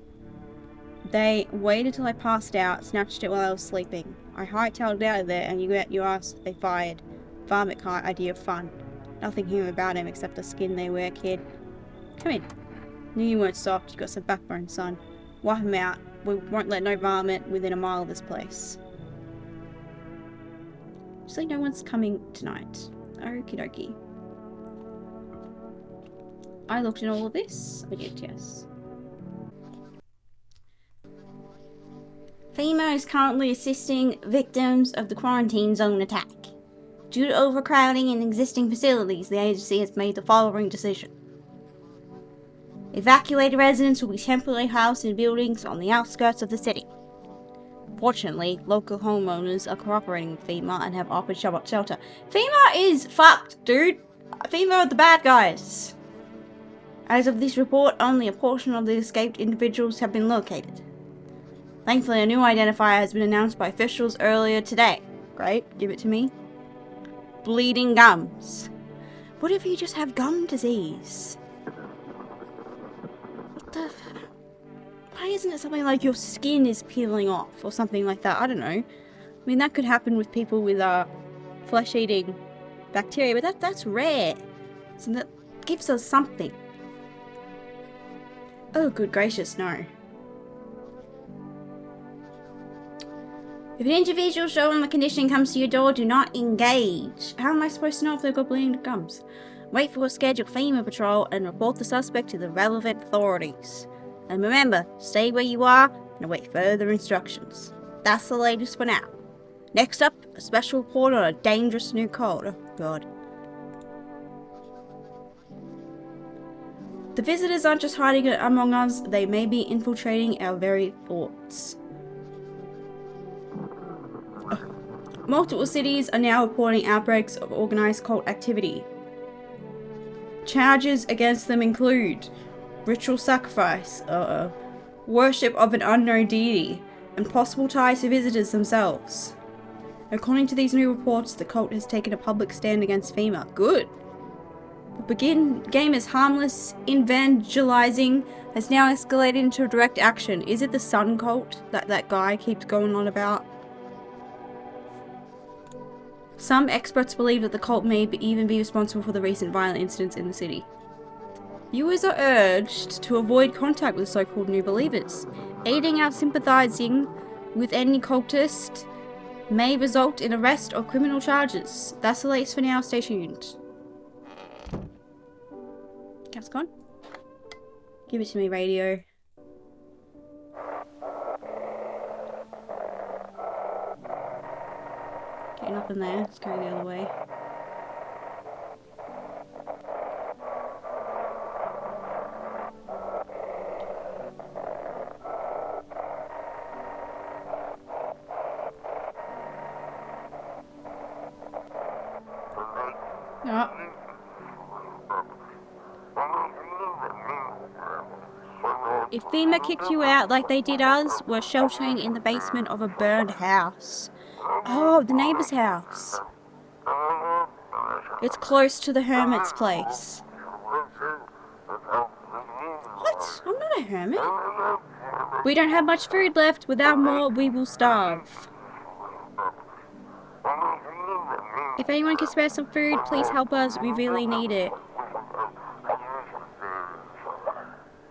They waited till I passed out, snatched it while I was sleeping. I hightailed out of there and you got your ass, they fired. Varmint can't idea of fun. Nothing human about him except the skin they wear, kid. Come in. Knew you weren't soft, you got some backbone, son. Wipe him out. We won't let no varmint within a mile of this place. Just like no one's coming tonight. Okie dokie. I looked at all of this. I did, yes. FEMA is currently assisting victims of the quarantine zone attack. Due to overcrowding in existing facilities, the agency has made the following decision. Evacuated residents will be temporarily housed in buildings on the outskirts of the city. Fortunately, local homeowners are cooperating with FEMA and have offered shelter. FEMA is fucked, dude! FEMA are the bad guys! As of this report, only a portion of the escaped individuals have been located. Thankfully, a new identifier has been announced by officials earlier today. Great, give it to me. Bleeding gums. What if you just have gum disease? What the... Why isn't it something like your skin is peeling off or something like that? I don't know. I mean, that could happen with people with flesh-eating bacteria, but that's rare. So that gives us something. Oh, good gracious, no. If an individual showing the condition comes to your door, do not engage. How am I supposed to know if they've got bleeding gums? Wait for a scheduled FEMA patrol and report the suspect to the relevant authorities. And remember, stay where you are and await further instructions. That's the latest for now. Next up, a special report on a dangerous new code. Oh, God. The visitors aren't just hiding among us, they may be infiltrating our very thoughts. Multiple cities are now reporting outbreaks of organized cult activity. Charges against them include ritual sacrifice, worship of an unknown deity, and possible ties to visitors themselves. According to these new reports, the cult has taken a public stand against FEMA. Good. The game is harmless evangelizing has now escalated into direct action. Is it the sun cult that guy keeps going on about? Some experts believe that the cult may even be responsible for the recent violent incidents in the city. Viewers are urged to avoid contact with so-called new believers. Aiding out sympathizing with any cultist may result in arrest or criminal charges. That's the latest for now. Stay tuned. Cap's gone. Give it to me, radio. Okay, nothing there. Let's go the other way. Oh. If FEMA kicked you out like they did us, we're sheltering in the basement of a burned house. Oh, the neighbor's house. It's close to the hermit's place. What? I'm not a hermit. We don't have much food left. Without more, we will starve. If anyone can spare some food, please help us. We really need it.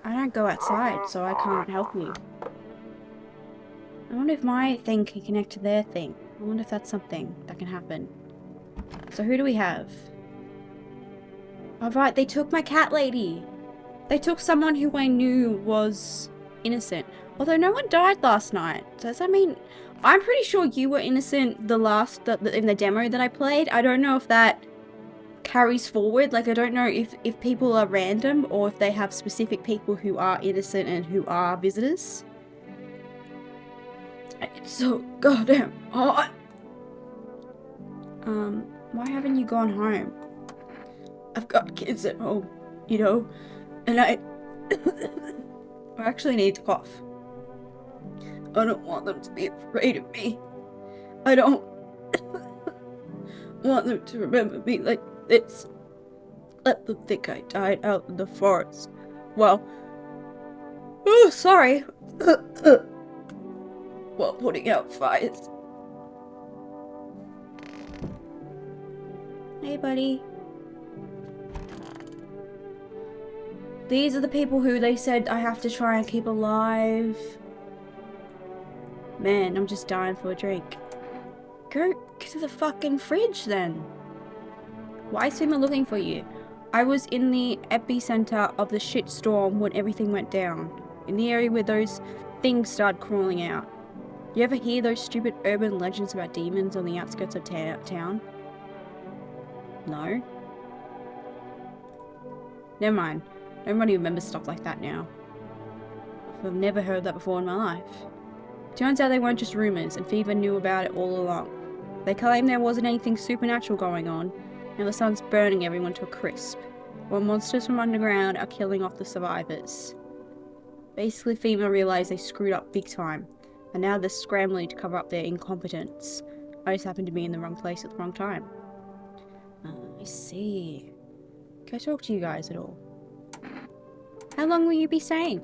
I don't go outside, so I can't help you. I wonder if my thing can connect to their thing. I wonder if that's something that can happen. So who do we have? Alright, they took my cat lady. They took someone who I knew was innocent. Although no one died last night. So does that mean... I'm pretty sure you were innocent in the demo that I played. I don't know if that carries forward. Like, I don't know if people are random or if they have specific people who are innocent and who are visitors. It's so goddamn hot. Why haven't you gone home? I've got kids at home, you know, and I actually need to cough. I don't want them to be afraid of me. I don't want them to remember me like this. Let them think I died out in the forest. Well, oh, sorry. While putting out fires. Hey, buddy. These are the people who they said I have to try and keep alive. Man, I'm just dying for a drink. Go to the fucking fridge then. Why is FEMA looking for you? I was in the epicenter of the shitstorm when everything went down. In the area where those things started crawling out. You ever hear those stupid urban legends about demons on the outskirts of town? No? Never mind. Nobody remembers stuff like that now. I've never heard that before in my life. Turns out they weren't just rumours, and FEMA knew about it all along. They claimed there wasn't anything supernatural going on, and the sun's burning everyone to a crisp, while monsters from underground are killing off the survivors. Basically, FEMA realised they screwed up big time, and now they're scrambling to cover up their incompetence. I just happened to be in the wrong place at the wrong time. I see. Can I talk to you guys at all? How long will you be staying?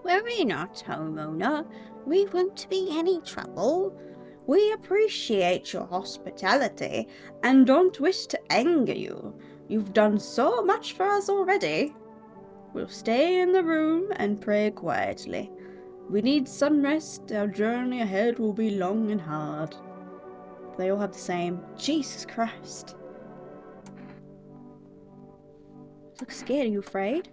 Worry not, homeowner. We won't be any trouble. We appreciate your hospitality and don't wish to anger you. You've done so much for us already. We'll stay in the room and pray quietly. We need some rest. Our journey ahead will be long and hard. They all have the same. Jesus Christ. You look scared. Are you afraid?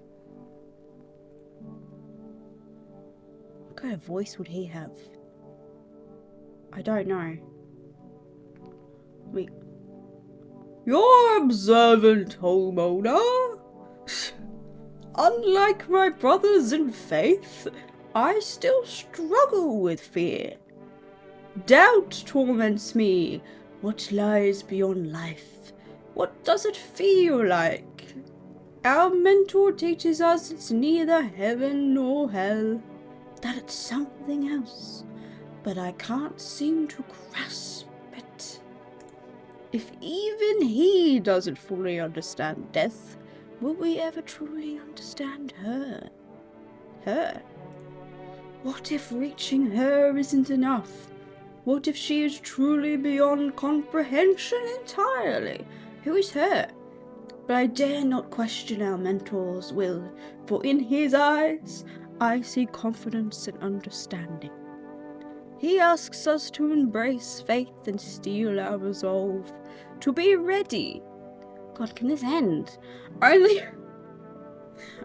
What kind of voice would he have? I don't know. You're observant, homeowner. Unlike my brothers in faith, I still struggle with fear. Doubt torments me. What lies beyond life? What does it feel like? Our mentor teaches us it's neither heaven nor hell, that it's something else, but I can't seem to grasp it. If even he doesn't fully understand death, will we ever truly understand her? Her? What if reaching her isn't enough? What if she is truly beyond comprehension entirely? Who is her? But I dare not question our mentor's will, for in his eyes I see confidence and understanding. He asks us to embrace faith and steel our resolve, to be ready. God, can this end? Only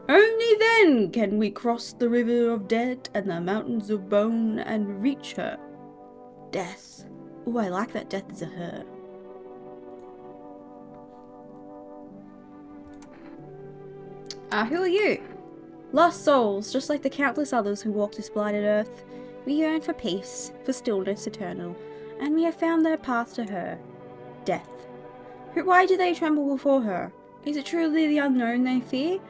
then can we cross the river of dead and the mountains of bone and reach her. Death. Oh, I like that death is a her. Who are you? Lost souls, just like the countless others who walk this blighted earth. We yearn for peace, for stillness eternal, and we have found their path to her. Death. Why do they tremble before her? Is it truly the unknown they fear?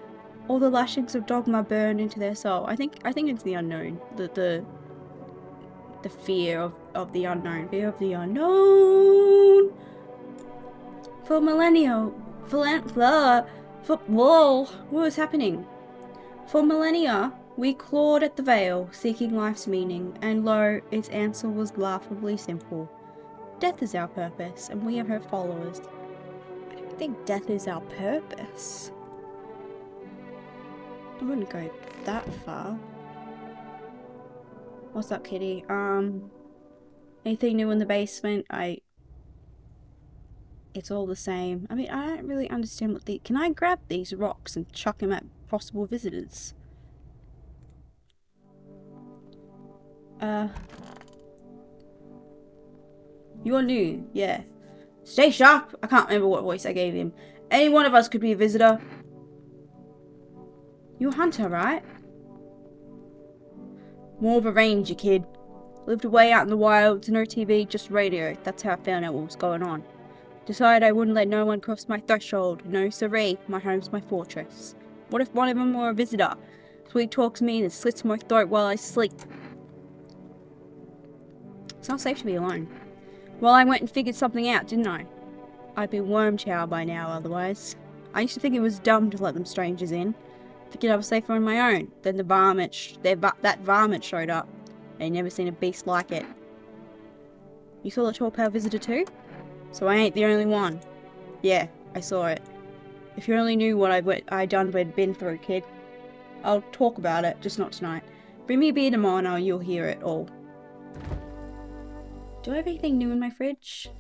Or the lashings of dogma burned into their soul? I think it's the unknown. The fear of the unknown. Fear of the unknown. For millennia, whoa, what was happening? For millennia, we clawed at the veil, seeking life's meaning, and lo, its answer was laughably simple. Death is our purpose, and we are her followers. I don't think death is our purpose. I wouldn't go that far. What's up, kitty? Anything new in the basement? It's all the same. I mean, I don't really understand what the... Can I grab these rocks and chuck them at possible visitors? You're new, yeah. Stay sharp! I can't remember what voice I gave him. Any one of us could be a visitor. You're a hunter, right? More of a ranger, kid. Lived away out in the wilds, no TV, just radio. That's how I found out what was going on. Decided I wouldn't let no one cross my threshold. No siree, my home's my fortress. What if one of them were a visitor? Sweet talks me and slits my throat while I sleep. It's not safe to be alone. Well, I went and figured something out, didn't I? I'd be worm chow by now otherwise. I used to think it was dumb to let them strangers in. Figured I was safer on my own. Then the that varmint showed up. I never seen a beast like it. You saw the tall pale visitor too? So I ain't the only one. Yeah, I saw it. If you only knew what I done we'd been through, kid. I'll talk about it, just not tonight. Bring me a beer tomorrow and you'll hear it all. Do I have anything new in my fridge?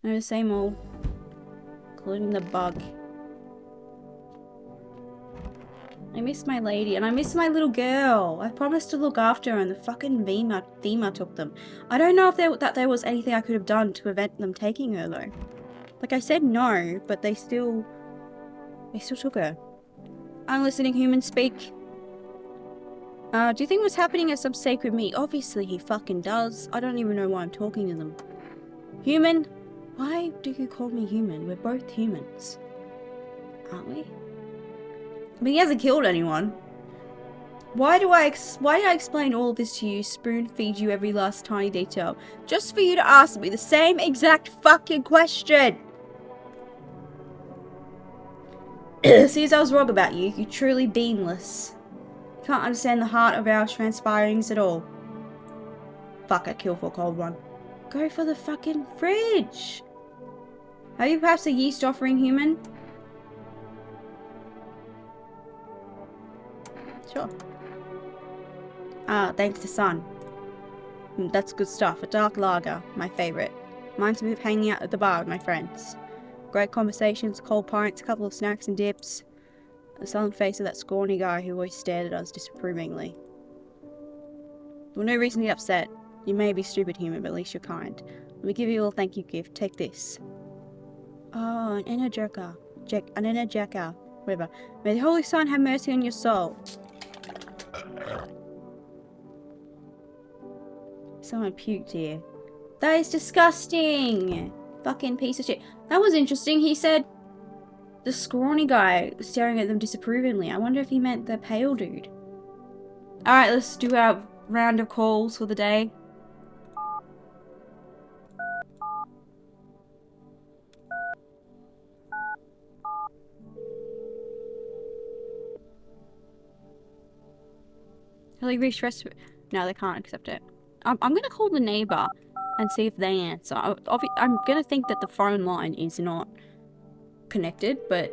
No, the same old. Including the bug. I miss my lady, and I miss my little girl. I promised to look after her, and the fucking FEMA took them. I don't know if there was anything I could have done to prevent them taking her, though. Like, I said no, but they still took her. I'm listening, human speak. Do you think what's happening is some sacred meat? Obviously he fucking does. I don't even know why I'm talking to them. Human? Why do you call me human? We're both humans. Aren't we? I mean, he hasn't killed anyone. Why did I explain all of this to you, spoon feed you every last tiny detail, just for you to ask me the same exact fucking question? Seems I was wrong about you. You're truly beanless. You can't understand the heart of our transpirings at all. Fuck, I'd kill for a cold one. Go for the fucking fridge. Are you perhaps a yeast offering human? Sure. Thanks to Sun. That's good stuff. A dark lager, my favourite. Reminds me of hanging out at the bar with my friends. Great conversations, cold pints, a couple of snacks and dips. The sullen face of that scrawny guy who always stared at us disapprovingly. There was no reason to be upset. You may be stupid human, but at least you're kind. Let me give you a little thank you gift. Take this. Oh, an energizer. An energizer. Whatever. May the Holy Sun have mercy on your soul. Someone puked here. That is disgusting! Fucking piece of shit. That was interesting. He said the scrawny guy staring at them disapprovingly. I wonder if he meant the pale dude. Alright, let's do our round of calls for the day. Will he reach rest? No, they can't accept it. I'm gonna call the neighbor and see if they answer. I'm gonna think that the phone line is not connected, but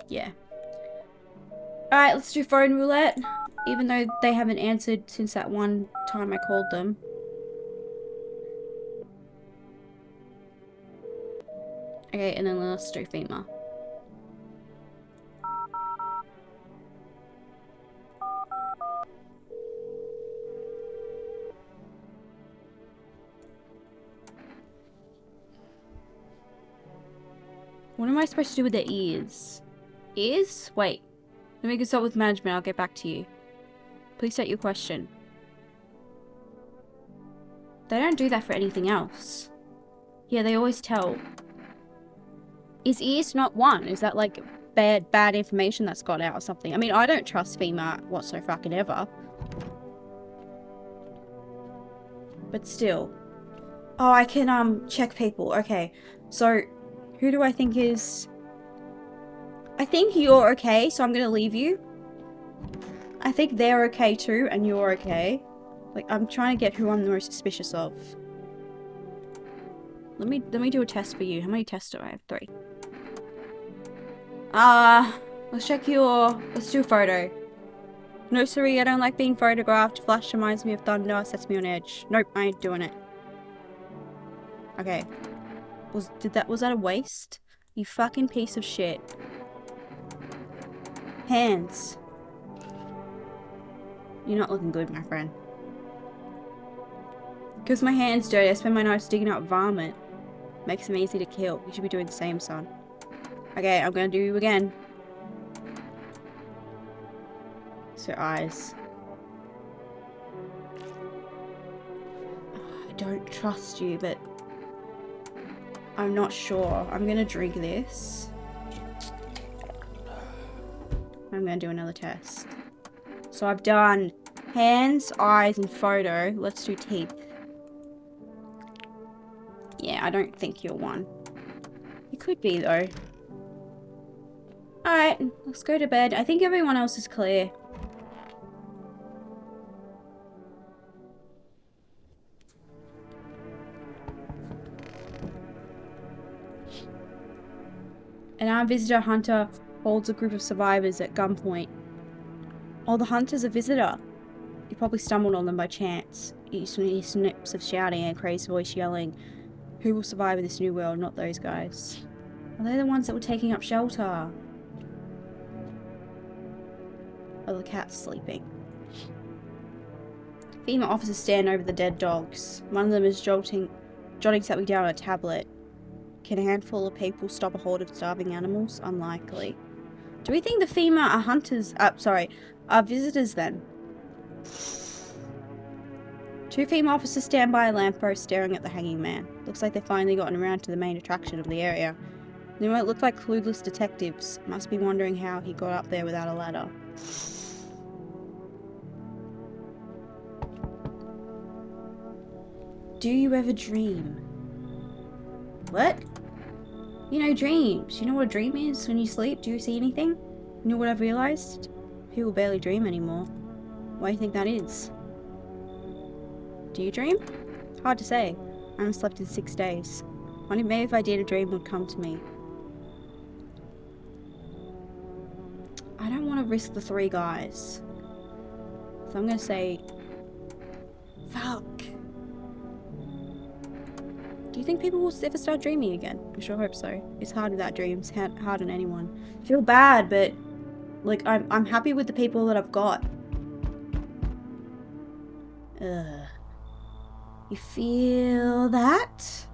yeah. Alright, let's do phone roulette. Even though they haven't answered since that one time I called them. Okay, and then let's do FEMA. What am I supposed to do with their ears? Ears? Wait. Let me consult with management. I'll get back to you. Please state your question. They don't do that for anything else. Yeah, they always tell. Is ears not one? Is that like bad information that's got out or something? I mean, I don't trust FEMA whatsoever fucking ever. But still. Oh, I can check people. Okay. So who do I think is... I think you're okay, so I'm gonna leave you. I think they're okay too, and you're okay. Like, I'm trying to get who I'm the most suspicious of. Let me do a test for you. How many tests do I have? 3. Let's check your... Let's do a photo. No, sorry, I don't like being photographed. Flash reminds me of thunder, sets me on edge. Nope, I ain't doing it. Okay. Was that a waste? You fucking piece of shit. Hands. You're not looking good, my friend. Because my hands dirty, I spend my nights digging up vomit. Makes them easy to kill. You should be doing the same, son. Okay, I'm gonna do you again. So eyes. I don't trust you, but I'm not sure. I'm gonna drink this. I'm gonna do another test. So I've done hands, eyes, and photo. Let's do teeth. Yeah, I don't think you're one. You could be, though. Alright, let's go to bed. I think everyone else is clear. And our visitor hunter holds a group of survivors at gunpoint. Oh, the hunter's a visitor. You probably stumbled on them by chance. You hear snips of shouting and a crazed voice yelling, "Who will survive in this new world? Not those guys." Are they the ones that were taking up shelter? Oh, the cat's sleeping. FEMA officers stand over the dead dogs. One of them is jotting something down on a tablet. Can a handful of people stop a horde of starving animals? Unlikely. Do we think the FEMA are hunters? Are visitors then? 2 FEMA officers stand by a lamppost staring at the hanging man. Looks like they've finally gotten around to the main attraction of the area. They might look like clueless detectives. Must be wondering how he got up there without a ladder. Do you ever dream? What? You know dreams. You know what a dream is when you sleep? Do you see anything? You know what I've realized? People barely dream anymore. Why do you think that is? Do you dream? Hard to say. I haven't slept in 6 days. Maybe if I did, a dream would come to me. I don't want to risk the 3 guys. So I'm going to say... Fuck. Do you think people will ever start dreaming again? I sure hope so. It's hard without dreams. Hard on anyone. I feel bad, but... Like, I'm happy with the people that I've got. Ugh. You feel that?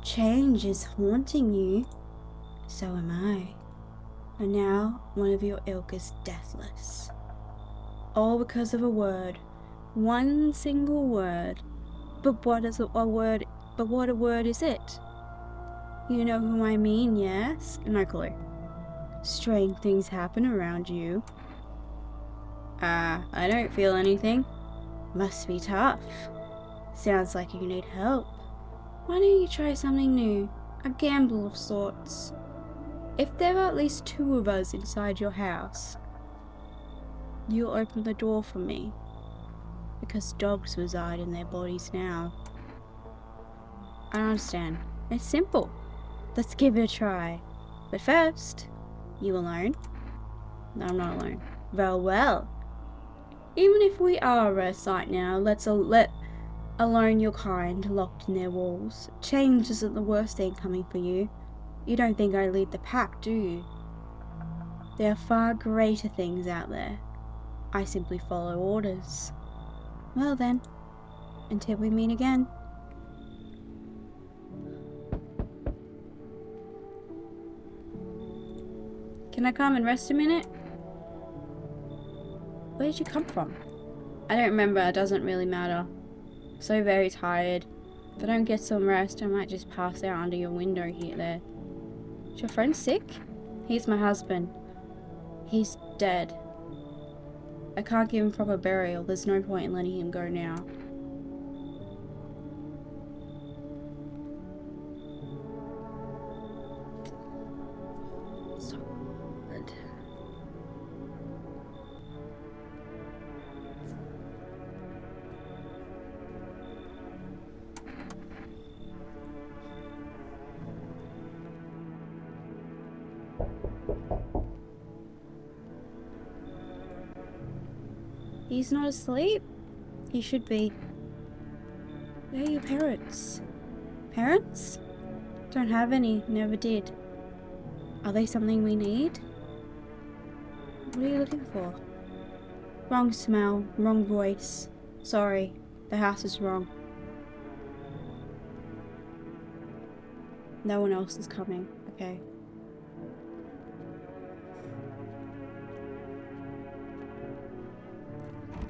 Change is haunting you. So am I. And now, one of your ilk is deathless. All because of a word. One single word. But what is a word? But what a word is it? You know who I mean, yes? No clue. Strange things happen around you. I don't feel anything. Must be tough. Sounds like you need help. Why don't you try something new? A gamble of sorts. If there are at least 2 of us inside your house, you'll open the door for me. Because dogs reside in their bodies now. I don't understand. It's simple. Let's give it a try. But first, you alone? No, I'm not alone. Well. Even if we are a rare sight now, let alone your kind locked in their walls. Change isn't the worst thing coming for you. You don't think I lead the pack, do you? There are far greater things out there. I simply follow orders. Well then, until we meet again. Can I come and rest a minute? Where did you come from? I don't remember, it doesn't really matter. So very tired. If I don't get some rest, I might just pass out under your window here there. Is your friend sick? He's my husband. He's dead. I can't give him proper burial. There's no point in letting him go now. So good. He's not asleep? He should be. Where are your parents? Parents? Don't have any, never did. Are they something we need? What are you looking for? Wrong smell, wrong voice. Sorry, the house is wrong. No one else is coming. Okay.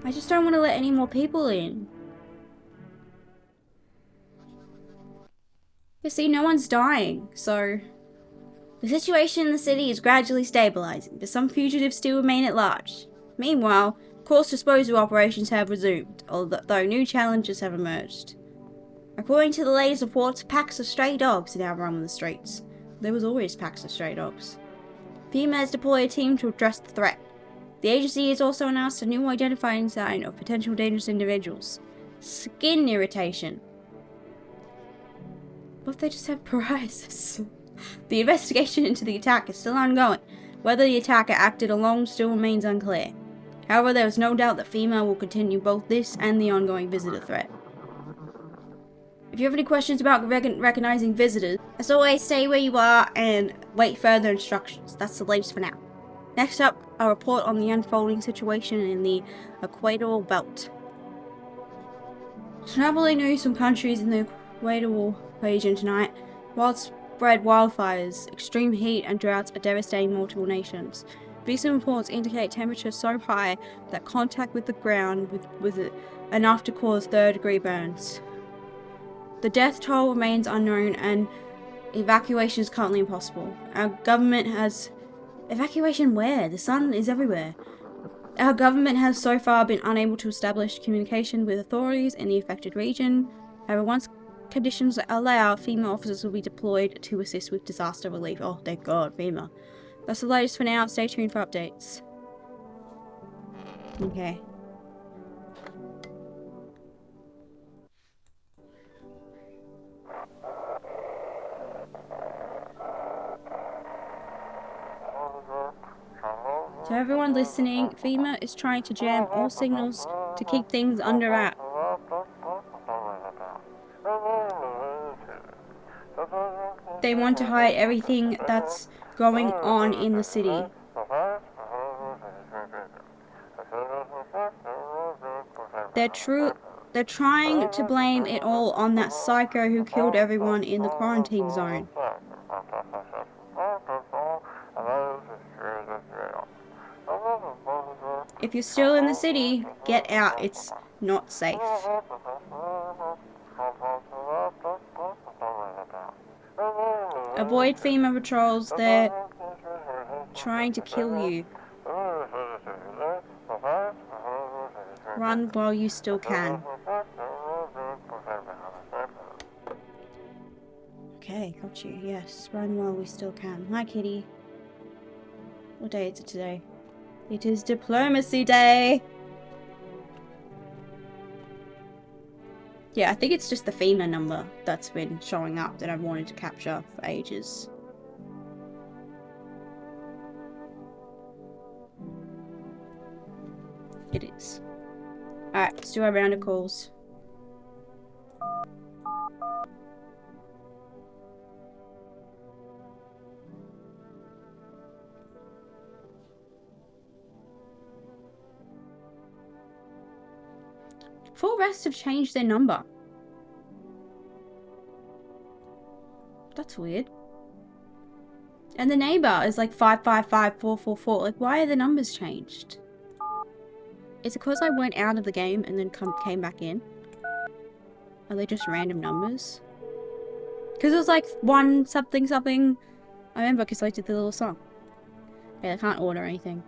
I just don't want to let any more people in. You see, no one's dying, so... The situation in the city is gradually stabilizing, but some fugitives still remain at large. Meanwhile, coarse disposal operations have resumed, although new challenges have emerged. According to the latest reports, packs of stray dogs are now roaming the streets. There was always packs of stray dogs. FEMA has deployed a team to address the threat. The agency has also announced a new identifying sign of potential dangerous individuals. Skin irritation. What if they just have psoriasis? The investigation into the attack is still ongoing. Whether the attacker acted alone still remains unclear. However, there is no doubt that FEMA will continue both this and the ongoing visitor threat. If you have any questions about recognizing visitors, as always, stay where you are and wait further instructions. That's the latest for now. Next up, a report on the unfolding situation in the equatorial belt. Troubling news from countries in the equatorial region tonight. Widespread wildfires, extreme heat and droughts are devastating multiple nations. Recent reports indicate temperatures so high that contact with the ground was enough to cause third-degree burns. The death toll remains unknown and evacuation is currently impossible. Our government has... Evacuation where? The sun is everywhere. Our government has so far been unable to establish communication with authorities in the affected region. However, once conditions allow, FEMA officers will be deployed to assist with disaster relief. Oh, thank God, FEMA. That's the latest for now. Stay tuned for updates. Okay. To everyone listening, FEMA is trying to jam all signals to keep things under wraps. They want to hide everything that's going on in the city. They're trying to blame it all on that psycho who killed everyone in the quarantine zone. If you're still in the city, get out. It's not safe. Avoid FEMA patrols. They're trying to kill you. Run while you still can. Okay, got you. Yes, run while we still can. Hi, kitty. What day is it today? It is Diplomacy Day! Yeah, I think it's just the FEMA number that's been showing up that I've wanted to capture for ages. It is. Alright, let's do our round of calls. Four rest have changed their number. That's weird. And the neighbor is like 555444. Like, why are the numbers changed? Is it because I went out of the game and then came back in? Are they just random numbers? Because it was like 1 something something. I remember because I did the little song. Yeah, I can't order anything.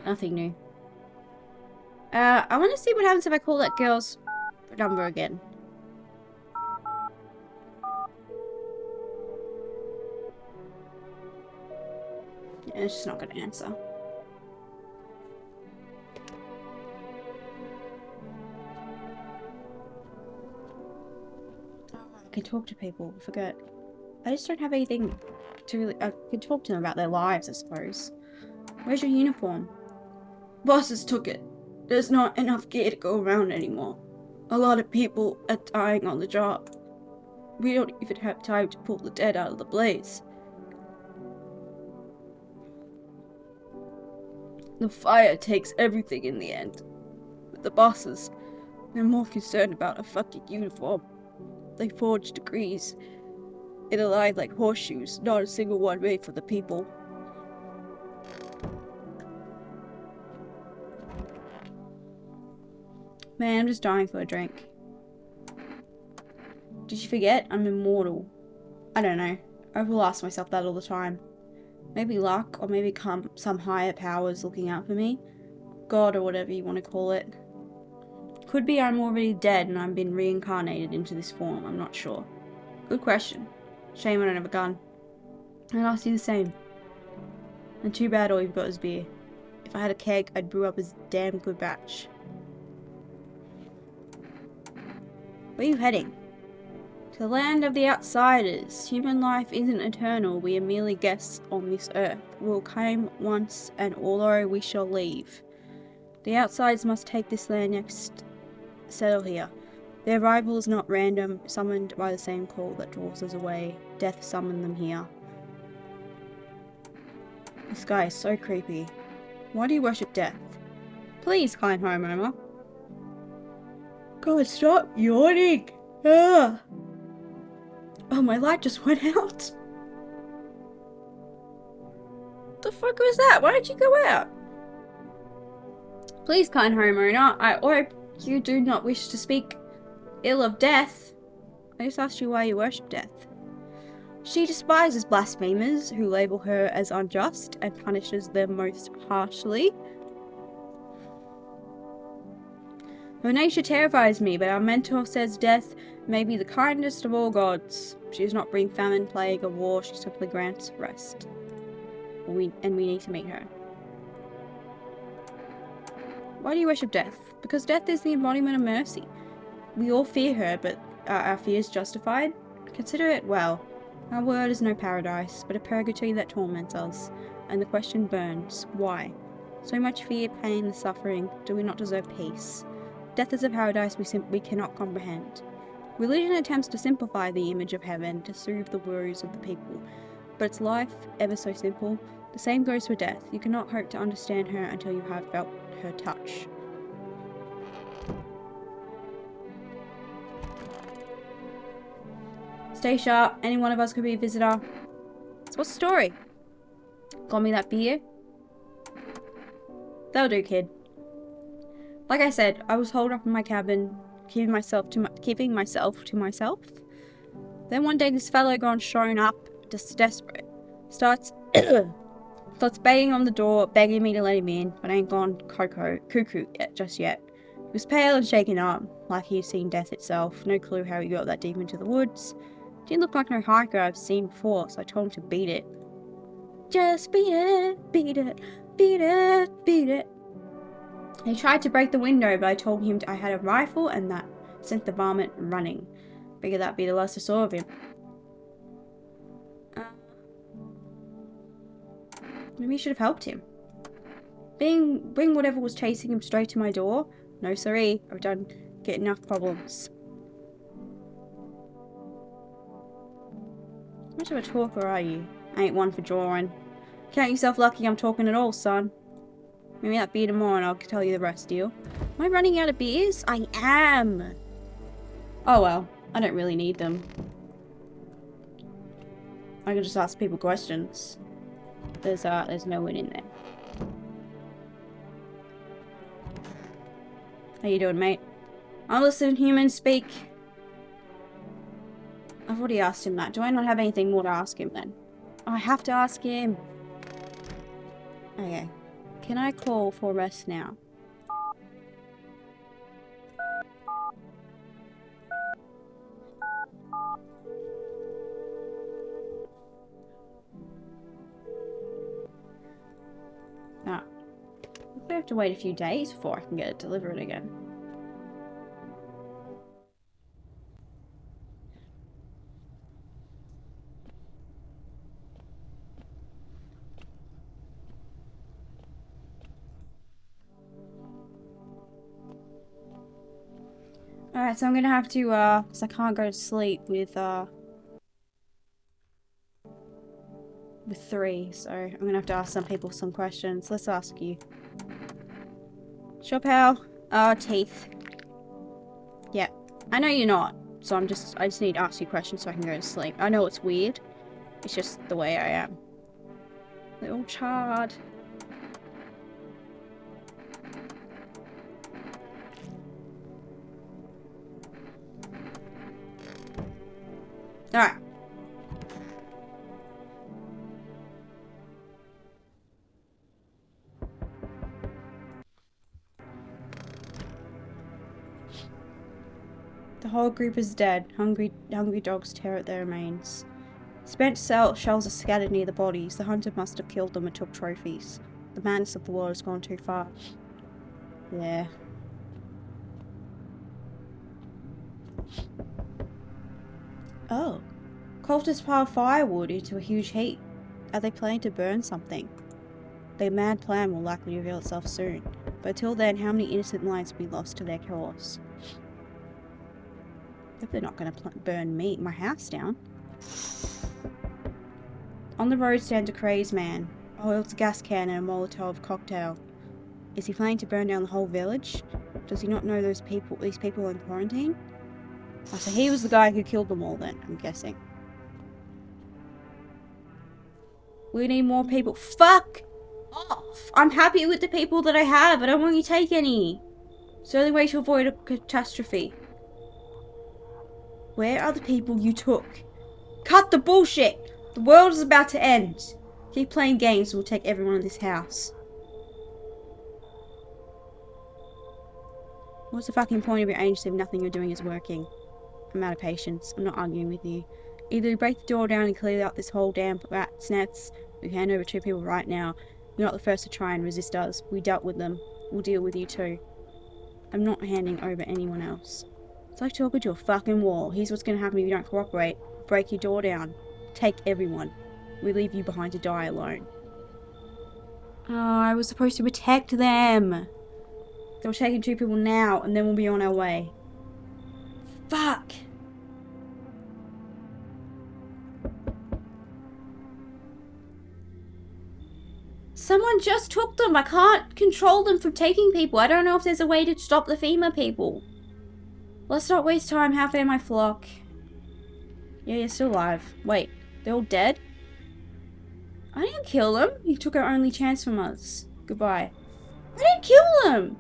Nothing new. I want to see what happens if I call that girl's number again. Yeah, it's just not going to answer. can talk to people. I forget. I just don't have anything to really... I can talk to them about their lives, I suppose. Where's your uniform? Bosses took it. There's not enough gear to go around anymore. A lot of people are dying on the job. We don't even have time to pull the dead out of the blaze. The fire takes everything in the end. But the bosses, they're more concerned about a fucking uniform. They forge degrees in a line like horseshoes, not a single one made for the people. Man, I'm just dying for a drink. Did you forget? I'm immortal. I don't know. I will ask myself that all the time. Maybe luck, or maybe some higher powers looking out for me. God, or whatever you want to call it. Could be I'm already dead and I've been reincarnated into this form, I'm not sure. Good question. Shame I don't have a gun. I'd ask you the same. And too bad all you've got is beer. If I had a keg, I'd brew up a damn good batch. Where are you heading? To the land of the outsiders. Human life isn't eternal, we are merely guests on this earth. We'll come once, and although we shall leave. The outsiders must take this land next, settle here. Their arrival is not random, summoned by the same call that draws us away. Death summoned them here. This guy is so creepy. Why do you worship death? Please, kind homeowner. God, stop yawning! Ah. Oh, my light just went out. The fuck was that? Why did you go out? Please, kind homeowner, I hope you do not wish to speak ill of death. I just asked you why you worship death. She despises blasphemers who label her as unjust and punishes them most harshly. Her nature terrifies me, but our mentor says death may be the kindest of all gods. She does not bring famine, plague, or war, she simply grants rest. We need to meet her. Why do you worship death? Because death is the embodiment of mercy. We all fear her, but are our fears justified? Consider it well. Our world is no paradise, but a purgatory that torments us. And the question burns, why? So much fear, pain, and suffering, do we not deserve peace? Death is a paradise we cannot comprehend. Religion attempts to simplify the image of heaven to soothe the worries of the people. But its life, ever so simple, the same goes for death. You cannot hope to understand her until you have felt her touch. Stay sharp. Any one of us could be a visitor. So what's the story? Got me that beer? That'll do, kid. Like I said, I was holed up in my cabin, keeping myself to myself. Then one day this fellow gone shown up, just desperate, starts banging on the door, begging me to let him in, but I ain't gone cuckoo just yet. He was pale and shaken up, like he'd seen death itself. No clue how he got that deep into the woods. Didn't look like no hiker I've seen before, so I told him to beat it. Just beat it, beat it, beat it, beat it. He tried to break the window, but I told him I had a rifle and that sent the varmint running. Figured that'd be the last I saw of him. Maybe I should have helped him. Bring whatever was chasing him straight to my door? No siree, I've done get enough problems. How much of a talker are you? I ain't one for drawing. Count yourself lucky I'm talking at all, son. Maybe that beer tomorrow and I'll tell you the rest, deal. Am I running out of beers? I am! Oh well, I don't really need them. I can just ask people questions. There's no one in there. How you doing, mate? I'll listen, humans speak. I've already asked him that. Do I not have anything more to ask him then? I have to ask him. Okay. Can I call for rest now? Ah. I have to wait a few days before I can get it delivered again. Alright, so I'm gonna have to, because I can't go to sleep with 3, so I'm gonna have to ask some people some questions. Let's ask you. Sure, pal. Teeth. Yeah. I know you're not, so I just need to ask you questions so I can go to sleep. I know it's weird. It's just the way I am. Little chard. Alright. The whole group is dead. Hungry dogs tear at their remains. Spent shells are scattered near the bodies. The hunter must have killed them and took trophies. The madness of the world has gone too far. Yeah. Oh. Cultists pile firewood into a huge heap. Are they planning to burn something? Their mad plan will likely reveal itself soon. But until then, how many innocent lives will be lost to their cause? Hope they're not going to burn my house down. On the road stands a crazed man. Holds a gas can and a Molotov cocktail. Is he planning to burn down the whole village? Does he not know these people are in quarantine? Oh, so he was the guy who killed them all then, I'm guessing. We need more people. Fuck off! I'm happy with the people that I have. I don't want you to take any. It's the only way to avoid a catastrophe. Where are the people you took? Cut the bullshit! The world is about to end. Keep playing games and we'll take everyone in this house. What's the fucking point of your agency if nothing you're doing is working? I'm out of patience. I'm not arguing with you. Either we break the door down and clear out this whole damn rat's nest, we hand over 2 people right now. You're not the first to try and resist us. We dealt with them. We'll deal with you too. I'm not handing over anyone else. It's like talking to a fucking wall. Here's what's gonna happen if you don't cooperate. Break your door down. Take everyone. We leave you behind to die alone. Oh, I was supposed to protect them. They were taking 2 people now, and then we'll be on our way. Fuck! Someone just took them. I can't control them from taking people. I don't know if there's a way to stop the FEMA people. Let's not waste time. How fair my flock. Yeah, you're still alive. Wait, they're all dead? I didn't kill them. You took our only chance from us. Goodbye. I didn't kill them!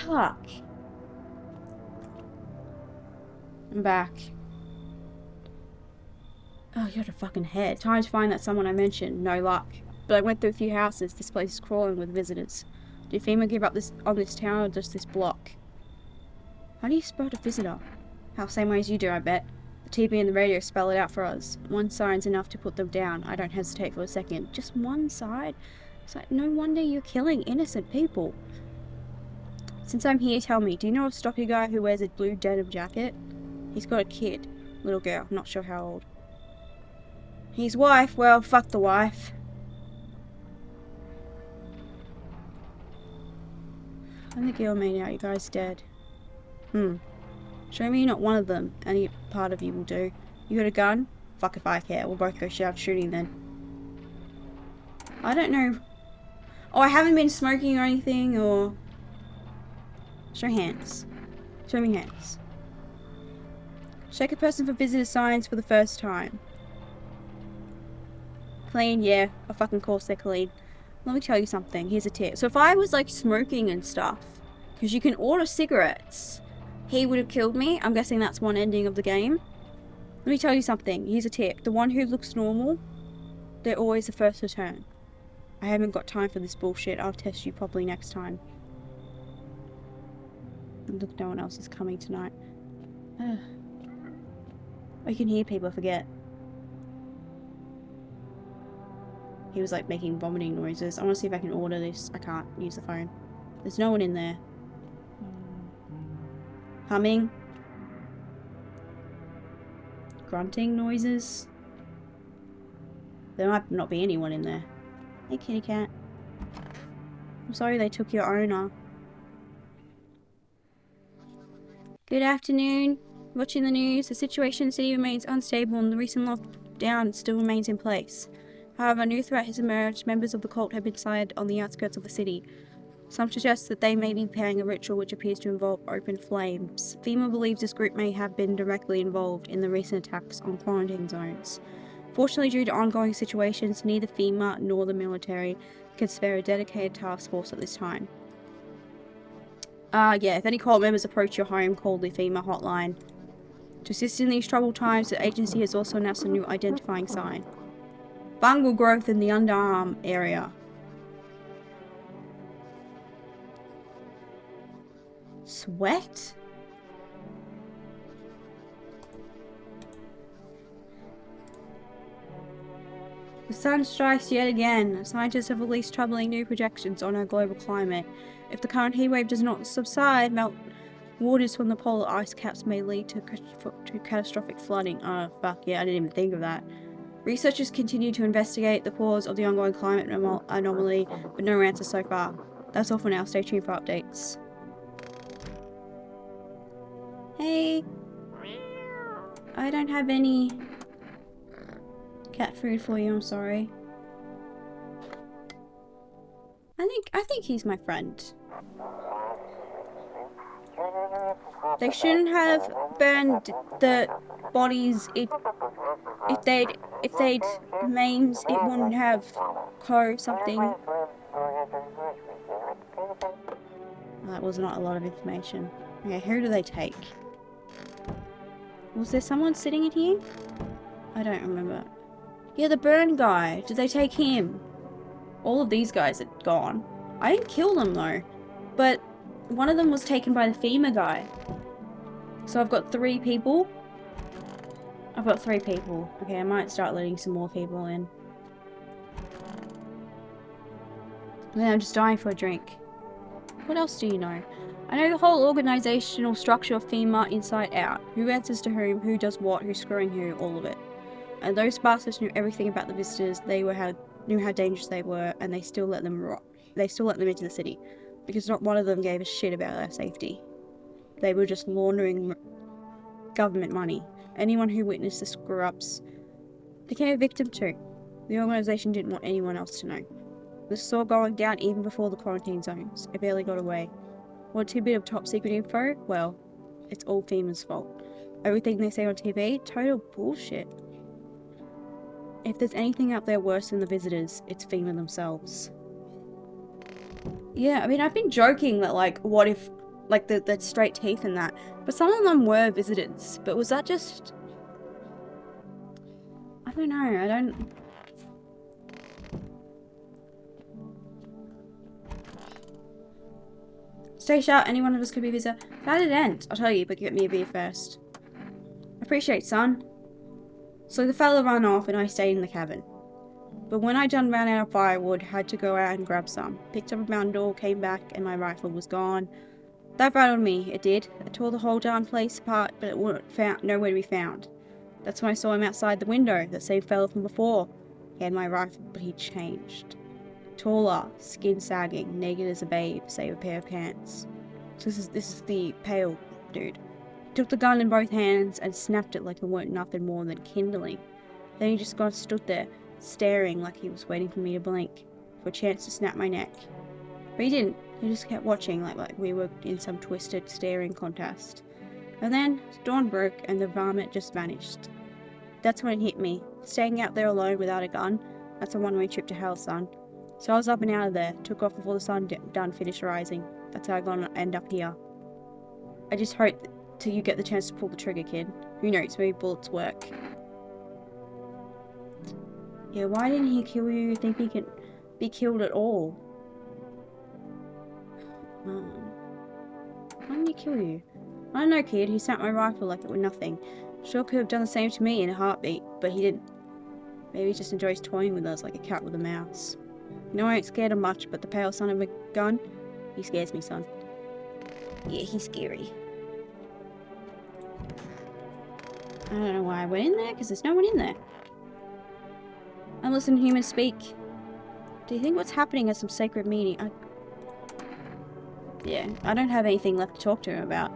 Fuck. I'm back. Oh, you got a fucking head. Time to find that someone I mentioned. No luck. But I went through a few houses. This place is crawling with visitors. Did FEMA give up on this town or just this block? How do you spot a visitor? How same way as you do, I bet. The TV and the radio spell it out for us. One sign's enough to put them down. I don't hesitate for a second. Just one side? It's like, no wonder you're killing innocent people. Since I'm here, tell me, do you know a stocky guy who wears a blue denim jacket? He's got a kid. Little girl. Not sure how old. His wife? Well, fuck the wife. And the girl made out. You guys dead. Show me you're not one of them. Any part of you will do. You got a gun? Fuck if I care. We'll both go out shooting then. I don't know. Oh, I haven't been smoking or anything, or... Show hands. Show me hands. Check a person for visitor signs for the first time. Clean? Yeah. Of fucking course they're clean. Let me tell you something. Here's a tip. So if I was like smoking and stuff, because you can order cigarettes, he would have killed me. I'm guessing that's one ending of the game. Let me tell you something. Here's a tip. The one who looks normal, they're always the first to turn. I haven't got time for this bullshit. I'll test you properly next time. And look, no one else is coming tonight. I can hear people, I forget. He was like making vomiting noises. I want to see if I can order this. I can't use the phone. There's no one in there. Humming. Grunting noises. There might not be anyone in there. Hey, kitty cat. sorry they took your owner. Good afternoon. Watching the news, the situation in the city remains unstable and the recent lockdown still remains in place. However, a new threat has emerged. Members of the cult have been sighted on the outskirts of the city. Some suggest that they may be planning a ritual which appears to involve open flames. FEMA believes this group may have been directly involved in the recent attacks on quarantine zones. Fortunately, due to ongoing situations, neither FEMA nor the military can spare a dedicated task force at this time. Yeah, if any cult members approach your home, call the FEMA hotline. To assist in these troubled times, the agency has also announced a new identifying sign. Fungal growth in the underarm area. Sweat? The sun strikes yet again. Scientists have released troubling new projections on our global climate. If the current heatwave does not subside, melt waters from the polar ice caps may lead to catastrophic flooding. Oh, fuck yeah, I didn't even think of that. Researchers continue to investigate the cause of the ongoing climate anomaly, but no answers so far. That's all for now. Stay tuned for updates. Hey. I don't have any cat food for you, I'm sorry. I think he's my friend. They shouldn't have burned the bodies if they'd maimed it wouldn't have something. That was not a lot of information. Okay, who do they take? Was there someone sitting in here? I don't remember. Yeah, the burn guy. Did they take him? All of these guys are gone. I didn't kill them though. But one of them was taken by the FEMA guy. So I've got 3 people. I've got 3 people. Okay, I might start letting some more people in. Man, I'm just dying for a drink. What else do you know? I know the whole organizational structure of FEMA inside out. Who answers to whom, who does what, who's screwing who, all of it. And those bastards knew everything about the visitors. They knew how dangerous they were, and they still let them into the city. Because not one of them gave a shit about their safety. They were just laundering government money. Anyone who witnessed the screw-ups became a victim too. The organization didn't want anyone else to know. This saw going down even before the quarantine zones. It barely got away. Want a bit of top secret info? Well, it's all FEMA's fault. Everything they say on TV, total bullshit. If there's anything out there worse than the visitors, it's FEMA themselves. Yeah, I mean, I've been joking that, like, what if, like, the straight teeth and that. But some of them were visitors. But was that just... I don't know, I don't... Stay sharp, any one of us could be a visitor. How did it end? I'll tell you, but get me a beer first. Appreciate, son. So the fella ran off and I stayed in the cabin. But when I done ran out of firewood, had to go out and grab some. Picked up a bundle, came back, and my rifle was gone. That rattled me, it did. I tore the whole darn place apart, but it wasn't nowhere to be found. That's when I saw him outside the window, that same fella from before. He had my rifle, but he changed. Taller, skin sagging, naked as a babe, save a pair of pants. So this is the pale dude. He took the gun in both hands and snapped it like it weren't nothing more than kindling. Then he just stood there, staring like he was waiting for me to blink, for a chance to snap my neck. But he didn't. He just kept watching like we were in some twisted staring contest. And then dawn broke and the varmint just vanished. That's when it hit me. Staying out there alone without a gun, that's a one-way trip to hell, son. So I was up and out of there, took off before the sun finished rising. That's how I'm gonna end up here. I just hope till you get the chance to pull the trigger, kid. Who knows, maybe bullets work. Yeah, why didn't he kill you? Think he could be killed at all? Why didn't he kill you? I don't know, kid. He snapped my rifle like it were nothing. Sure could have done the same to me in a heartbeat, but he didn't. Maybe he just enjoys toying with us like a cat with a mouse. You know, I ain't scared of much, but the pale son of a gun, he scares me, son. Yeah, he's scary. I don't know why I went in there, because there's no one in there. I'm listening to humans speak. Do you think what's happening is some sacred meeting? Yeah, I don't have anything left to talk to him about.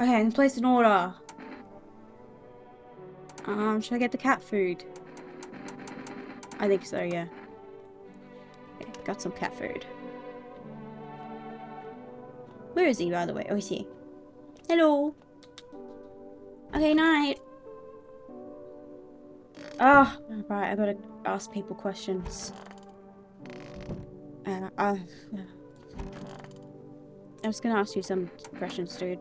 Okay, I can place an order. Should I get the cat food? I think so, yeah. Okay, got some cat food. Where is he, by the way? Oh, he's here. Hello. Okay, night. Ah, oh, right, I gotta ask people questions. I was gonna ask you some questions, dude.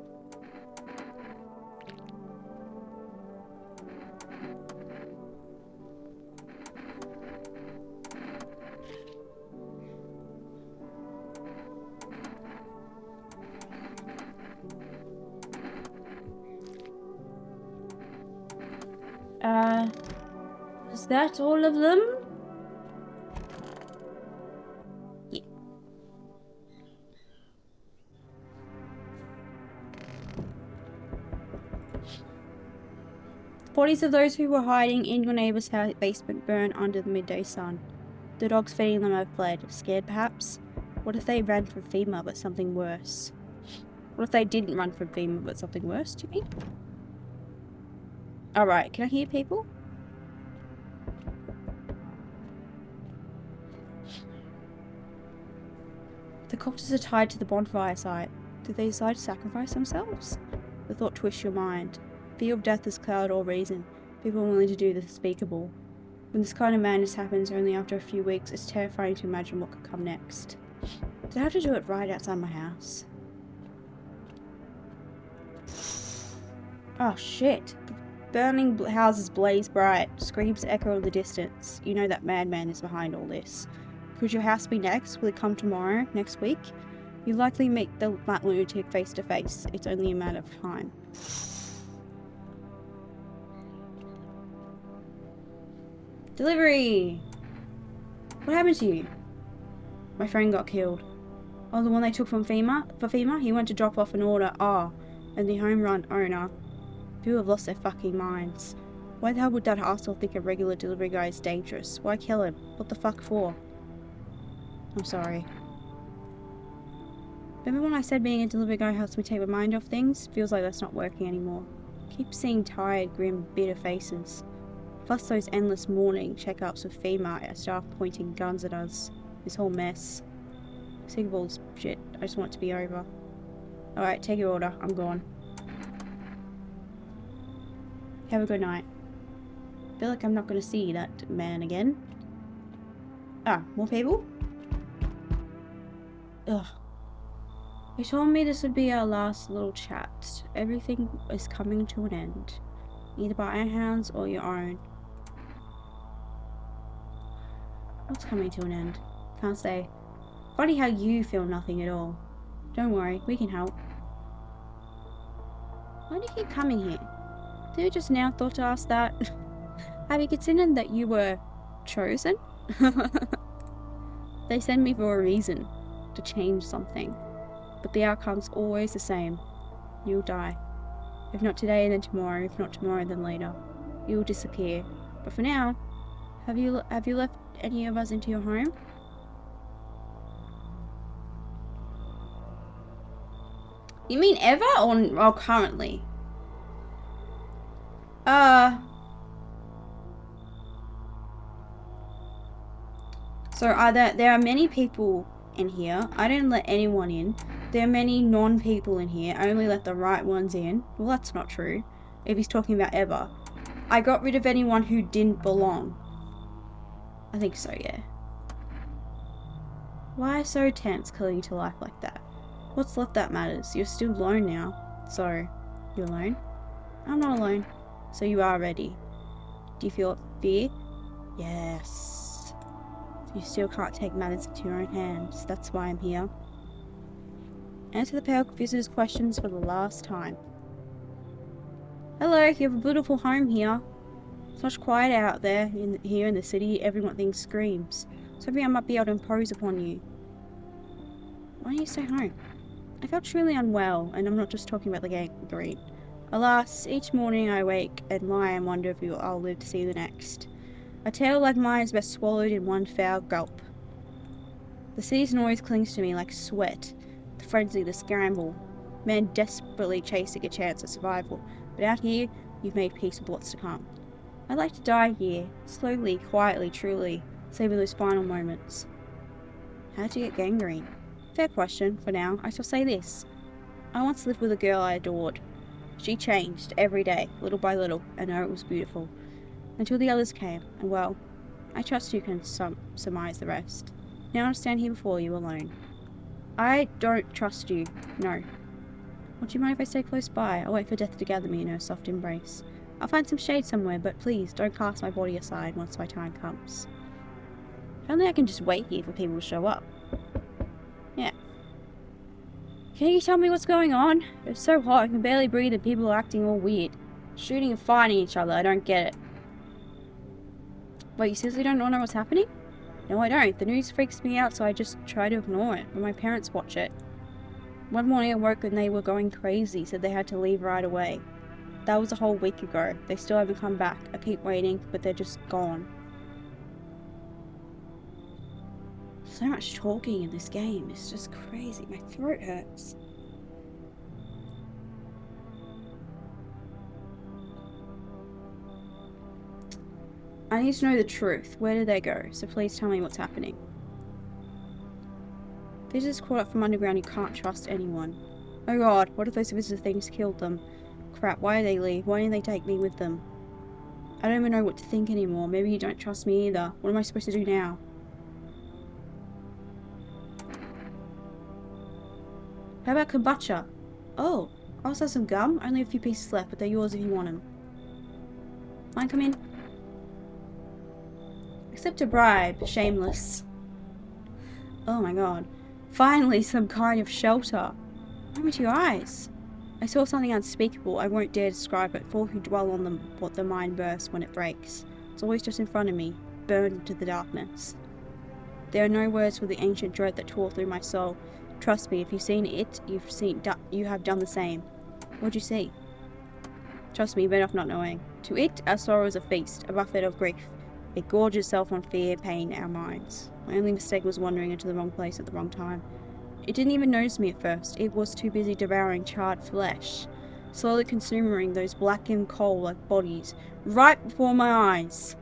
Is that all of them? Yeah. The bodies of those who were hiding in your neighbor's house basement burn under the midday sun. The dogs feeding them have fled, scared perhaps? What if they ran from FEMA but something worse? What if they didn't run from FEMA but something worse, do you mean? Alright, can I hear people? The corpses are tied to the bonfire site. Did they decide to sacrifice themselves? The thought twists your mind. Fear of death has clouded all reason. People are willing to do the unspeakable. When this kind of madness happens only after a few weeks, it's terrifying to imagine what could come next. Did I have to do it right outside my house? Oh shit. The burning houses blaze bright. Screams echo in the distance. You know that madman is behind all this. Could your house be next? Will it come tomorrow? Next week? You likely meet that lunatic face to face. It's only a matter of time. Delivery! What happened to you? My friend got killed. Oh, the one they took from FEMA? For FEMA? He went to drop off an order. And the home run owner. People have lost their fucking minds. Why the hell would that asshole think a regular delivery guy is dangerous? Why kill him? What the fuck for? I'm sorry. Remember when I said being a delivery guy helps me take my mind off things? Feels like that's not working anymore. Keep seeing tired, grim, bitter faces. Plus those endless morning checkups with FEMA staff pointing guns at us. This whole mess. Sick of all this shit. I just want it to be over. Alright, take your order. I'm gone. Have a good night. I feel like I'm not going to see that man again. Ah, more people? Ugh. They told me this would be our last little chat. Everything is coming to an end. Either by our hands or your own. What's coming to an end? Can't say. Funny how you feel nothing at all. Don't worry, we can help. Why do you keep coming here? Did you just now thought to ask that? Have you considered that you were chosen? They send me for a reason. To change something. But the outcome's always the same. You'll die. If not today, then tomorrow. If not tomorrow, then later. You'll disappear. But for now, have you left any of us into your home? You mean ever or currently? So there are many people in here. I didn't let anyone in. There are many non-people in here. I only let the right ones in. Well, that's not true. If he's talking about ever. I got rid of anyone who didn't belong. I think so, yeah. Why so tense clinging to life like that? What's left that matters? You're still alone now. So, you're alone? I'm not alone. So you are ready. Do you feel fear? Yes. You still can't take matters into your own hands. That's why I'm here. Answer the pale visitor's questions for the last time. Hello, you have a beautiful home here. It's much quiet out there here in the city. Everyone thinks screams. So maybe I might be able to impose upon you. Why don't you stay home? I felt truly unwell, and I'm not just talking about the gangrene. Alas, each morning I wake and lie and wonder if I'll live to see the next. A tale like mine is best swallowed in one foul gulp. The city's noise clings to me like sweat, the frenzy, the scramble. Men desperately chasing a chance at survival, but out here, you've made peace with what's to come. I'd like to die here, slowly, quietly, truly, saving those final moments. How did you get gangrene? Fair question, for now. I shall say this. I once lived with a girl I adored. She changed every day, little by little, and know it was beautiful. Until the others came, and well, I trust you can surmise the rest. Now I stand here before you alone. I don't trust you, no. Would you mind if I stay close by? I'll wait for death to gather me in her soft embrace. I'll find some shade somewhere, but please don't cast my body aside once my time comes. Apparently I can just wait here for people to show up. Yeah. Can you tell me what's going on? It's so hot, I can barely breathe and people are acting all weird. Shooting and fighting each other, I don't get it. Wait, you seriously don't know what's happening? No, I don't. The news freaks me out, so I just try to ignore it, but my parents watch it. One morning I woke and they were going crazy, said they had to leave right away. That was a whole week ago. They still haven't come back. I keep waiting, but they're just gone. So much talking in this game. It's just crazy. My throat hurts. I need to know the truth. Where did they go? So please tell me what's happening. Visitors caught up from underground. You can't trust anyone. Oh god, what if those visitor things killed them? Crap, why did they leave? Why didn't they take me with them? I don't even know what to think anymore. Maybe you don't trust me either. What am I supposed to do now? How about kombucha? Oh, I also have some gum. Only a few pieces left, but they're yours if you want them. Mind come in? Accept a bribe. Shameless. Oh my god. Finally, some kind of shelter. What happened to your eyes? I saw something unspeakable. I won't dare describe it. For all who dwell on them, what the mind bursts when it breaks. It's always just in front of me, burned into the darkness. There are no words for the ancient dread that tore through my soul. Trust me, if you've seen it, you have done the same. What'd you see? Trust me, better off not knowing. To it, our sorrow is a feast, a buffet of grief. It gorges itself on fear, pain, our minds. My only mistake was wandering into the wrong place at the wrong time. It didn't even notice me at first. It was too busy devouring charred flesh, slowly consuming those blackened coal-like bodies right before my eyes.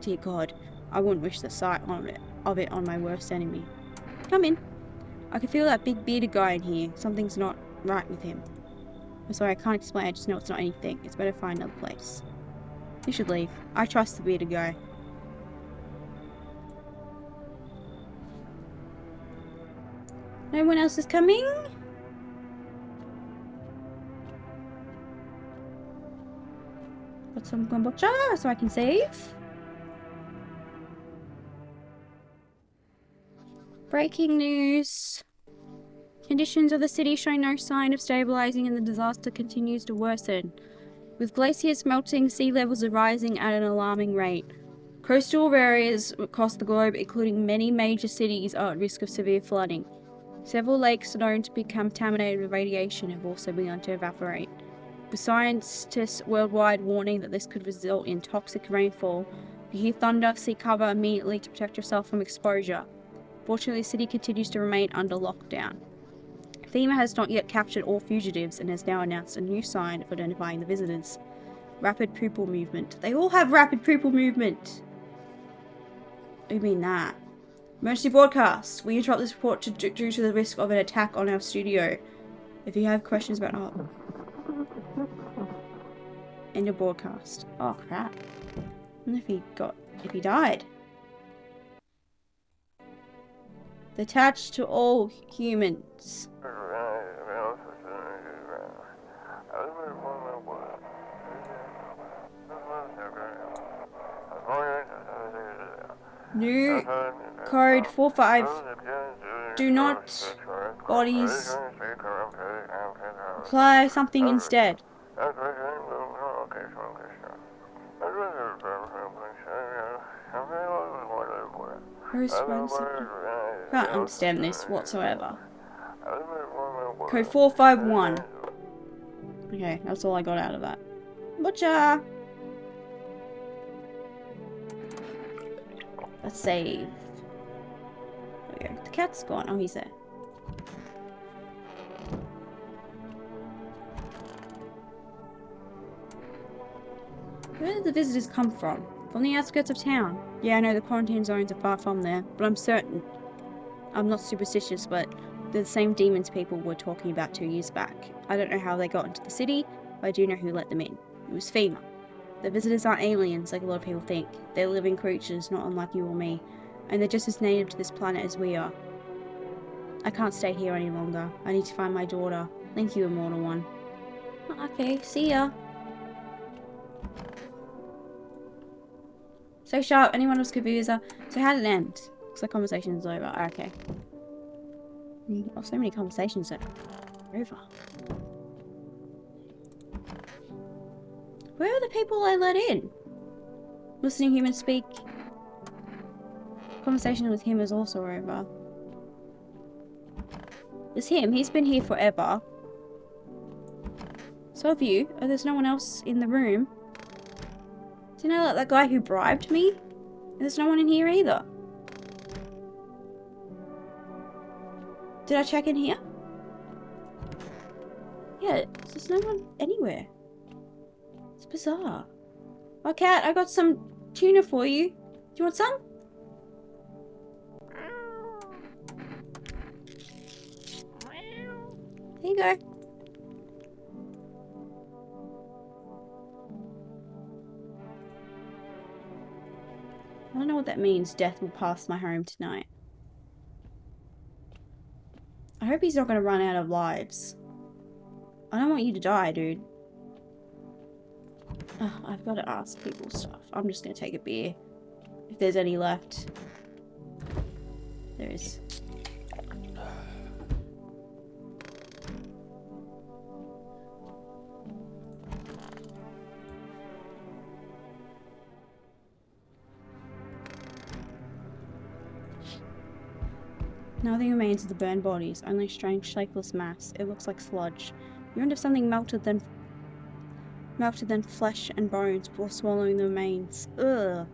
Dear God, I wouldn't wish the sight of it on my worst enemy. Come in. I can feel that big bearded guy in here. Something's not right with him. I'm sorry, I can't explain. I just know it's not anything. It's better to find another place. You should leave. I trust the bearded guy. No one else is coming? Got some kombucha so I can save. Breaking news. Conditions of the city show no sign of stabilizing and the disaster continues to worsen. With glaciers melting, sea levels are rising at an alarming rate. Coastal areas across the globe, including many major cities, are at risk of severe flooding. Several lakes known to be contaminated with radiation have also begun to evaporate, with scientists worldwide warning that this could result in toxic rainfall. If you hear thunder, seek cover immediately to protect yourself from exposure. Fortunately, the city continues to remain under lockdown. FEMA has not yet captured all fugitives and has now announced a new sign for identifying the visitors. Rapid pupil movement. They all have rapid pupil movement! What do you mean that? Emergency broadcast. We interrupt this report due to the risk of an attack on our studio. If you have questions about... Oh. End of broadcast. Oh crap. I wonder if he died. Attached to all humans. New code 45. Do not bodies. Apply something instead. Can't understand this whatsoever. Code 451. Okay, that's all I got out of that. Butcher! Let's save. There we go. The cat's gone. Oh, he's there. Where did the visitors come from? From the outskirts of town. Yeah, I know the quarantine zones are far from there, but I'm certain. I'm not superstitious, but they're the same demons people were talking about 2 years back. I don't know how they got into the city, but I do know who let them in. It was FEMA. The visitors aren't aliens like a lot of people think. They're living creatures, not unlike you or me, and they're just as native to this planet as we are. I can't stay here any longer. I need to find my daughter. Thank you, Immortal One. Okay, see ya. So sharp, anyone else could be user. So how did it end? Looks like conversation's over. Okay. Oh, so many conversations are over. Where are the people I let in? Listening humans speak. Conversation with him is also over. It's him. He's been here forever. So have you. Oh, there's no one else in the room. Do you know that guy who bribed me? There's no one in here either. Did I check in here? Yeah, there's no one anywhere. It's bizarre. Oh, cat, I got some tuna for you. Do you want some? There you go. I don't know what that means. Death will pass my home tonight. I hope he's not going to run out of lives. I don't want you to die, dude. Oh, I've got to ask people stuff. I'm just going to take a beer. If there's any left. There is. Nothing remains of the burned bodies, only a strange shapeless mass. It looks like sludge. You wonder if something melted then flesh and bones before swallowing the remains. Ugh.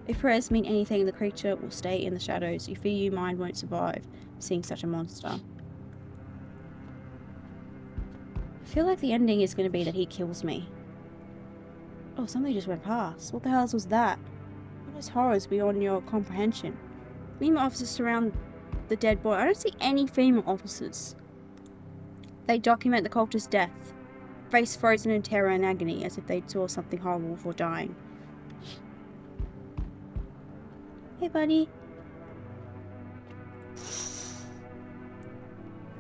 If prayers mean anything, the creature will stay in the shadows. You fear your mind won't survive seeing such a monster. I feel like the ending is going to be that he kills me. Oh, somebody just went past. What the hell was that? What is horrors beyond your comprehension? FEMA officers surround the dead boy. I don't see any FEMA officers. They document the cultist's death. Face frozen in terror and agony, as if they saw something horrible before dying. Hey, buddy.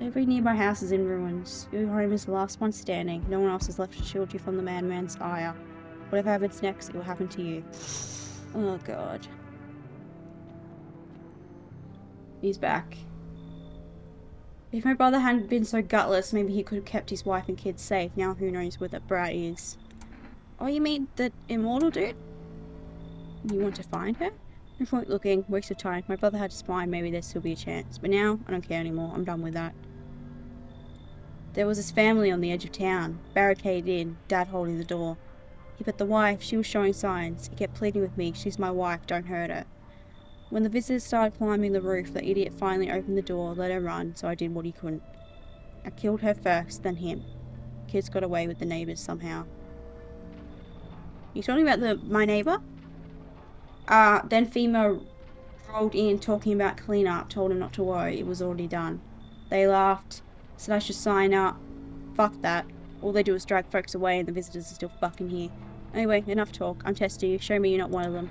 Every nearby house is in ruins. Your home is the last one standing. No one else is left to shield you from the madman's ire. Whatever happens next, it will happen to you. Oh, God. He's back. If my brother hadn't been so gutless, maybe he could have kept his wife and kids safe. Now who knows where that brat is. Oh, you mean the immortal dude? You want to find her? No point looking, waste of time. My brother had a spine, maybe there'd still be a chance. But now, I don't care anymore. I'm done with that. There was his family on the edge of town, barricaded in, Dad holding the door. But the wife, she was showing signs. He kept pleading with me, she's my wife, don't hurt her. When the visitors started climbing the roof, the idiot finally opened the door, let her run, so I did what he couldn't. I killed her first, then him. Kids got away with the neighbours somehow. You talking about my neighbour? Then FEMA rolled in talking about cleanup, told him not to worry, it was already done. They laughed, said I should sign up. Fuck that. All they do is drag folks away and the visitors are still fucking here. Anyway, enough talk. I'm testing you. Show me you're not one of them.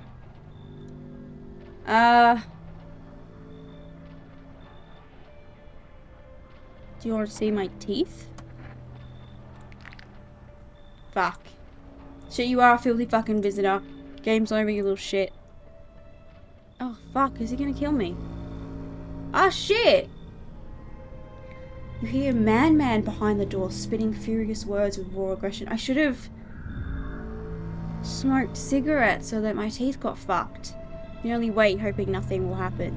Do you want to see my teeth? Fuck. Shit, you are a filthy fucking visitor. Game's over, you little shit. Oh, fuck. Is he gonna kill me? Ah, shit! You hear a man behind the door spitting furious words with raw aggression. I should have smoked cigarettes so that my teeth got fucked. You only wait, hoping nothing will happen.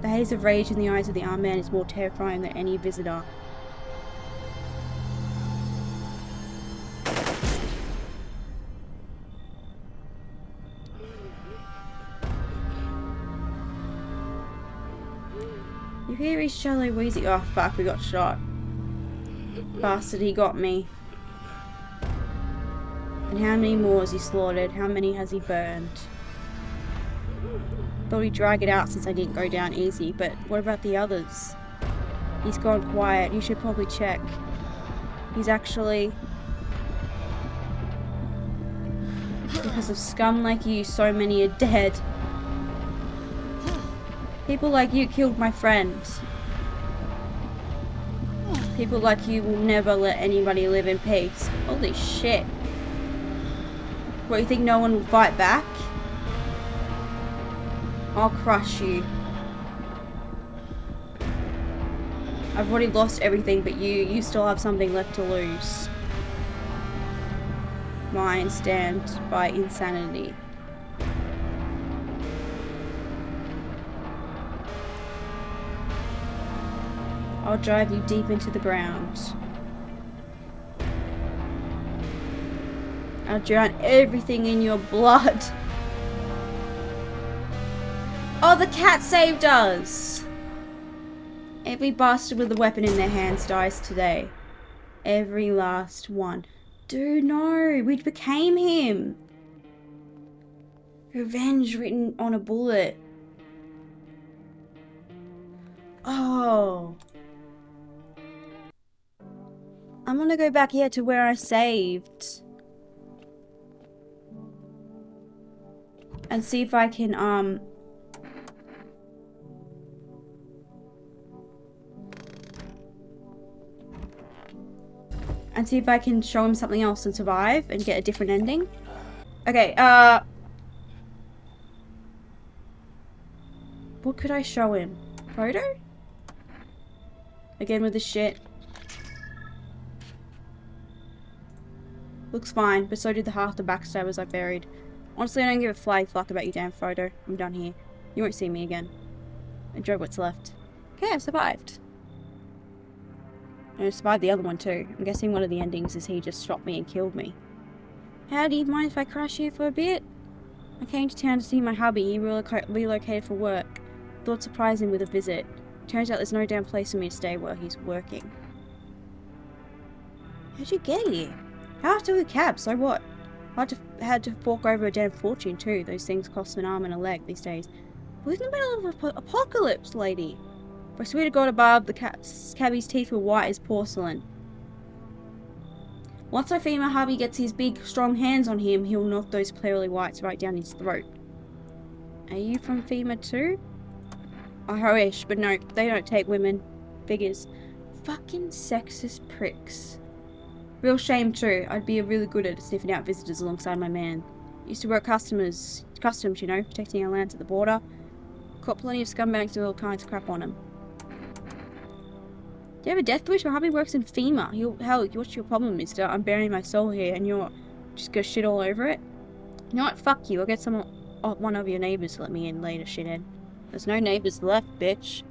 The haze of rage in the eyes of the armed man is more terrifying than any visitor. You hear his shallow wheezy. Oh fuck, we got shot. Bastard, he got me. And how many more has he slaughtered? How many has he burned? Thought he'd drag it out since I didn't go down easy, but what about the others? He's gone quiet. You should probably check. He's actually... Because of scum like you, so many are dead. People like you killed my friends. People like you will never let anybody live in peace. Holy shit. What, you think no one will fight back? I'll crush you. I've already lost everything, but you still have something left to lose. Mine stand by insanity. I'll drive you deep into the ground. I'll drown everything in your blood. Oh, the cat saved us! Every bastard with a weapon in their hands dies today. Every last one. Dude, no, we became him. Revenge written on a bullet. Oh. I'm gonna go back here to where I saved. And see if I can, and see if I can show him something else and survive and get a different ending. Okay, what could I show him? Photo? Again with the shit. Looks fine, but so did the half the backstabbers I buried. Honestly, I don't give a flying fuck about your damn photo. I'm done here. You won't see me again. Enjoy what's left. Okay, I survived. And I survived the other one too. I'm guessing one of the endings is he just shot me and killed me. How do you mind if I crash here for a bit? I came to town to see my hubby. He relocated for work. Thought surprise him with a visit. Turns out there's no damn place for me to stay while he's working. How'd you get here? I have to with a cab, so what? I had to fork over a damn fortune too. Those things cost an arm and a leg these days. We're in the middle of an apocalypse, lady. I swear to God above, the cabbie's teeth were white as porcelain. Once our FEMA hubby gets his big, strong hands on him, he'll knock those pearly whites right down his throat. Are you from FEMA too? I wish, but no, they don't take women. Figures. Fucking sexist pricks. Real shame too. I'd be really good at sniffing out visitors alongside my man. Used to work customs, you know, protecting our lands at the border. Caught plenty of scumbags with all kinds of crap on them. Do you have a death wish? My hubby works in FEMA. Hell, what's your problem, mister? I'm burying my soul here and you're just gonna shit all over it? You know what? Fuck you. I'll get one of your neighbors to let me in later, shithead. There's no neighbors left, bitch.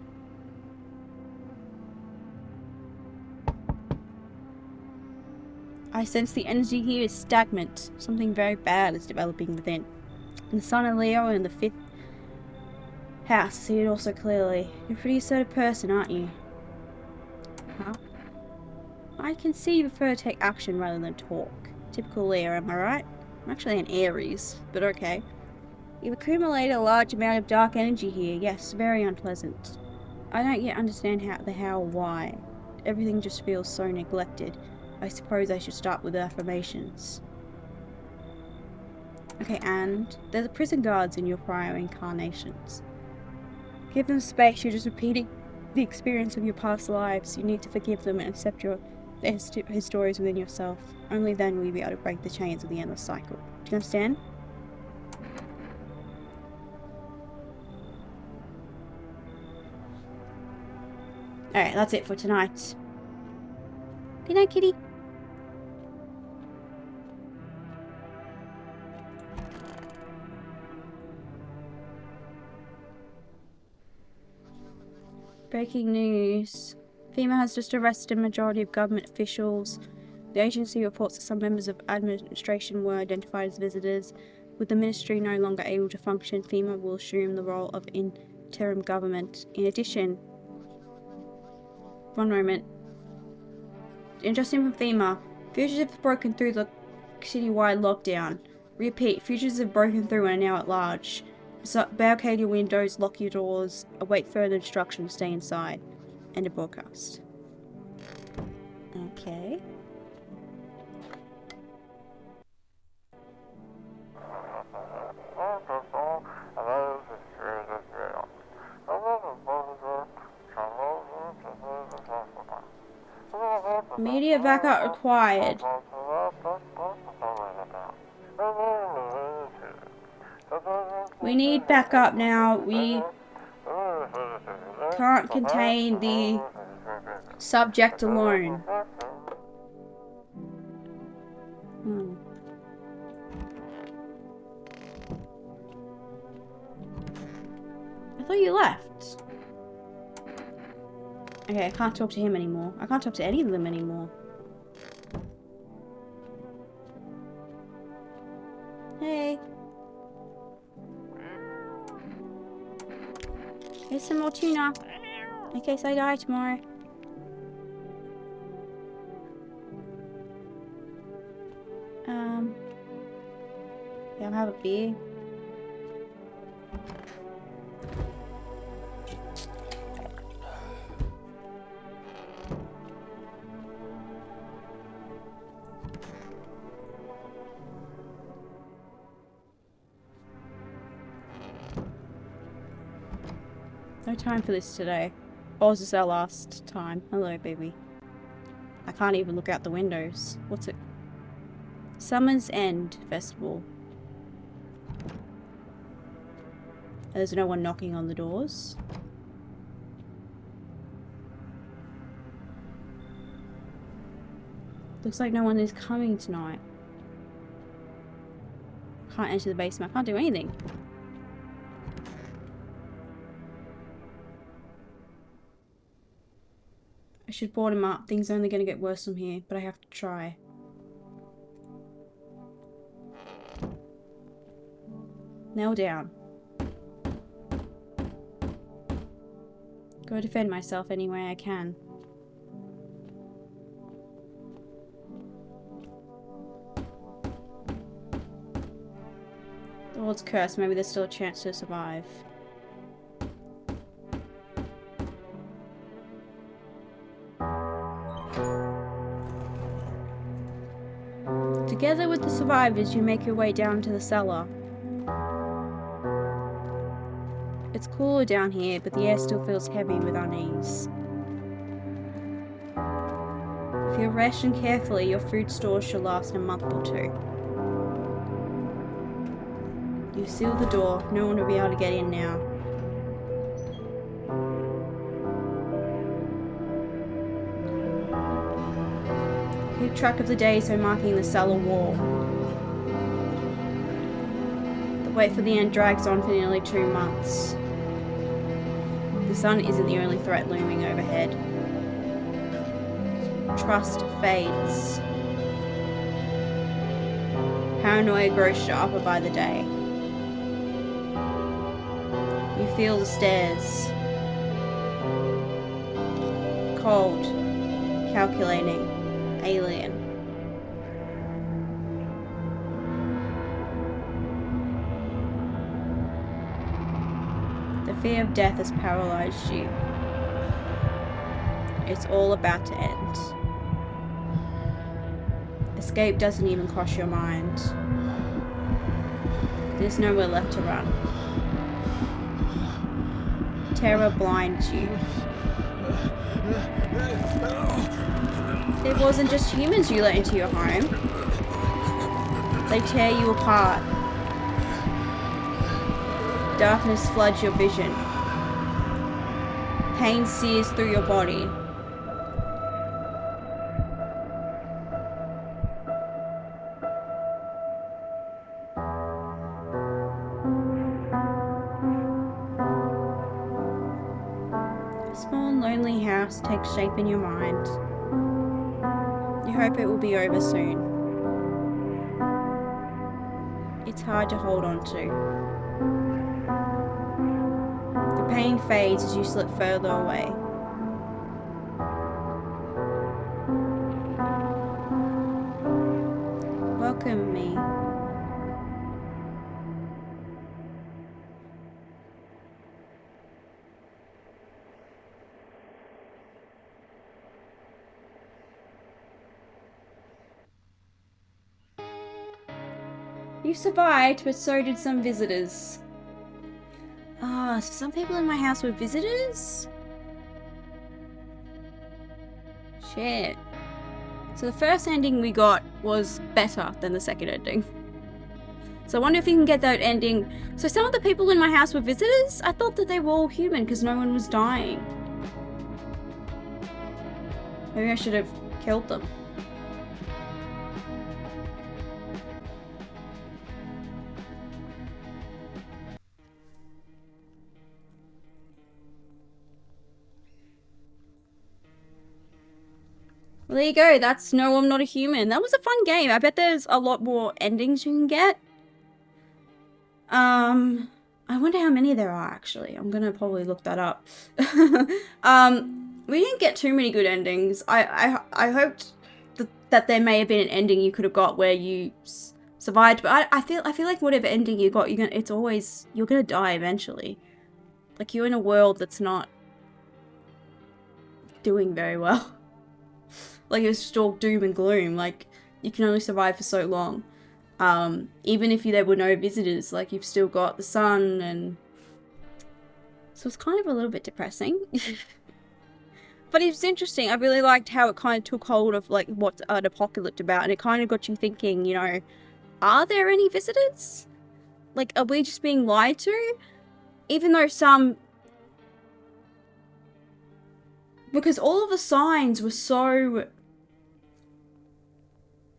I sense the energy here is stagnant. Something very bad is developing within. And the sun of Leo in the 5th house, see it also clearly. You're a pretty assertive person, aren't you? Huh? I can see you prefer to take action rather than talk. Typical Leo, am I right? I'm actually an Aries, but okay. You've accumulated a large amount of dark energy here. Yes, very unpleasant. I don't yet understand how or why. Everything just feels so neglected. I suppose I should start with affirmations. Okay, and they're the prison guards in your prior incarnations. Give them space. You're just repeating the experience of your past lives. You need to forgive them and accept their stories within yourself. Only then will you be able to break the chains of the endless cycle. Do you understand? Alright, that's it for tonight. Good night, kitty. Breaking news. FEMA has just arrested a majority of government officials. The agency reports that some members of administration were identified as visitors. With the ministry no longer able to function, FEMA will assume the role of interim government. In addition, one moment. Interesting from FEMA, fugitives have broken through the citywide lockdown. Repeat, fugitives have broken through and are now at large. So barricade your windows, lock your doors, await further instructions, stay inside. End of broadcast. Okay. Media backup required. We need backup now. We can't contain the subject alone. I thought you left. Okay, I can't talk to him anymore. I can't talk to any of them anymore. Hey. Here's some more tuna. In case I die tomorrow. Yeah, I'll have a beer. No time for this today. Or was this our last time? Hello, baby. I can't even look out the windows. What's it? Summer's End Festival. There's no one knocking on the doors. Looks like no one is coming tonight. Can't enter the basement. I can't do anything. I should board him up. Things are only going to get worse from here, but I have to try. Nail down. Go defend myself any way I can. The Lord's curse. Maybe there's still a chance to survive. Together with the survivors, you make your way down to the cellar. It's cooler down here, but the air still feels heavy with unease. If you ration carefully, your food stores should last a month or two. You seal the door. No one will be able to get in now. Keep track of the days by marking the cellar wall. The wait for the end drags on for nearly 2 months. The sun isn't the only threat looming overhead. Trust fades. Paranoia grows sharper by the day. You feel the stairs. Cold. Calculating. Alien. The fear of death has paralyzed you. It's all about to end. Escape doesn't even cross your mind. There's nowhere left to run. Terror blinds you. It wasn't just humans you let into your home. They tear you apart. Darkness floods your vision. Pain sears through your body. A small, lonely house takes shape in your mind. You hope it will be over soon. It's hard to hold on to. The pain fades as you slip further away. Welcome me. You survived, but so did some visitors. Ah, so some people in my house were visitors? Shit. So the first ending we got was better than the second ending. So I wonder if you can get that ending. So some of the people in my house were visitors? I thought that they were all human because no one was dying. Maybe I should have killed them. Well, there you go. That's No, I'm Not a Human. That was a fun game. I bet there's a lot more endings you can get. I wonder how many there are, actually. I'm gonna probably look that up. We didn't get too many good endings. I hoped that there may have been an ending you could have got where you survived, but I feel like whatever ending you got, you're gonna die eventually. Like, you're in a world that's not doing very well. Like, it's just all doom and gloom. Like, you can only survive for so long. Even if there were no visitors, like, you've still got the sun, and so it's kind of a little bit depressing. But it's interesting. I really liked how it kind of took hold of, like, what's an apocalypse about, and it kind of got you thinking, you know, are there any visitors? Like, are we just being lied to? Even though some... Because all of the signs were so...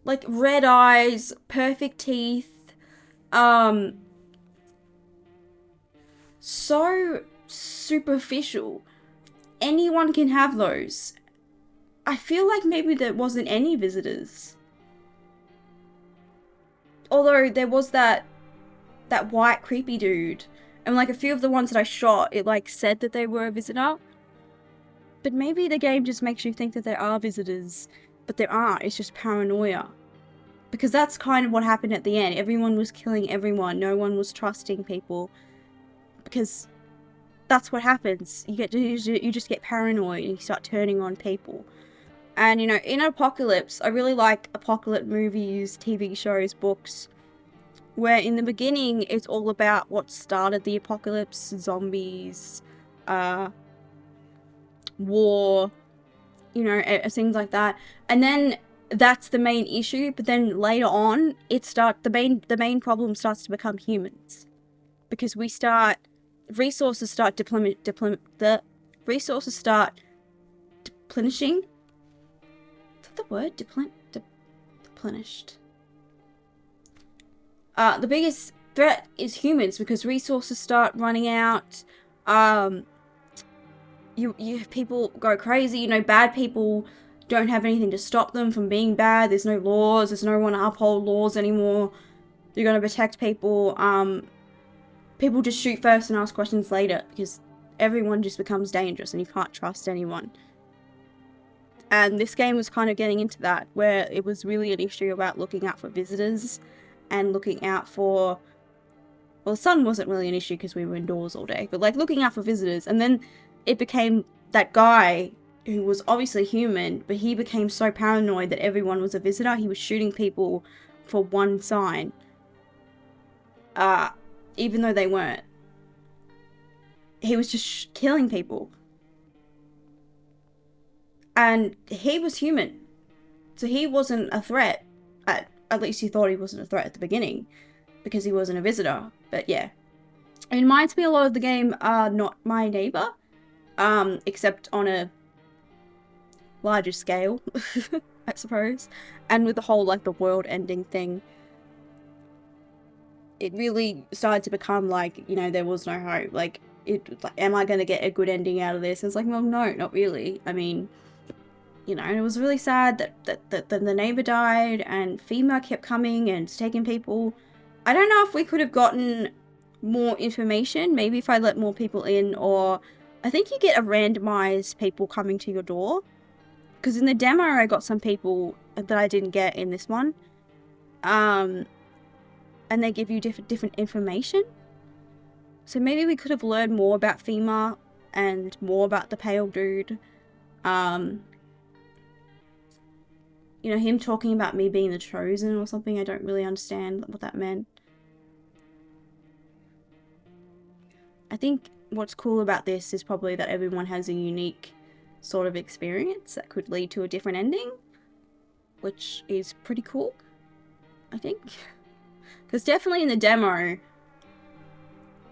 like, red eyes, perfect teeth, so superficial. Anyone can have those. I feel like maybe there wasn't any visitors. Although there was that white creepy dude. And like a few of the ones that I shot, it like said that they were a visitor. But maybe the game just makes you think that there are visitors. But there aren't, it's just paranoia. Because that's kind of what happened at the end. Everyone was killing everyone. No one was trusting people. Because that's what happens. You just get paranoid and you start turning on people. And, you know, in Apocalypse, I really like apocalypse movies, TV shows, books, where in the beginning it's all about what started the apocalypse, zombies, war, you know, things like that. And then that's the main issue, but then later on the main problem starts to become humans, because resources start deplenishing. Is that the word? Deplenished. The biggest threat is humans, because resources start running out. People go crazy, you know, bad people don't have anything to stop them from being bad. There's no laws, there's no one to uphold laws anymore. You're gonna protect people. People just shoot first and ask questions later, because everyone just becomes dangerous and you can't trust anyone. And this game was kind of getting into that, where it was really an issue about looking out for visitors and looking out for... Well, the sun wasn't really an issue because we were indoors all day, but like looking out for visitors. And then it became that guy who was obviously human, but he became so paranoid that everyone was a visitor. He was shooting people for one sign, even though they weren't. He was just killing people. And he was human, so he wasn't a threat. At least he thought he wasn't a threat at the beginning, because he wasn't a visitor. But yeah, it reminds me a lot of the game Not My Neighbor, except on a larger scale, I suppose. And with the whole, like, the world ending thing, it really started to become like, you know, there was no hope. Like, like, am I going to get a good ending out of this? And it's like, well, no, not really. I mean, you know, and it was really sad that the neighbor died and FEMA kept coming and taking people. I don't know if we could have gotten more information, maybe if I let more people in, or I think you get a randomized people coming to your door. Because in the demo, I got some people that I didn't get in this one. And they give you different information. So maybe we could have learned more about FEMA and more about the pale dude. You know, him talking about me being the chosen or something. I don't really understand what that meant. I think what's cool about this is probably that everyone has a unique sort of experience that could lead to a different ending, which is pretty cool, I think. Because definitely in the demo,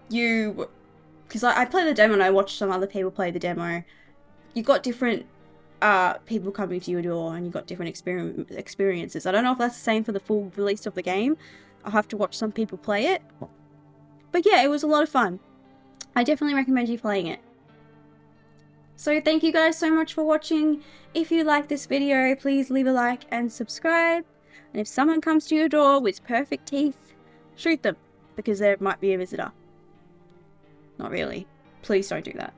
because I played the demo and I watched some other people play the demo, you got different people coming to your door and you got different experiences. I don't know if that's the same for the full release of the game. I'll have to watch some people play it. But yeah, it was a lot of fun. I definitely recommend you playing it. So thank you guys so much for watching. If you like this video, please leave a like and subscribe. And if someone comes to your door with perfect teeth, shoot them, because there might be a visitor. Not really. Please don't do that.